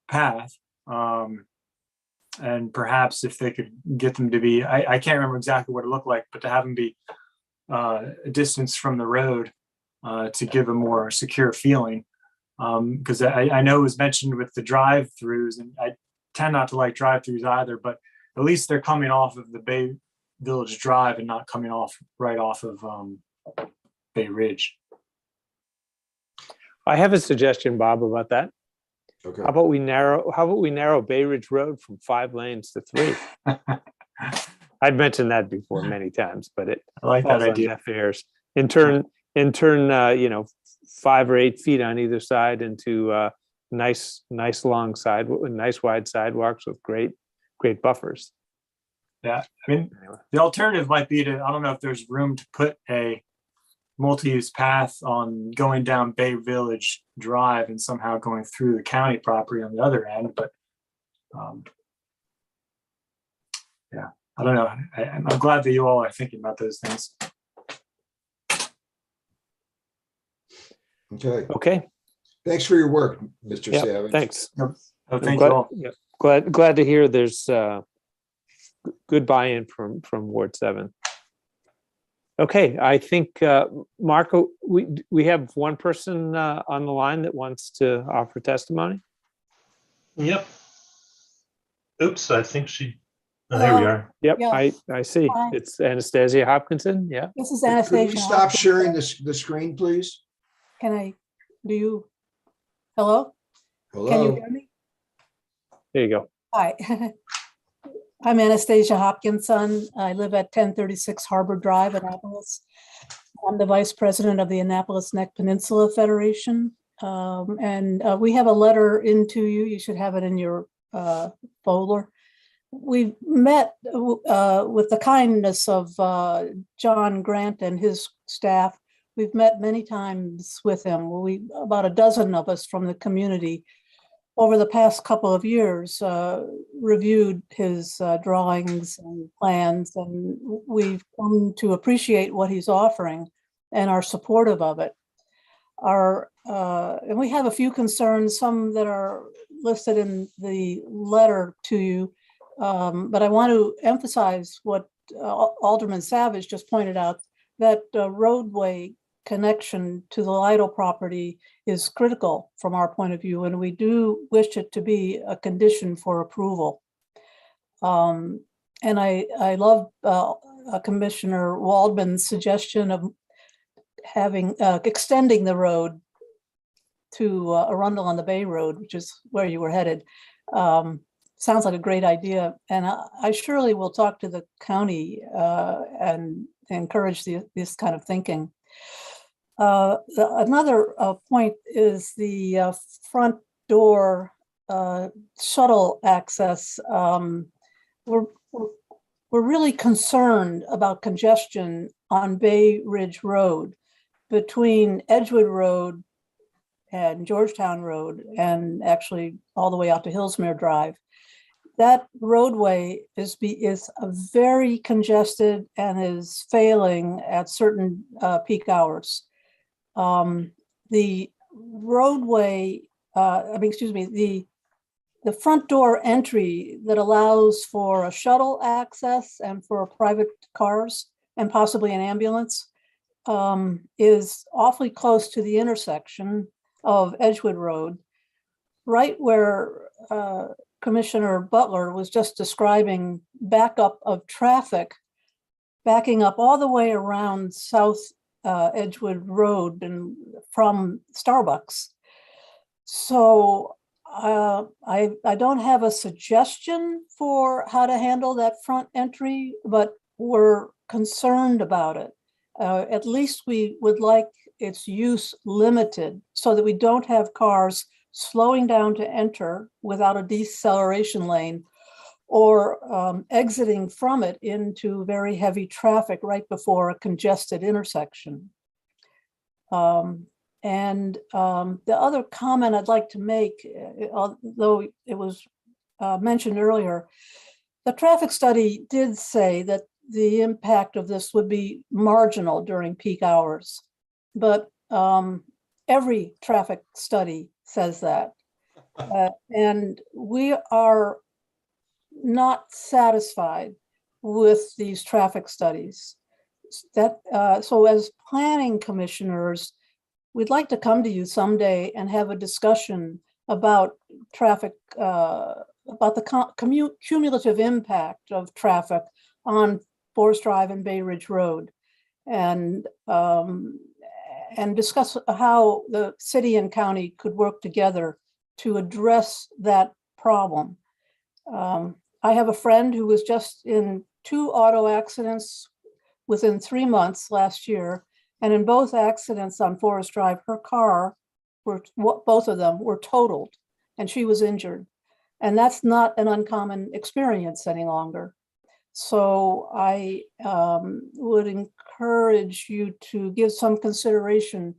path. And perhaps if they could get them to be, I can't remember exactly what it looked like, but to have them be a distance from the road to give a more secure feeling. Because I know it was mentioned with the drive-throughs, and I tend not to like drive-throughs either, but at least they're coming off of the Bay Village Drive and not coming off right off of Bay Ridge. I have a suggestion, Bob, about that. Okay. How about we narrow Bay Ridge Road from 5 lanes to 3? I'd mentioned that before many times, but it I like that falls on idea. deaf ears. In turn, 5 or 8 feet on either side into nice long nice wide sidewalks with great buffers. Yeah, I mean, Anyway. the alternative might be to, I don't know if there's room to put a multi-use path on going down Bay Village Drive and somehow going through the county property on the other end, but yeah, I don't know. I'm glad that you all are thinking about those things. Okay. Okay. Thanks for your work, Mr. Yeah. Savage. Thanks. Oh, I'm thank glad, you all. yeah, glad to hear there's good buy-in from Ward 7. Okay, I think Marco, we have one person on the line that wants to offer testimony. Yep. Oops, I think there we are. Yep, Yeah. I see. Hi. It's Anastasia Hopkinson. Yeah. This is Could Anastasia. we stop sharing the screen, please? Hello? Can you Hello? hear me? There you go. Hi. I'm Anastasia Hopkinson. I live at 1036 Harbor Drive, Annapolis. I'm the vice president of the Annapolis Neck Peninsula Federation. And we have a letter into you. You should have it in your folder. We've met with the kindness of John Grant and his staff. We've met many times with him. About a dozen of us from the community over the past couple of years reviewed his drawings and plans, and we've come to appreciate what he's offering and are supportive of it. And we have a few concerns, some that are listed in the letter to you, but I want to emphasize what Alderman Savage just pointed out, that roadway connection to the Lidle property is critical from our point of view, and we do wish it to be a condition for approval. And I love Commissioner Waldman's suggestion of having extending the road to Arundel on the Bay Road, which is where you were headed. Sounds like a great idea, and I surely will talk to the county and encourage this kind of thinking. Another point is the front door shuttle access. We're really concerned about congestion on Bay Ridge Road between Edgewood Road and Georgetown Road, and actually all the way out to Hillsmere Drive. That roadway is very congested and is failing at certain peak hours. The roadway, the front door entry that allows for a shuttle access and for private cars and possibly an ambulance is awfully close to the intersection of Edgewood Road, right where Commissioner Butler was just describing backup of traffic, backing up all the way around South Edgewood Road and from Starbucks. So I don't have a suggestion for how to handle that front entry, but we're concerned about it. At least we would like its use limited so that we don't have cars slowing down to enter without a deceleration lane or exiting from it into very heavy traffic right before a congested intersection. The other comment I'd like to make, although it was mentioned earlier, the traffic study did say that the impact of this would be marginal during peak hours. But every traffic study says that. And we are not satisfied with these traffic studies. So as planning commissioners, we'd like to come to you someday and have a discussion about traffic, about the cumulative impact of traffic on Forest Drive and Bay Ridge Road, and discuss how the city and county could work together to address that problem. I have a friend who was just in 2 auto accidents within 3 months last year. And in both accidents on Forest Drive, her car, both of them were totaled and she was injured. And that's not an uncommon experience any longer. So I would encourage you to give some consideration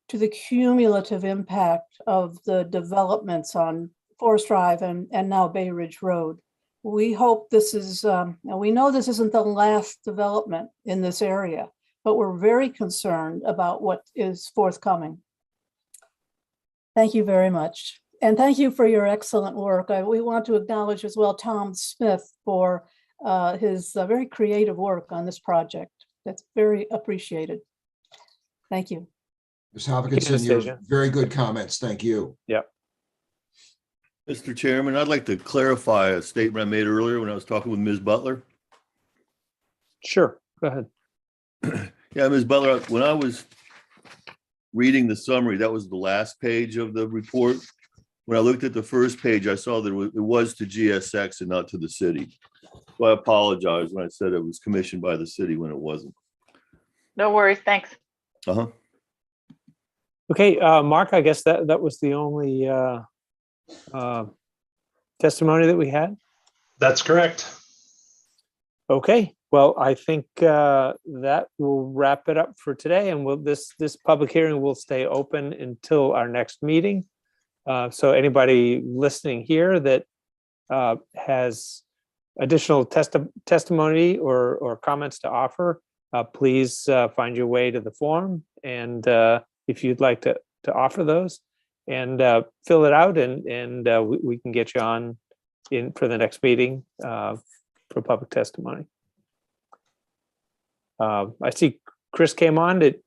to the cumulative impact of the developments on Forest Drive and now Bay Ridge Road. We hope this is, we know this isn't the last development in this area, but we're very concerned about what is forthcoming. Thank you very much. And thank you for your excellent work. We want to acknowledge as well Tom Smith for his very creative work on this project. That's very appreciated. Thank you. Ms. Hopkinson, your very good comments. Thank you. Yep. Mr. Chairman, I'd like to clarify a statement I made earlier when I was talking with Ms. Butler. Sure, go ahead. Yeah, Ms. Butler, when I was reading the summary, that was the last page of the report. When I looked at the first page, I saw that it was to GSX and not to the city. So I apologize when I said it was commissioned by the city when it wasn't. No worries, thanks. Uh-huh. Okay, Mark, I guess that was the only testimony that we had. That's correct. Okay, well, I think that will wrap it up for today, and this public hearing will stay open until our next meeting. So anybody listening here that has additional testimony or comments to offer, please find your way to the forum, and if you'd like to offer those, and fill it out, and we can get you on in for the next meeting for public testimony. I see Chris came on. Did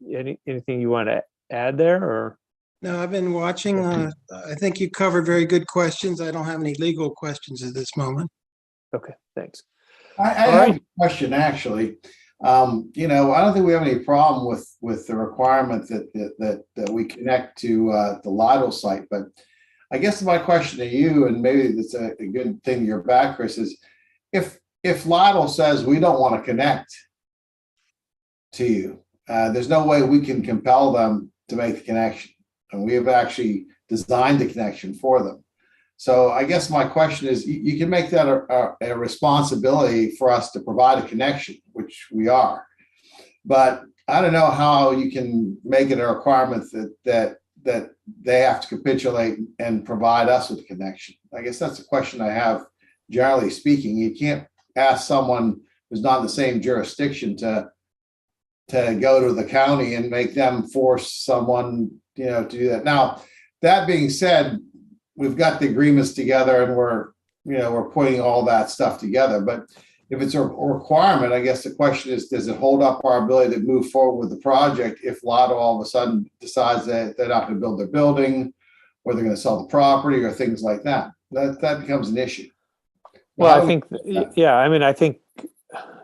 anything you want to add there, or? No, I've been watching. I think you covered very good questions. I don't have any legal questions at this moment. Okay, thanks. I have a question, actually. You know, I don't think we have any problem with the requirement that we connect to the Lidle site, but I guess my question to you, and maybe it's a good thing you're back, Chris, is if Lidle says we don't want to connect to you, there's no way we can compel them to make the connection, and we have actually designed the connection for them. So I guess my question is, you can make that a responsibility for us to provide a connection, which we are, but I don't know how you can make it a requirement that they have to capitulate and provide us with a connection. I guess that's a question I have, generally speaking. You can't ask someone who's not in the same jurisdiction to go to the county and make them force someone, you know, to do that. Now, that being said, we've got the agreements together and we're putting all that stuff together. But if it's a requirement, I guess the question is, does it hold up our ability to move forward with the project if Lotto all of a sudden decides that they're not going to build their building, or they're going to sell the property, or things like that? That becomes an issue. Well, I think, yeah, I mean, I think,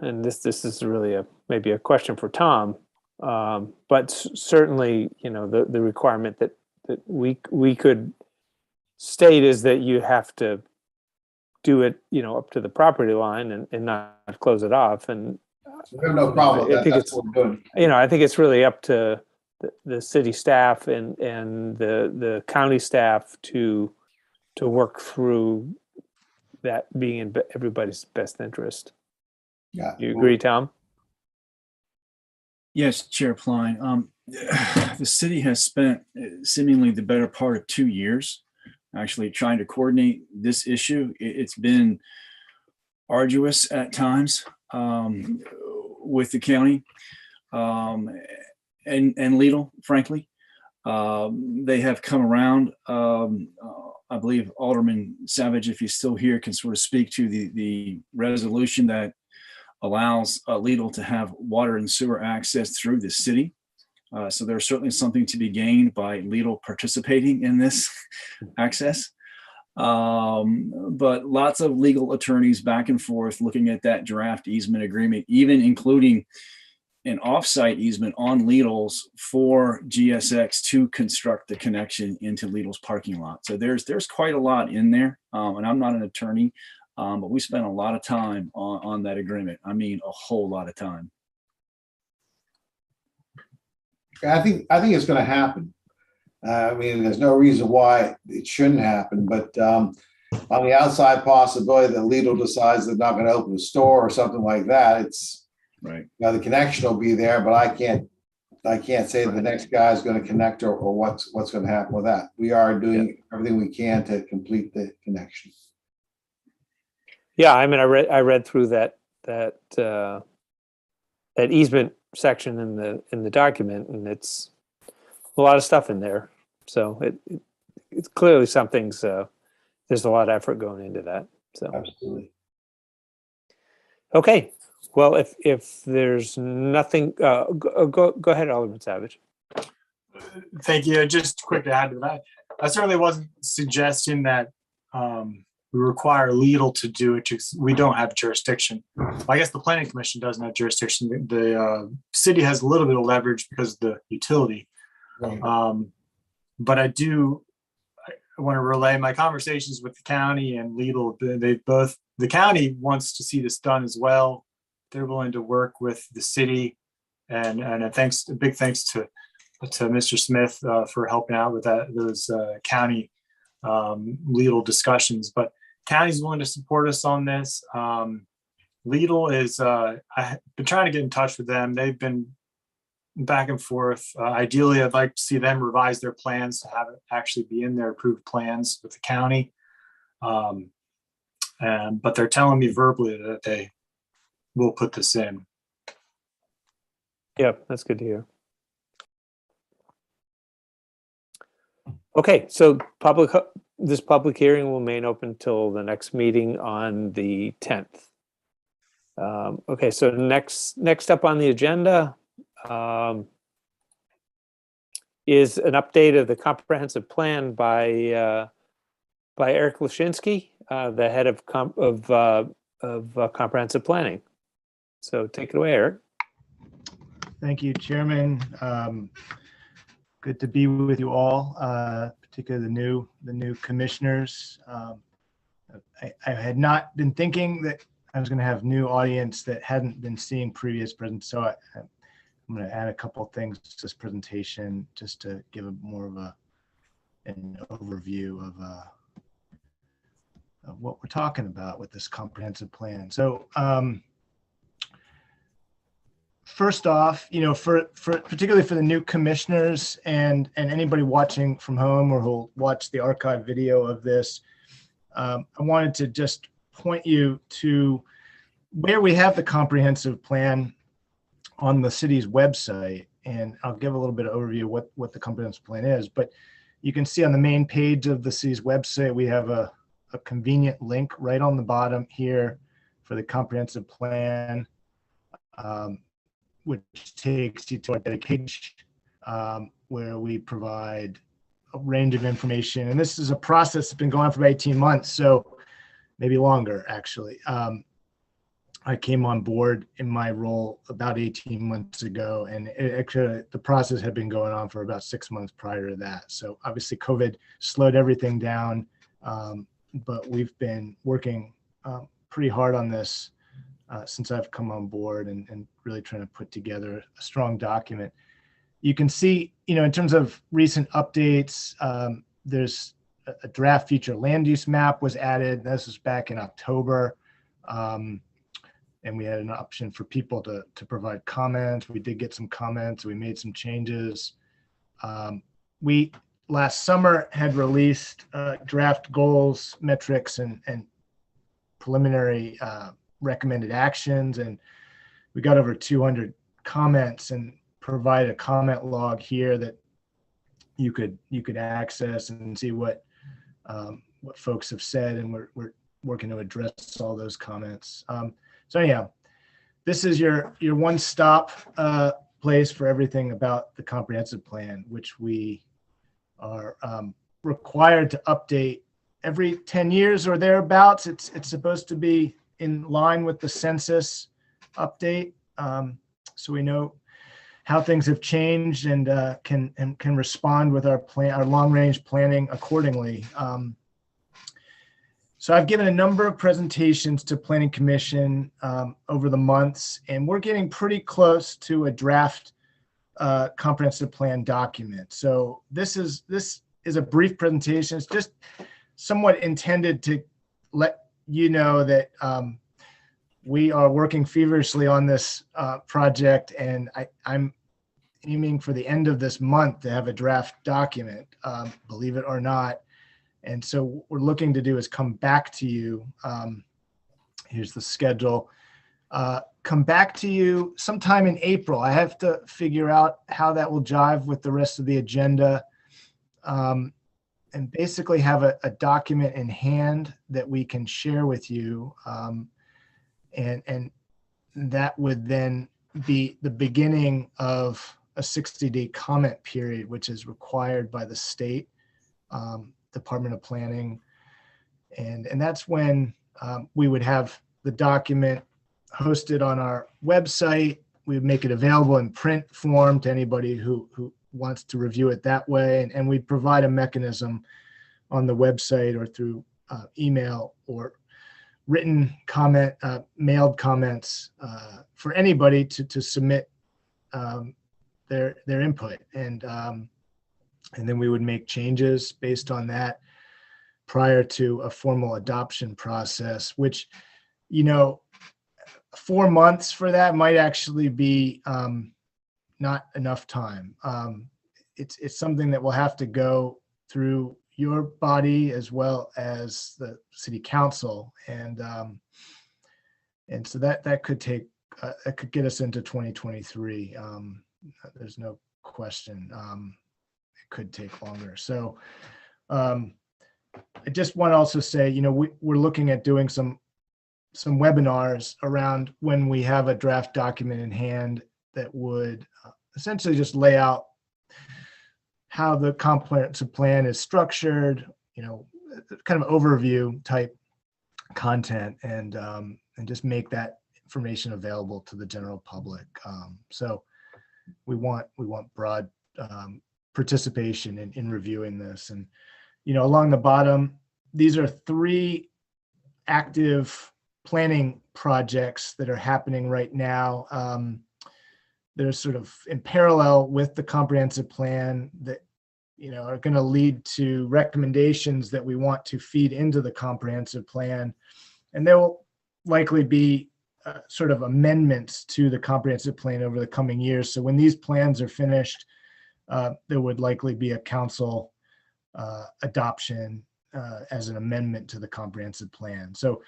and this is really maybe a question for Tom, but certainly, you know, the requirement that we could state is that you have to do it, up to the property line and not close it off. And We have no problem with I that. think That's it's, what we're doing. I think it's really up to the city staff and the county staff to work through that being in everybody's best interest. Yeah. You agree, Tom? Yes, Chair Pline. The city has spent seemingly the better part of 2 years actually trying to coordinate this issue. It's been arduous at times with the county and Lidl, frankly. They have come around. I believe Alderman Savage, if he's still here, can sort of speak to the resolution that allows Lidl to have water and sewer access through the city. So there's certainly something to be gained by Lidl participating in this access. But lots of legal attorneys back and forth looking at that draft easement agreement, even including an offsite easement on Lidl's for GSX to construct the connection into Lidl's parking lot. So there's quite a lot in there. And I'm not an attorney, but we spent a lot of time on that agreement. I mean, a whole lot of time. I think it's going to happen. I mean, there's no reason why it shouldn't happen, but on the outside possibility that Lidl decides they're not going to open a store or something like that, it's right. The connection will be there, but I can't say the next guy is going to connect or what's going to happen with that. We are doing everything we can to complete the connection. Yeah, I mean, I read through that easement section in the document, and it's a lot of stuff in there. So it's clearly something's there's a lot of effort going into that. So absolutely. Okay. Well, if there's nothing, go ahead, Alderman Savage. Thank you. Just quick to add to that. I certainly wasn't suggesting that we require Lidl to do it. We don't have jurisdiction. I guess the Planning Commission doesn't have jurisdiction. The city has a little bit of leverage because of the utility. Right. But I want to relay my conversations with the county and Lidl. The county wants to see this done as well. They're willing to work with the city, and a big thanks to Mr. Smith for helping out with those county Lidl discussions. But county's willing to support us on this. Lidl is, I've been trying to get in touch with them. They've been back and forth. Ideally, I'd like to see them revise their plans to have it actually be in their approved plans with the county. But they're telling me verbally that they will put this in. Yeah, that's good to hear. Okay, so this public hearing will remain open till the next meeting on the 10th. Okay, so next up on the agenda is an update of the comprehensive plan by Eric Lashinsky, the head of comprehensive planning. So take it away, Eric. Thank you, Chairman. Good to be with you all, particularly the new commissioners. I had not been thinking that I was going to have new audience that hadn't been seeing previous presents, so I'm going to add a couple of things to this presentation just to give more of an overview of what we're talking about with this comprehensive plan. So first off, for particularly for the new commissioners and anybody watching from home or who'll watch the archive video of this, I wanted to just point you to where we have the comprehensive plan on the city's website, and I'll give a little bit of overview of what the comprehensive plan is. But you can see on the main page of the city's website, we have a convenient link right on the bottom here for the comprehensive plan, which takes you to our dedicated page where we provide a range of information. And this is a process that's been going on for about 18 months, so maybe longer, actually. I came on board in my role about 18 months ago, and actually the process had been going on for about 6 months prior to that. So obviously COVID slowed everything down. But we've been working pretty hard on this since I've come on board and really trying to put together a strong document. You can see, in terms of recent updates, there's a draft future land use map was added. This was back in October. And we had an option for people to provide comments. We did get some comments. We made some changes. We last summer had released draft goals, metrics, and preliminary recommended actions. And we got over 200 comments and provide a comment log here that you could access and see what folks have said. And we're working to address all those comments. So anyhow, this is your one-stop place for everything about the comprehensive plan, which we are required to update every 10 years or thereabouts. It's supposed to be in line with the census update, so we know how things have changed and can respond with our long-range planning accordingly. So I've given a number of presentations to Planning Commission over the months, and we're getting pretty close to a draft comprehensive plan document. So this is a brief presentation. It's just somewhat intended to let you know that we are working feverishly on this project, and I'm aiming for the end of this month to have a draft document, believe it or not. And so what we're looking to do is come back to you. Here's the schedule. Come back to you sometime in April. I have to figure out how that will jive with the rest of the agenda, and basically have a document in hand that we can share with you. And that would then be the beginning of a 60-day comment period, which is required by the state Department of Planning. And that's when we would have the document hosted on our website. We would make it available in print form to anybody who wants to review it that way. And we provide a mechanism on the website or through email or written comment, mailed comments for anybody to submit their input. And then we would make changes based on that prior to a formal adoption process, which, 4 months for that might actually be not enough time. It's something that will have to go through your body as well as the city council. And so that could take, that could get us into 2023. There's no question. Could take longer. So I just want to also say, we're looking at doing some webinars around when we have a draft document in hand that would essentially just lay out how the comprehensive plan is structured, kind of overview type content, and just make that information available to the general public. So we want broad participation in reviewing this. And along the bottom, these are 3 active planning projects that are happening right now. They're sort of in parallel with the comprehensive plan that are going to lead to recommendations that we want to feed into the comprehensive plan, and there will likely be sort of amendments to the comprehensive plan over the coming years. So when these plans are finished, there would likely be a council adoption as an amendment to the comprehensive plan. So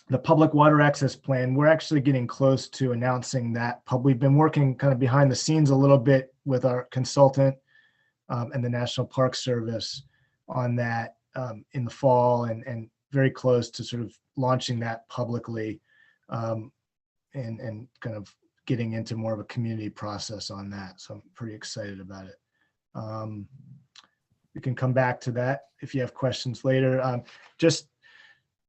the public water access plan, we're actually getting close to announcing that. We've been working kind of behind the scenes a little bit with our consultant and the National Park Service on that in the fall, and very close to sort of launching that publicly and kind of getting into more of a community process on that. So I'm pretty excited about it. We can come back to that if you have questions later. Just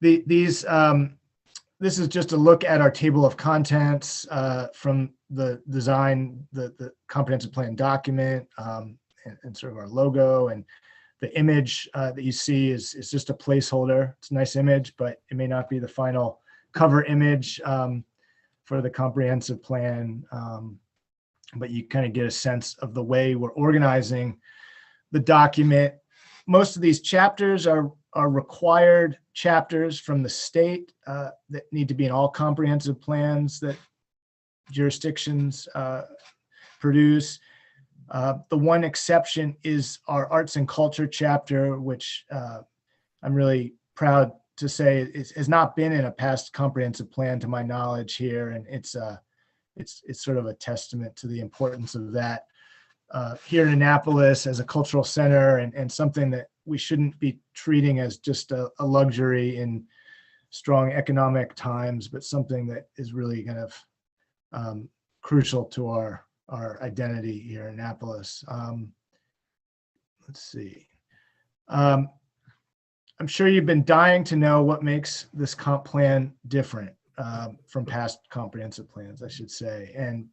this is just a look at our table of contents from the design, the comprehensive plan document, and sort of our logo. And the image that you see is just a placeholder. It's a nice image, but it may not be the final cover image for the comprehensive plan. But you kind of get a sense of the way we're organizing the document. Most of these chapters are required chapters from the state that need to be in all comprehensive plans that jurisdictions produce. The one exception is our arts and culture chapter, which I'm really proud to say has not been in a past comprehensive plan to my knowledge here. And it's sort of a testament to the importance of that here in Annapolis as a cultural center, and something that we shouldn't be treating as just a luxury in strong economic times, but something that is really kind of crucial to our identity here in Annapolis. Let's see. I'm sure you've been dying to know what makes this comp plan different from past comprehensive plans, I should say. And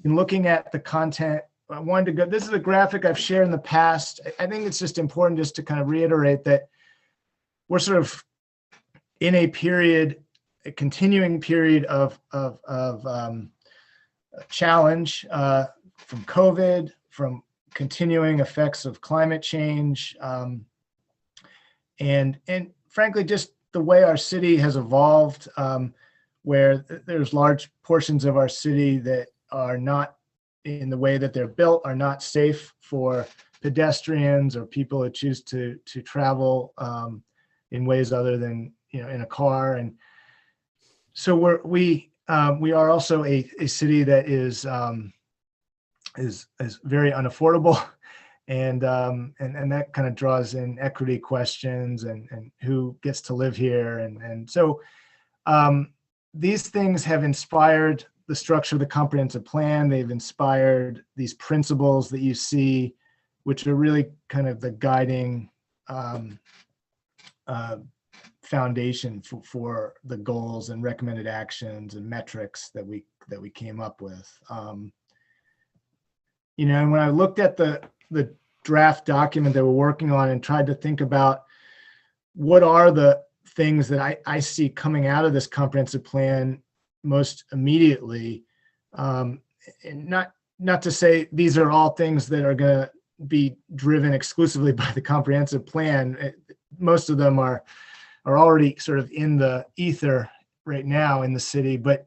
in looking at the content, I wanted to go, this is a graphic I've shared in the past. I think it's just important just to kind of reiterate that we're sort of in a period, a continuing period of challenge from COVID, from continuing effects of climate change, and frankly, just the way our city has evolved, where there's large portions of our city that are not, in the way that they're built, are not safe for pedestrians or people who choose to travel in ways other than, you know, in a car. And so we are also a city that is very unaffordable, and that kind of draws in equity questions and who gets to live here, and so these things have inspired the structure of the comprehensive plan. They've inspired these principles that you see, which are really kind of the guiding foundation for the goals and recommended actions and metrics that we came up with. You know, and when I looked at the draft document that we're working on and tried to think about what are the things that I see coming out of this comprehensive plan most immediately, and not to say these are all things that are going to be driven exclusively by the comprehensive plan. Most of them are already sort of in the ether right now in the city, but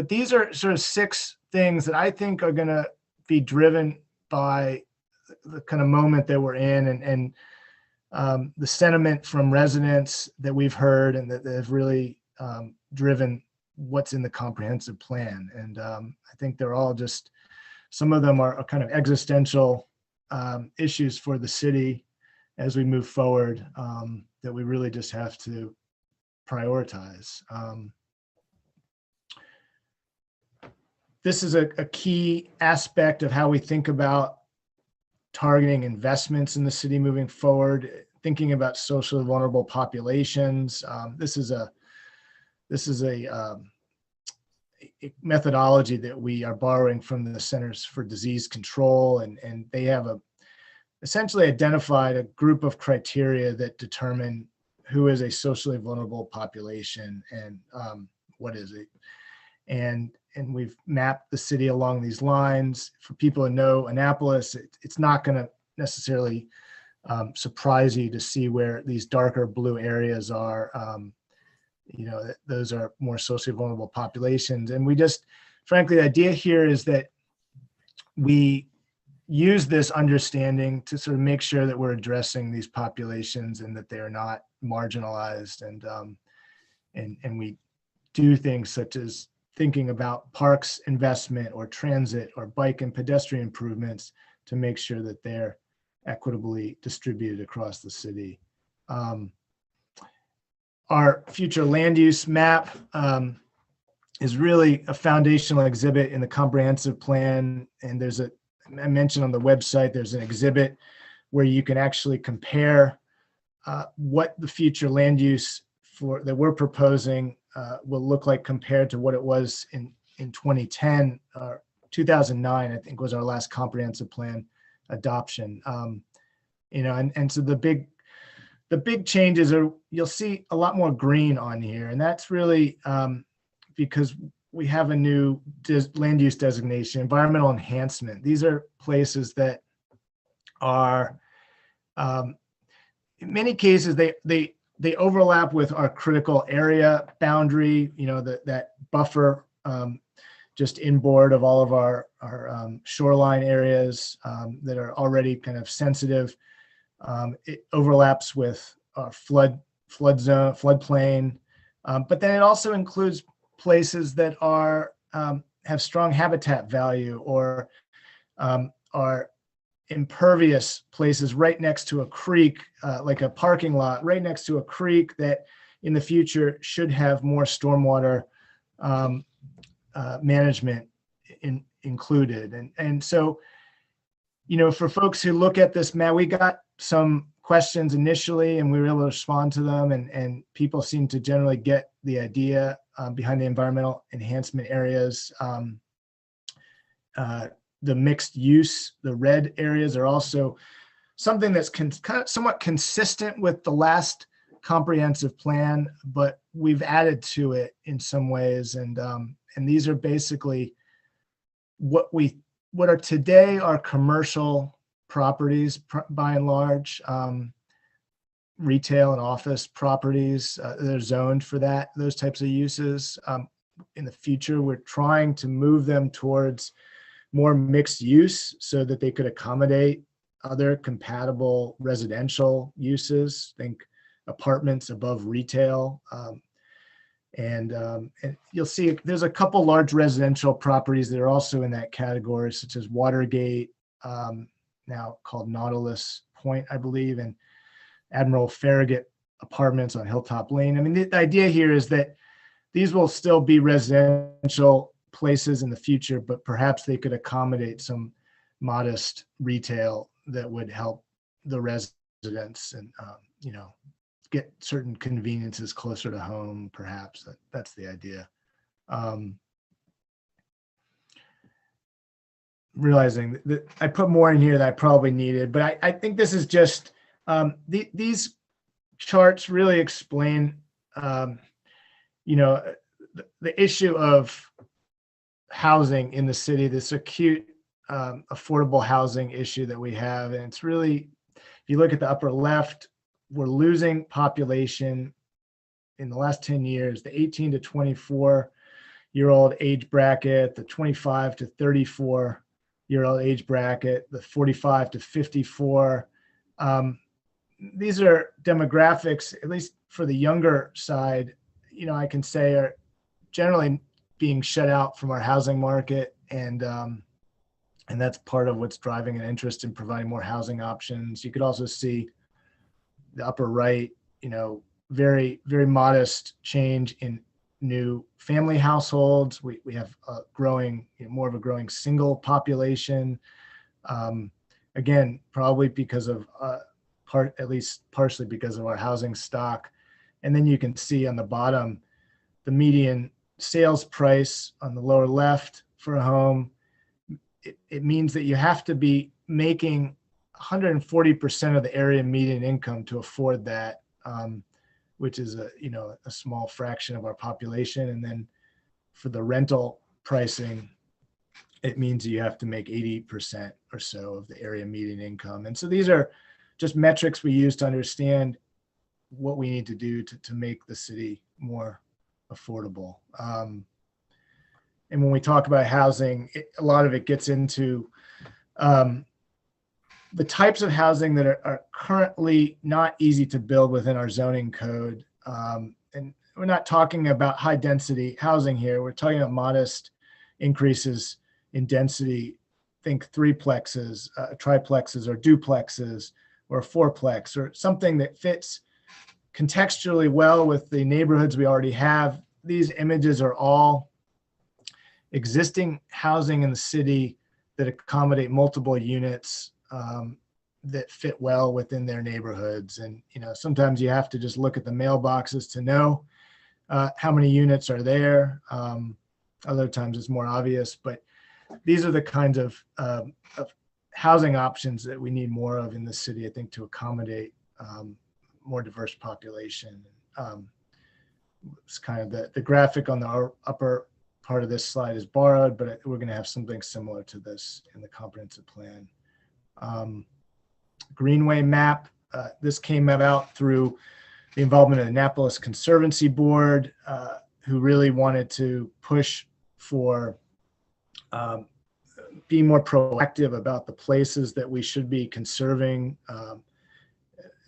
these are sort of 6 things that I think are going to be driven by the kind of moment that we're in, and the sentiment from residents that we've heard and that have really driven what's in the comprehensive plan. And I think they're all just, some of them are kind of existential issues for the city as we move forward, that we really just have to prioritize. This is a key aspect of how we think about targeting investments in the city moving forward, thinking about socially vulnerable populations. This is a methodology that we are borrowing from the Centers for Disease Control, and they have essentially identified a group of criteria that determine who is a socially vulnerable population and what is it. And we've mapped the city along these lines. For people who know Annapolis, it's not going to necessarily surprise you to see where these darker blue areas are. You know, those are more socially vulnerable populations. And we just, frankly, the idea here is that we use this understanding to sort of make sure that we're addressing these populations and that they are not marginalized. And we do things such as thinking about parks investment or transit or bike and pedestrian improvements to make sure that they're equitably distributed across the city. Our future land use map is really a foundational exhibit in the comprehensive plan. And I mentioned on the website, there's an exhibit where you can actually compare what the future land use that we're proposing will look like compared to what it was in 2010 or 2009, I think was our last comprehensive plan adoption. and so the big changes are, you'll see a lot more green on here, and that's really because we have a new land use designation, environmental enhancement. These are places that are, in many cases, they overlap with our critical area boundary, that buffer just inboard of all of our shoreline areas that are already kind of sensitive. It overlaps with our flood zone, floodplain, but then it also includes places that are have strong habitat value or are impervious places right next to a creek, like a parking lot right next to a creek that in the future should have more stormwater management included. And so, for folks who look at this map, we got some questions initially and we were able to respond to them, and people seem to generally get the idea behind the environmental enhancement areas. The mixed use, the red areas are also something that's kind of somewhat consistent with the last comprehensive plan, but we've added to it in some ways. And these are basically what are today our commercial properties by and large, retail and office properties. They're zoned for those types of uses. In the future, we're trying to move them towards more mixed use so that they could accommodate other compatible residential uses. Think apartments above retail. And you'll see there's a couple large residential properties that are also in that category, such as Watergate, now called Nautilus Point, I believe, and Admiral Farragut Apartments on Hilltop Lane. I mean, the idea here is that these will still be residential places in the future, but perhaps they could accommodate some modest retail that would help the residents and, get certain conveniences closer to home, perhaps. That's the idea. Realizing that I put more in here than I probably needed, but I think this is just, these charts really explain, the issue of housing in the city, this acute affordable housing issue that we have. And it's really, if you look at the upper left, we're losing population in the last 10 years, the 18 to 24-year-old age bracket, the 25 to 34-year-old age bracket, the 45 to 54. These are demographics, at least for the younger side, I can say are generally being shut out from our housing market, and that's part of what's driving an interest in providing more housing options. You could also see the upper right, very, very modest change in new family households. We have a growing, more of a growing single population. Again, probably because of at least partially because of our housing stock. And then you can see on the bottom, the median sales price on the lower left for a home. It means that you have to be making 140% of the area median income to afford that, which is a small fraction of our population. And then for the rental pricing, it means you have to make 80% or so of the area median income. And so these are just metrics we use to understand what we need to do to make the city more affordable. And when we talk about housing, a lot of it gets into the types of housing that are currently not easy to build within our zoning code. And we're not talking about high density housing here. We're talking about modest increases in density. Think threeplexes, triplexes, or duplexes, or a fourplex, or something that fits contextually well with the neighborhoods we already have. These images are all existing housing in the city that accommodate multiple units that fit well within their neighborhoods. And sometimes you have to just look at the mailboxes to know how many units are there. Other times it's more obvious, but these are the kinds of housing options that we need more of in the city, I think, to accommodate more diverse population. It's kind of the graphic on the upper part of this slide is borrowed, but we're going to have something similar to this in the comprehensive plan. Greenway map, this came about through the involvement of the Annapolis Conservancy Board, who really wanted to push for being more proactive about the places that we should be conserving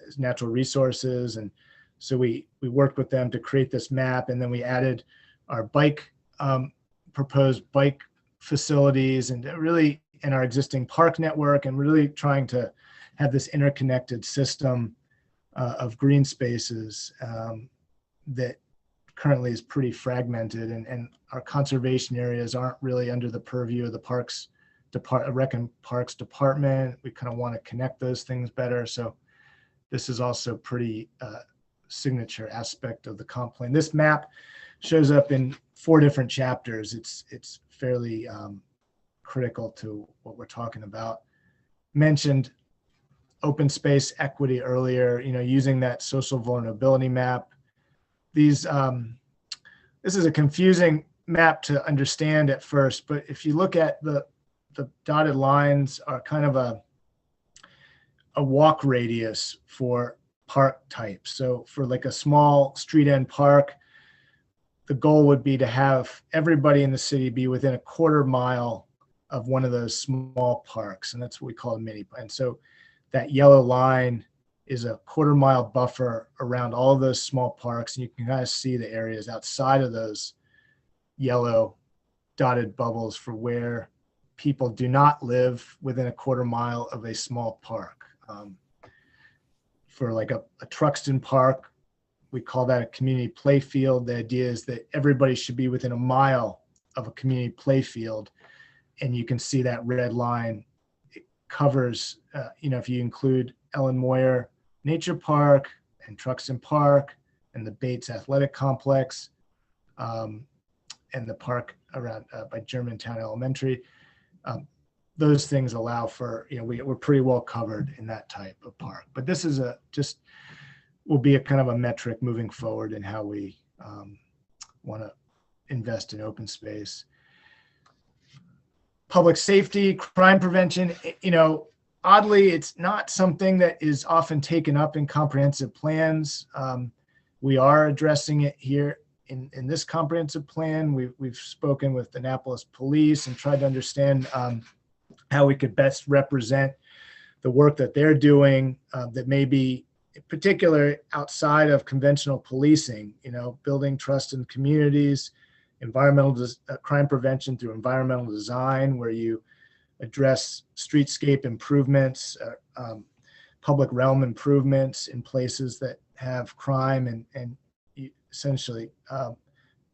as natural resources. And so we worked with them to create this map, and then we added our proposed bike facilities and really in our existing park network, and really trying to have this interconnected system of green spaces that currently is pretty fragmented, and our conservation areas aren't really under the purview of the Rec and Parks Department. We kind of want to connect those things better. So this is also pretty signature aspect of the comp plan. This map shows up in 4 different chapters. It's fairly critical to what we're talking about. Mentioned open space equity earlier, using that social vulnerability map. This is a confusing map to understand at first, but if you look at the dotted lines are kind of a walk radius for park types. So for like a small street end park, the goal would be to have everybody in the city be within a 1/4 mile of one of those small parks. And that's what we call a mini. And so that yellow line is a 1/4 mile buffer around all of those small parks. And you can kind of see the areas outside of those yellow dotted bubbles for where people do not live within a 1/4 mile of a small park. For like a Truxton Park, we call that a community play field. The idea is that everybody should be within a mile of a community play field. And you can see that red line. It covers, if you include Ellen Moyer Nature Park and Truxton Park and the Bates Athletic Complex, and the park around by Germantown Elementary. Those things allow for, we're pretty well covered in that type of park. But this is will be a kind of a metric moving forward in how we want to invest in open space. Public safety, crime prevention, oddly, it's not something that is often taken up in comprehensive plans. We are addressing it here in this comprehensive plan. We've spoken with Annapolis Police and tried to understand how we could best represent the work that they're doing that may be in particular outside of conventional policing, building trust in communities, crime prevention through environmental design, where you address streetscape improvements, public realm improvements in places that have crime, and you essentially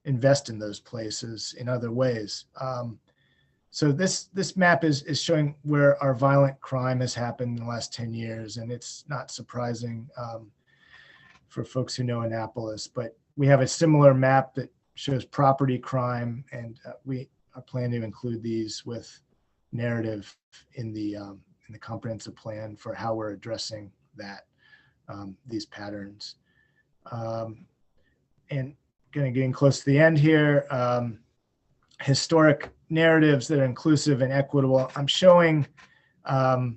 invest in those places in other ways. So this map is showing where our violent crime has happened in the last 10 years. And it's not surprising for folks who know Annapolis, but we have a similar map that shows property crime, and we are planning to include these with narrative in the comprehensive plan for how we're addressing these patterns. And getting close to the end here, historic narratives that are inclusive and equitable. I'm showing the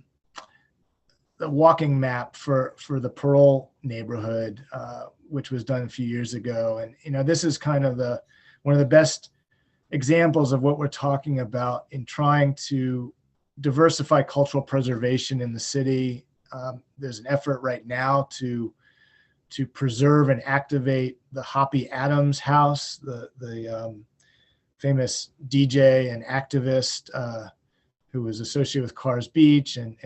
walking map for the Parole neighborhood, which was done a few years ago. And, this is kind of one of the best examples of what we're talking about in trying to diversify cultural preservation in the city. There's an effort right now to preserve and activate the Hoppy Adams house, the famous DJ and activist who was associated with Cars Beach and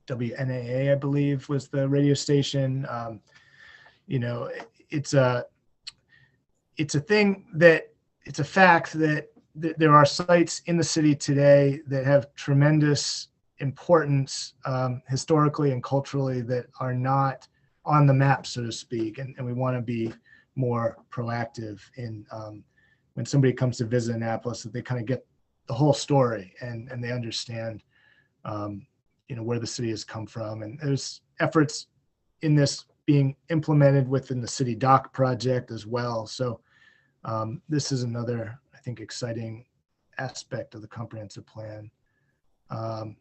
WNAA, I believe, was the radio station. It's a thing that it's a fact that there are sites in the city today that have tremendous importance historically and culturally that are not on the map, so to speak. And we want to be more proactive in when somebody comes to visit Annapolis, that they kind of get the whole story, and they understand, where the city has come from. And there's efforts in this being implemented within the city dock project as well. So this is another, I think, exciting aspect of the comprehensive plan. I'll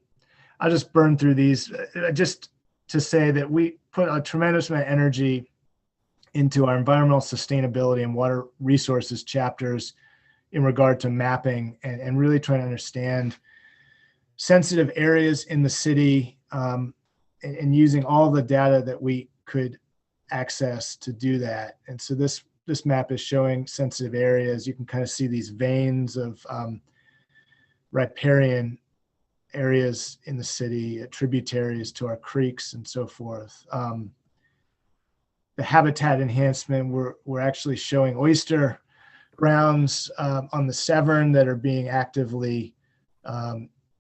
just burn through these just to say that we put a tremendous amount of energy into our environmental sustainability and water resources chapters in regard to mapping and really trying to understand sensitive areas in the city, and using all the data that we could access to do that. And so this map is showing sensitive areas. You can kind of see these veins of riparian areas in the city, tributaries to our creeks and so forth. The habitat enhancement, we're actually showing oyster grounds on the Severn that are being actively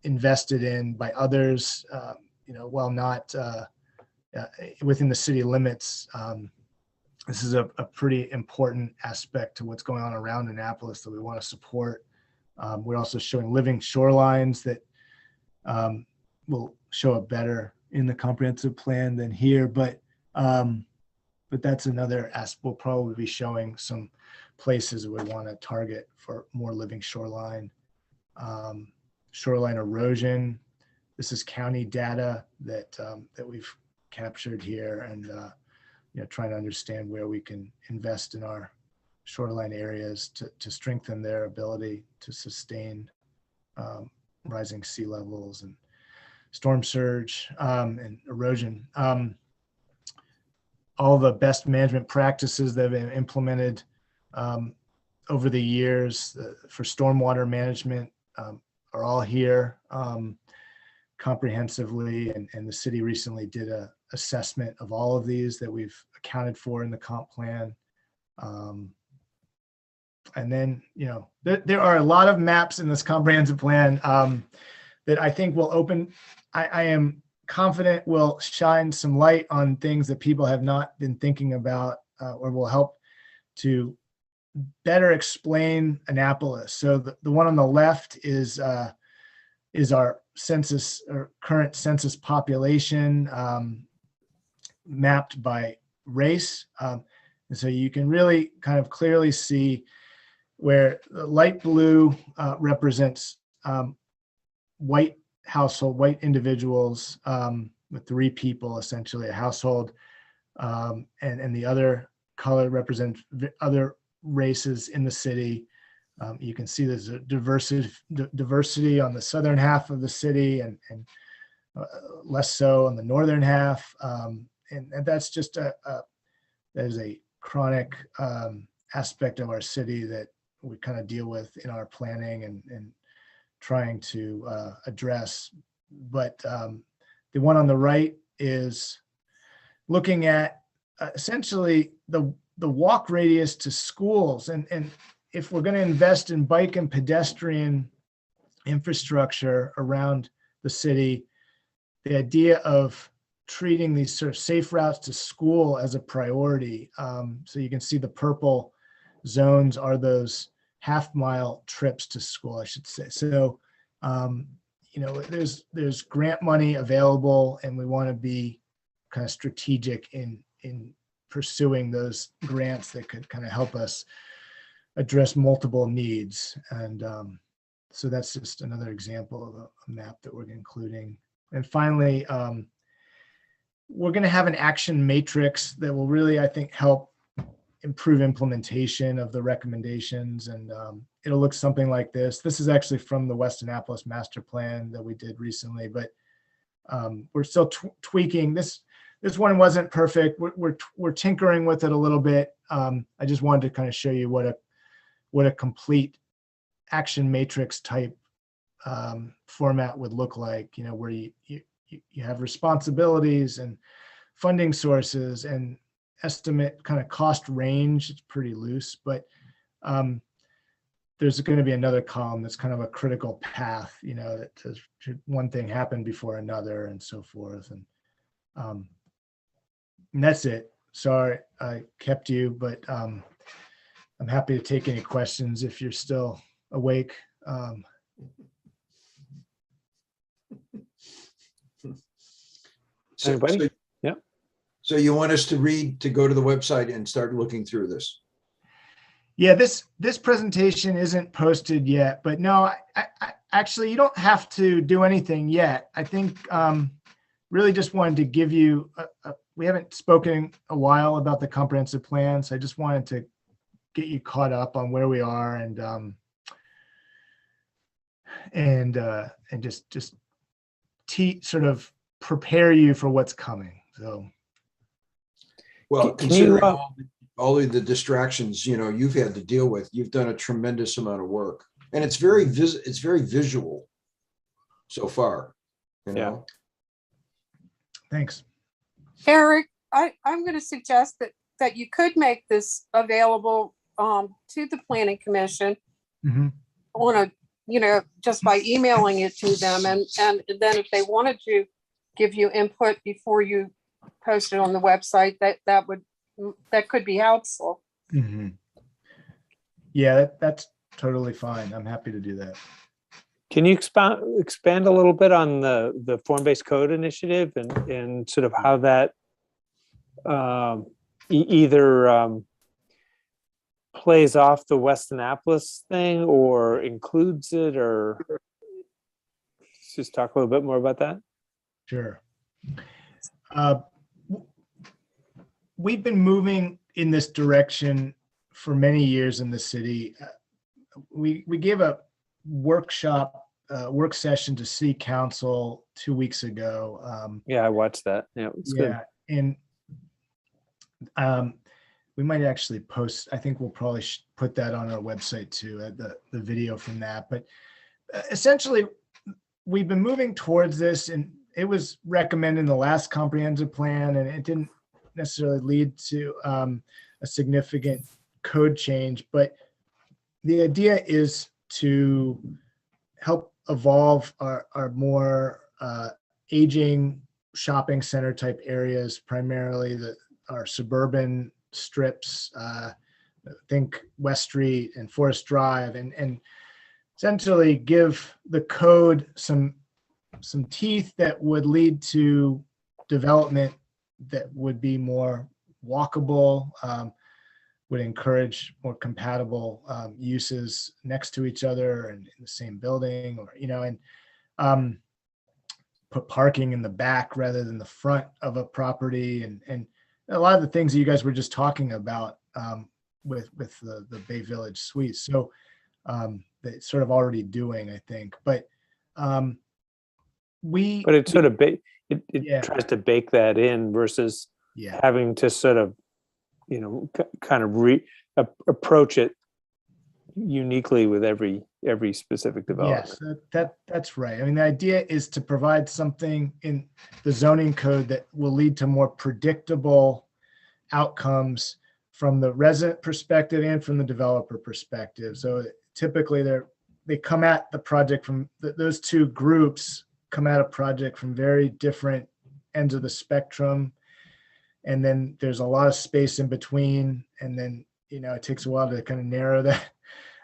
invested in by others, while not within the city limits. This is a pretty important aspect to what's going on around Annapolis that we want to support. We're also showing living shorelines that will show up better in the comprehensive plan than here, but that's another aspect. We'll probably be showing some places we want to target for more living shoreline. Shoreline erosion. This is county data that we've captured here, and trying to understand where we can invest in our shoreline areas to strengthen their ability to sustain rising sea levels and storm surge and erosion. All the best management practices that have been implemented over the years for stormwater management are all here comprehensively, and the city recently did a assessment of all of these that we've accounted for in the comp plan. And then, there are a lot of maps in this comprehensive plan that I think will open, I am confident will shine some light on things that people have not been thinking about, or will help to better explain Annapolis. So the one on the left is our census, or current census population, mapped by race. And so you can really kind of clearly see where the light blue represents white household, white individuals, with 3 people, essentially a household. And the other color represents other races in the city. You can see there's a diversity on the southern half of the city, and less so on the northern half. And that's just that is a chronic aspect of our city that we kind of deal with in our planning and trying to address. But the one on the right is looking at essentially the walk radius to schools. And if we're going to invest in bike and pedestrian infrastructure around the city, the idea of treating these sort of safe routes to school as a priority. So you can see the purple zones are those half-mile trips to school, I should say. So, there's grant money available, and we want to be kind of strategic in pursuing those grants that could kind of help us address multiple needs. And so that's just another example of a map that we're including. And finally, we're going to have an action matrix that will really, I think, help improve implementation of the recommendations. And it'll look something like this. This is actually from the West Annapolis master plan that we did recently, but we're still tweaking. This one wasn't perfect. We're tinkering with it a little bit. I just wanted to kind of show you what a complete action matrix type format would look like, where you have responsibilities and funding sources and estimate kind of cost range. It's pretty loose, but there's going to be another column that's kind of a critical path, that says, should one thing happen before another, and so forth. And that's it. Sorry I kept you, but I'm happy to take any questions if you're still awake. So- Anybody? so- Yeah. So you want us to go to the website and start looking through this? Yeah, this presentation isn't posted yet, but no, I actually, you don't have to do anything yet. I think really just wanted to give you, we haven't spoken a while about the comprehensive plan, so I just wanted to get you caught up on where we are and just sort of prepare you for what's coming. So, Well, Can you, considering all of the distractions, you've had to deal with, you've done a tremendous amount of work, and it's very visual so far, Yeah. thanks. Eric, I'm going to suggest that you could make this available to the planning commission Mhm. on a, just by emailing it to them. And then if they wanted to give you input before you post it on the website, that could be helpful. Mhm. Yeah, that's totally fine. I'm happy to do that. Can you expand a little bit on the form-based code initiative and sort of how that either plays off the West Annapolis thing or includes it, or just talk a little bit more about that? Sure. We've been moving in this direction for many years in the city. We gave a work session to city council 2 weeks ago. Yeah, I watched that. Yeah, it's good. And we might actually post, I think we'll probably put that on our website too, the video from that. But essentially, we've been moving towards this, and it was recommended in the last comprehensive plan, and it didn't necessarily lead to a significant code change. But the idea is to help evolve our more aging shopping center type areas, primarily our suburban strips, think West Street and Forest Drive, and essentially give the code some teeth that would lead to development that would be more walkable, would encourage more compatible uses next to each other and in the same building, or and put parking in the back rather than the front of a property, and a lot of the things that you guys were just talking about with the Bay Village Suites. So that's sort of already doing, I think, but it sort of it tries to bake that in versus having to sort of kind of approach it uniquely with every specific development. Yes, that's right. I mean, the idea is to provide something in the zoning code that will lead to more predictable outcomes from the resident perspective and from the developer perspective. So typically they come at the project from those two groups come at a project from very different ends of the spectrum. And then there's a lot of space in between. And then, it takes a while to kind of narrow that.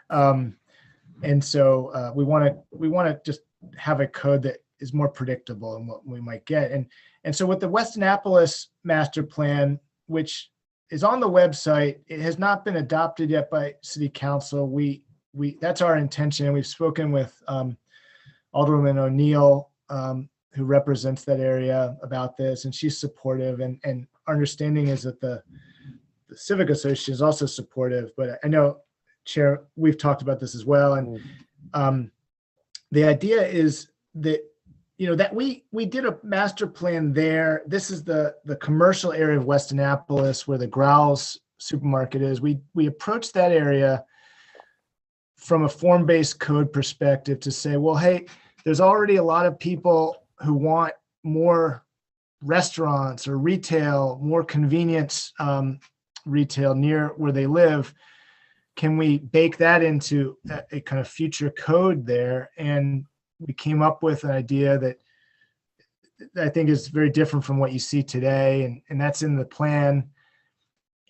And so we want to just have a code that is more predictable in what we might get. And so with the West Annapolis master plan, which is on the website, it has not been adopted yet by city council. That's our intention. We've spoken with Alderwoman O'Neill, who represents that area, about this, and she's supportive. And our understanding is that the Civic Association is also supportive. But I know, Chair, we've talked about this as well. And the idea is that, that we did a master plan there. This is the commercial area of West Annapolis where the Growls supermarket is. We approached that area from a form-based code perspective to say, well, hey, there's already a lot of people who want more restaurants or retail, more convenience retail near where they live. Can we bake that into a kind of future code there? And we came up with an idea that I think is very different from what you see today. And that's in the plan.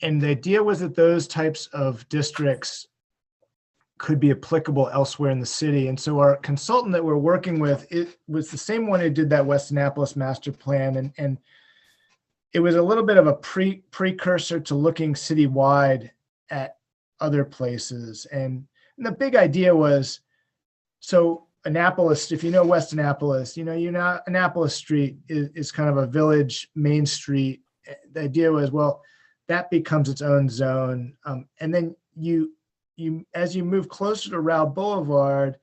And the idea was that those types of districts could be applicable elsewhere in the city. And so our consultant that we're working with, it was the same one who did that West Annapolis master plan. And it was a little bit of a precursor to looking citywide at other places. And the big idea was, so Annapolis, if you know West Annapolis, Annapolis Street is kind of a village main street. The idea was, well, that becomes its own zone. And then as you move closer to Rao Boulevard,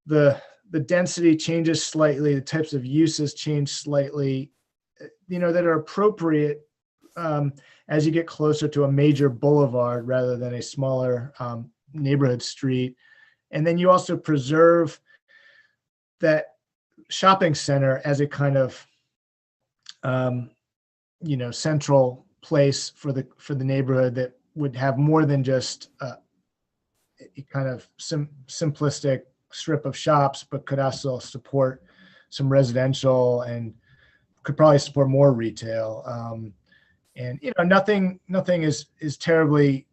the density changes slightly, the types of uses change slightly, that are appropriate as you get closer to a major boulevard rather than a smaller neighborhood street. And then you also preserve that shopping center as a kind of, central place for the neighborhood that would have more than just a kind of simplistic strip of shops, but could also support some residential and could probably support more retail. And nothing is terribly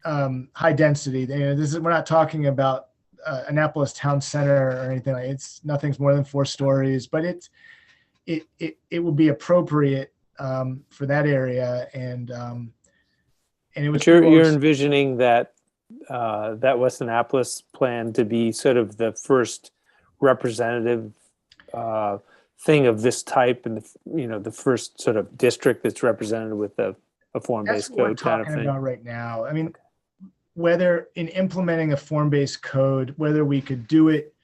high density. We're not talking about Annapolis Town Center or anything like it. Nothing's more than 4 stories, but it will be appropriate for that area. And it was. But you're envisioning that West Annapolis plan to be sort of the first representative thing of this type, and the first sort of district that's represented with a form-based code kind of thing. About right now. I mean, whether in implementing a form-based code, whether we could do it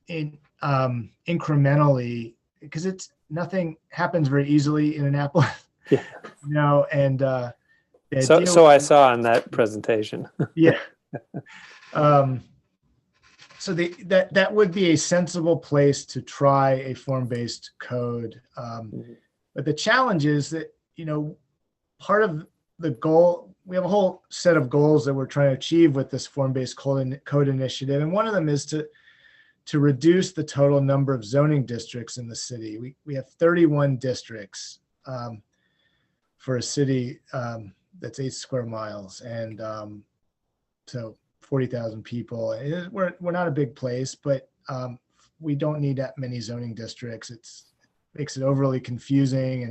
in incrementally, because nothing happens very easily in Annapolis. Yeah. And so I saw in that presentation. Yeah. So that would be a sensible place to try a form-based code. But the challenge is that, part of the goal, we have a whole set of goals that we're trying to achieve with this form-based code initiative. And one of them is to reduce the total number of zoning districts in the city. We have 31 districts for a city that's 8 square miles. And so 40,000 people. We're not a big place, but we don't need that many zoning districts. It makes it overly confusing.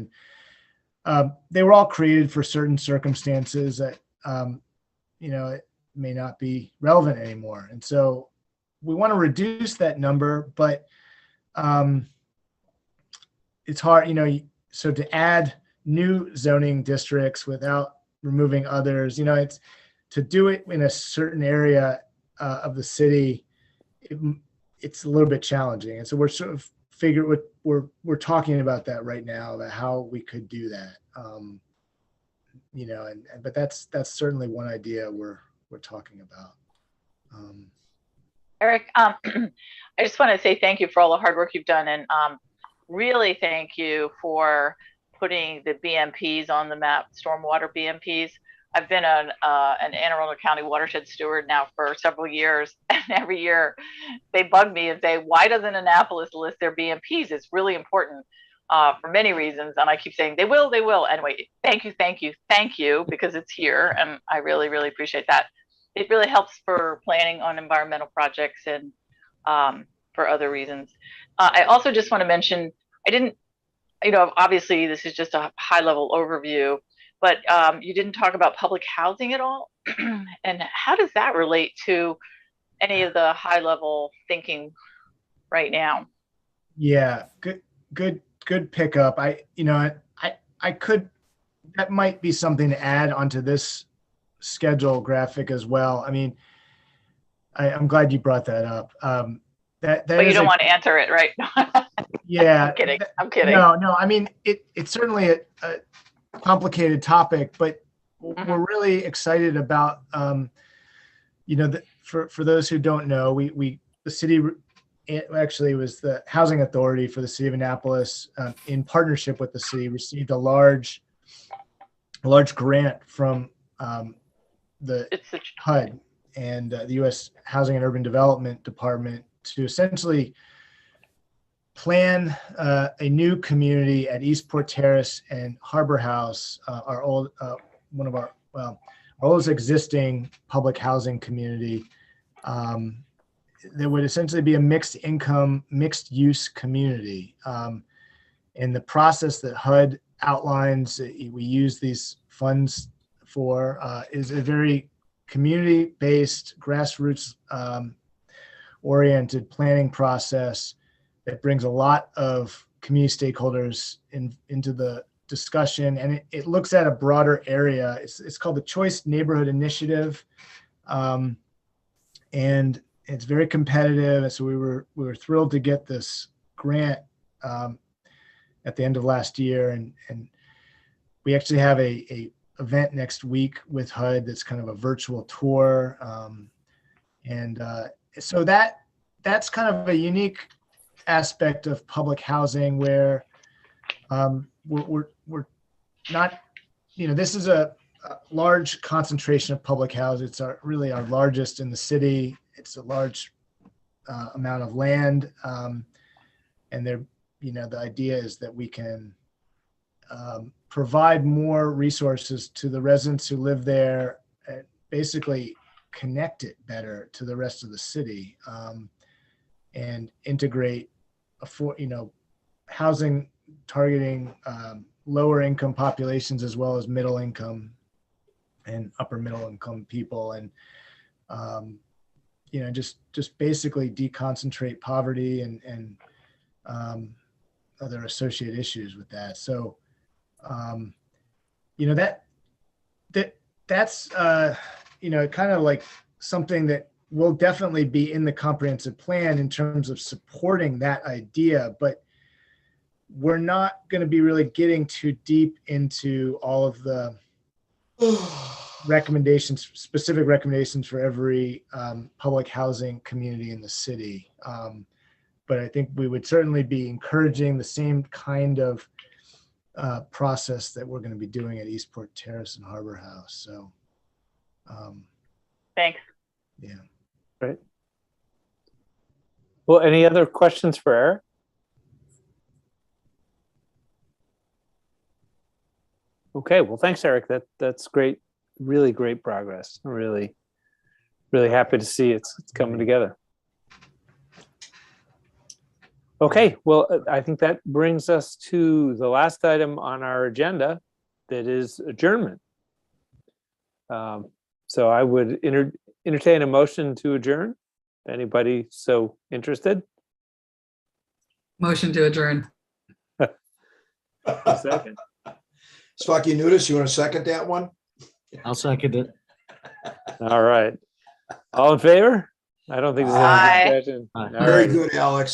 And they were all created for certain circumstances that, it may not be relevant anymore. And so we want to reduce that number, but it's hard, so to add new zoning districts without removing others, it's to do it in a certain area of the city, it's a little bit challenging. And so we're sort of we're talking about that right now, about how we could do that. But that's certainly one idea we're talking about. Eric, I just want to say thank you for all the hard work you've done, and really thank you for putting the BMPs on the map, stormwater BMPs. I've been an Anne Arundel County watershed steward now for several years, and every year they bug me and say, why doesn't Annapolis list their BMPs? It's really important for many reasons, and I keep saying they will. Anyway, thank you, because it's here, and I really, really appreciate that. It really helps for planning on environmental projects and for other reasons. I also just want to mention, I didn't, obviously this is just a high level overview, but you didn't talk about public housing at all. And how does that relate to any of the high level thinking right now? Yeah, good pickup. I could, that might be something to add onto this schedule graphic as well. I mean, I'm glad you brought that up. But you don't want to answer it, right? Yeah. I'm kidding. No. I mean, it's certainly a complicated topic, but we're really excited about, for those who don't know, the city actually was the housing authority for the city of Annapolis, in partnership with the city, received a large grant from the HUD and the U.S. Housing and Urban Development Department to essentially plan a new community at Eastport Terrace and Harbor House, one of our all this existing public housing community. There would essentially be a mixed income, mixed use community. And the process that HUD outlines, we use these funds for, is a very community-based, grassroots oriented planning process that brings a lot of community stakeholders into the discussion, and it looks at a broader area. It's called the Choice Neighborhood Initiative, and it's very competitive. And so we were thrilled to get this grant at the end of last year, and we actually have a event next week with HUD that's kind of a virtual tour, so that's kind of a unique aspect of public housing where we're not, this is a large concentration of public housing. It's really our largest in the city. It's a large amount of land, and the idea is that we can provide more resources to the residents who live there, and basically connect it better to the rest of the city, and integrate housing targeting lower income populations as well as middle income and upper middle income people, and just basically deconcentrate poverty and other associated issues with that. So that's kind of like something that will definitely be in the comprehensive plan in terms of supporting that idea, but we're not going to be really getting too deep into all of the recommendations, specific recommendations for every public housing community in the city. But I think we would certainly be encouraging the same kind of process that we're going to be doing at Eastport Terrace and Harbor House. So, thanks. Yeah. Right. Well, any other questions for Eric? Okay, well, thanks, Eric. That's great. Really great progress. I'm really happy to see it's coming together. Okay, well, I think that brings us to the last item on our agenda, that is adjournment. So I would entertain a motion to adjourn. Anybody so interested? Motion to adjourn. A second. Spakianudis, you want to second that one? I'll second it. All right. All in favor? I don't think there's any Aye. discussion. All Very right. good, Alex.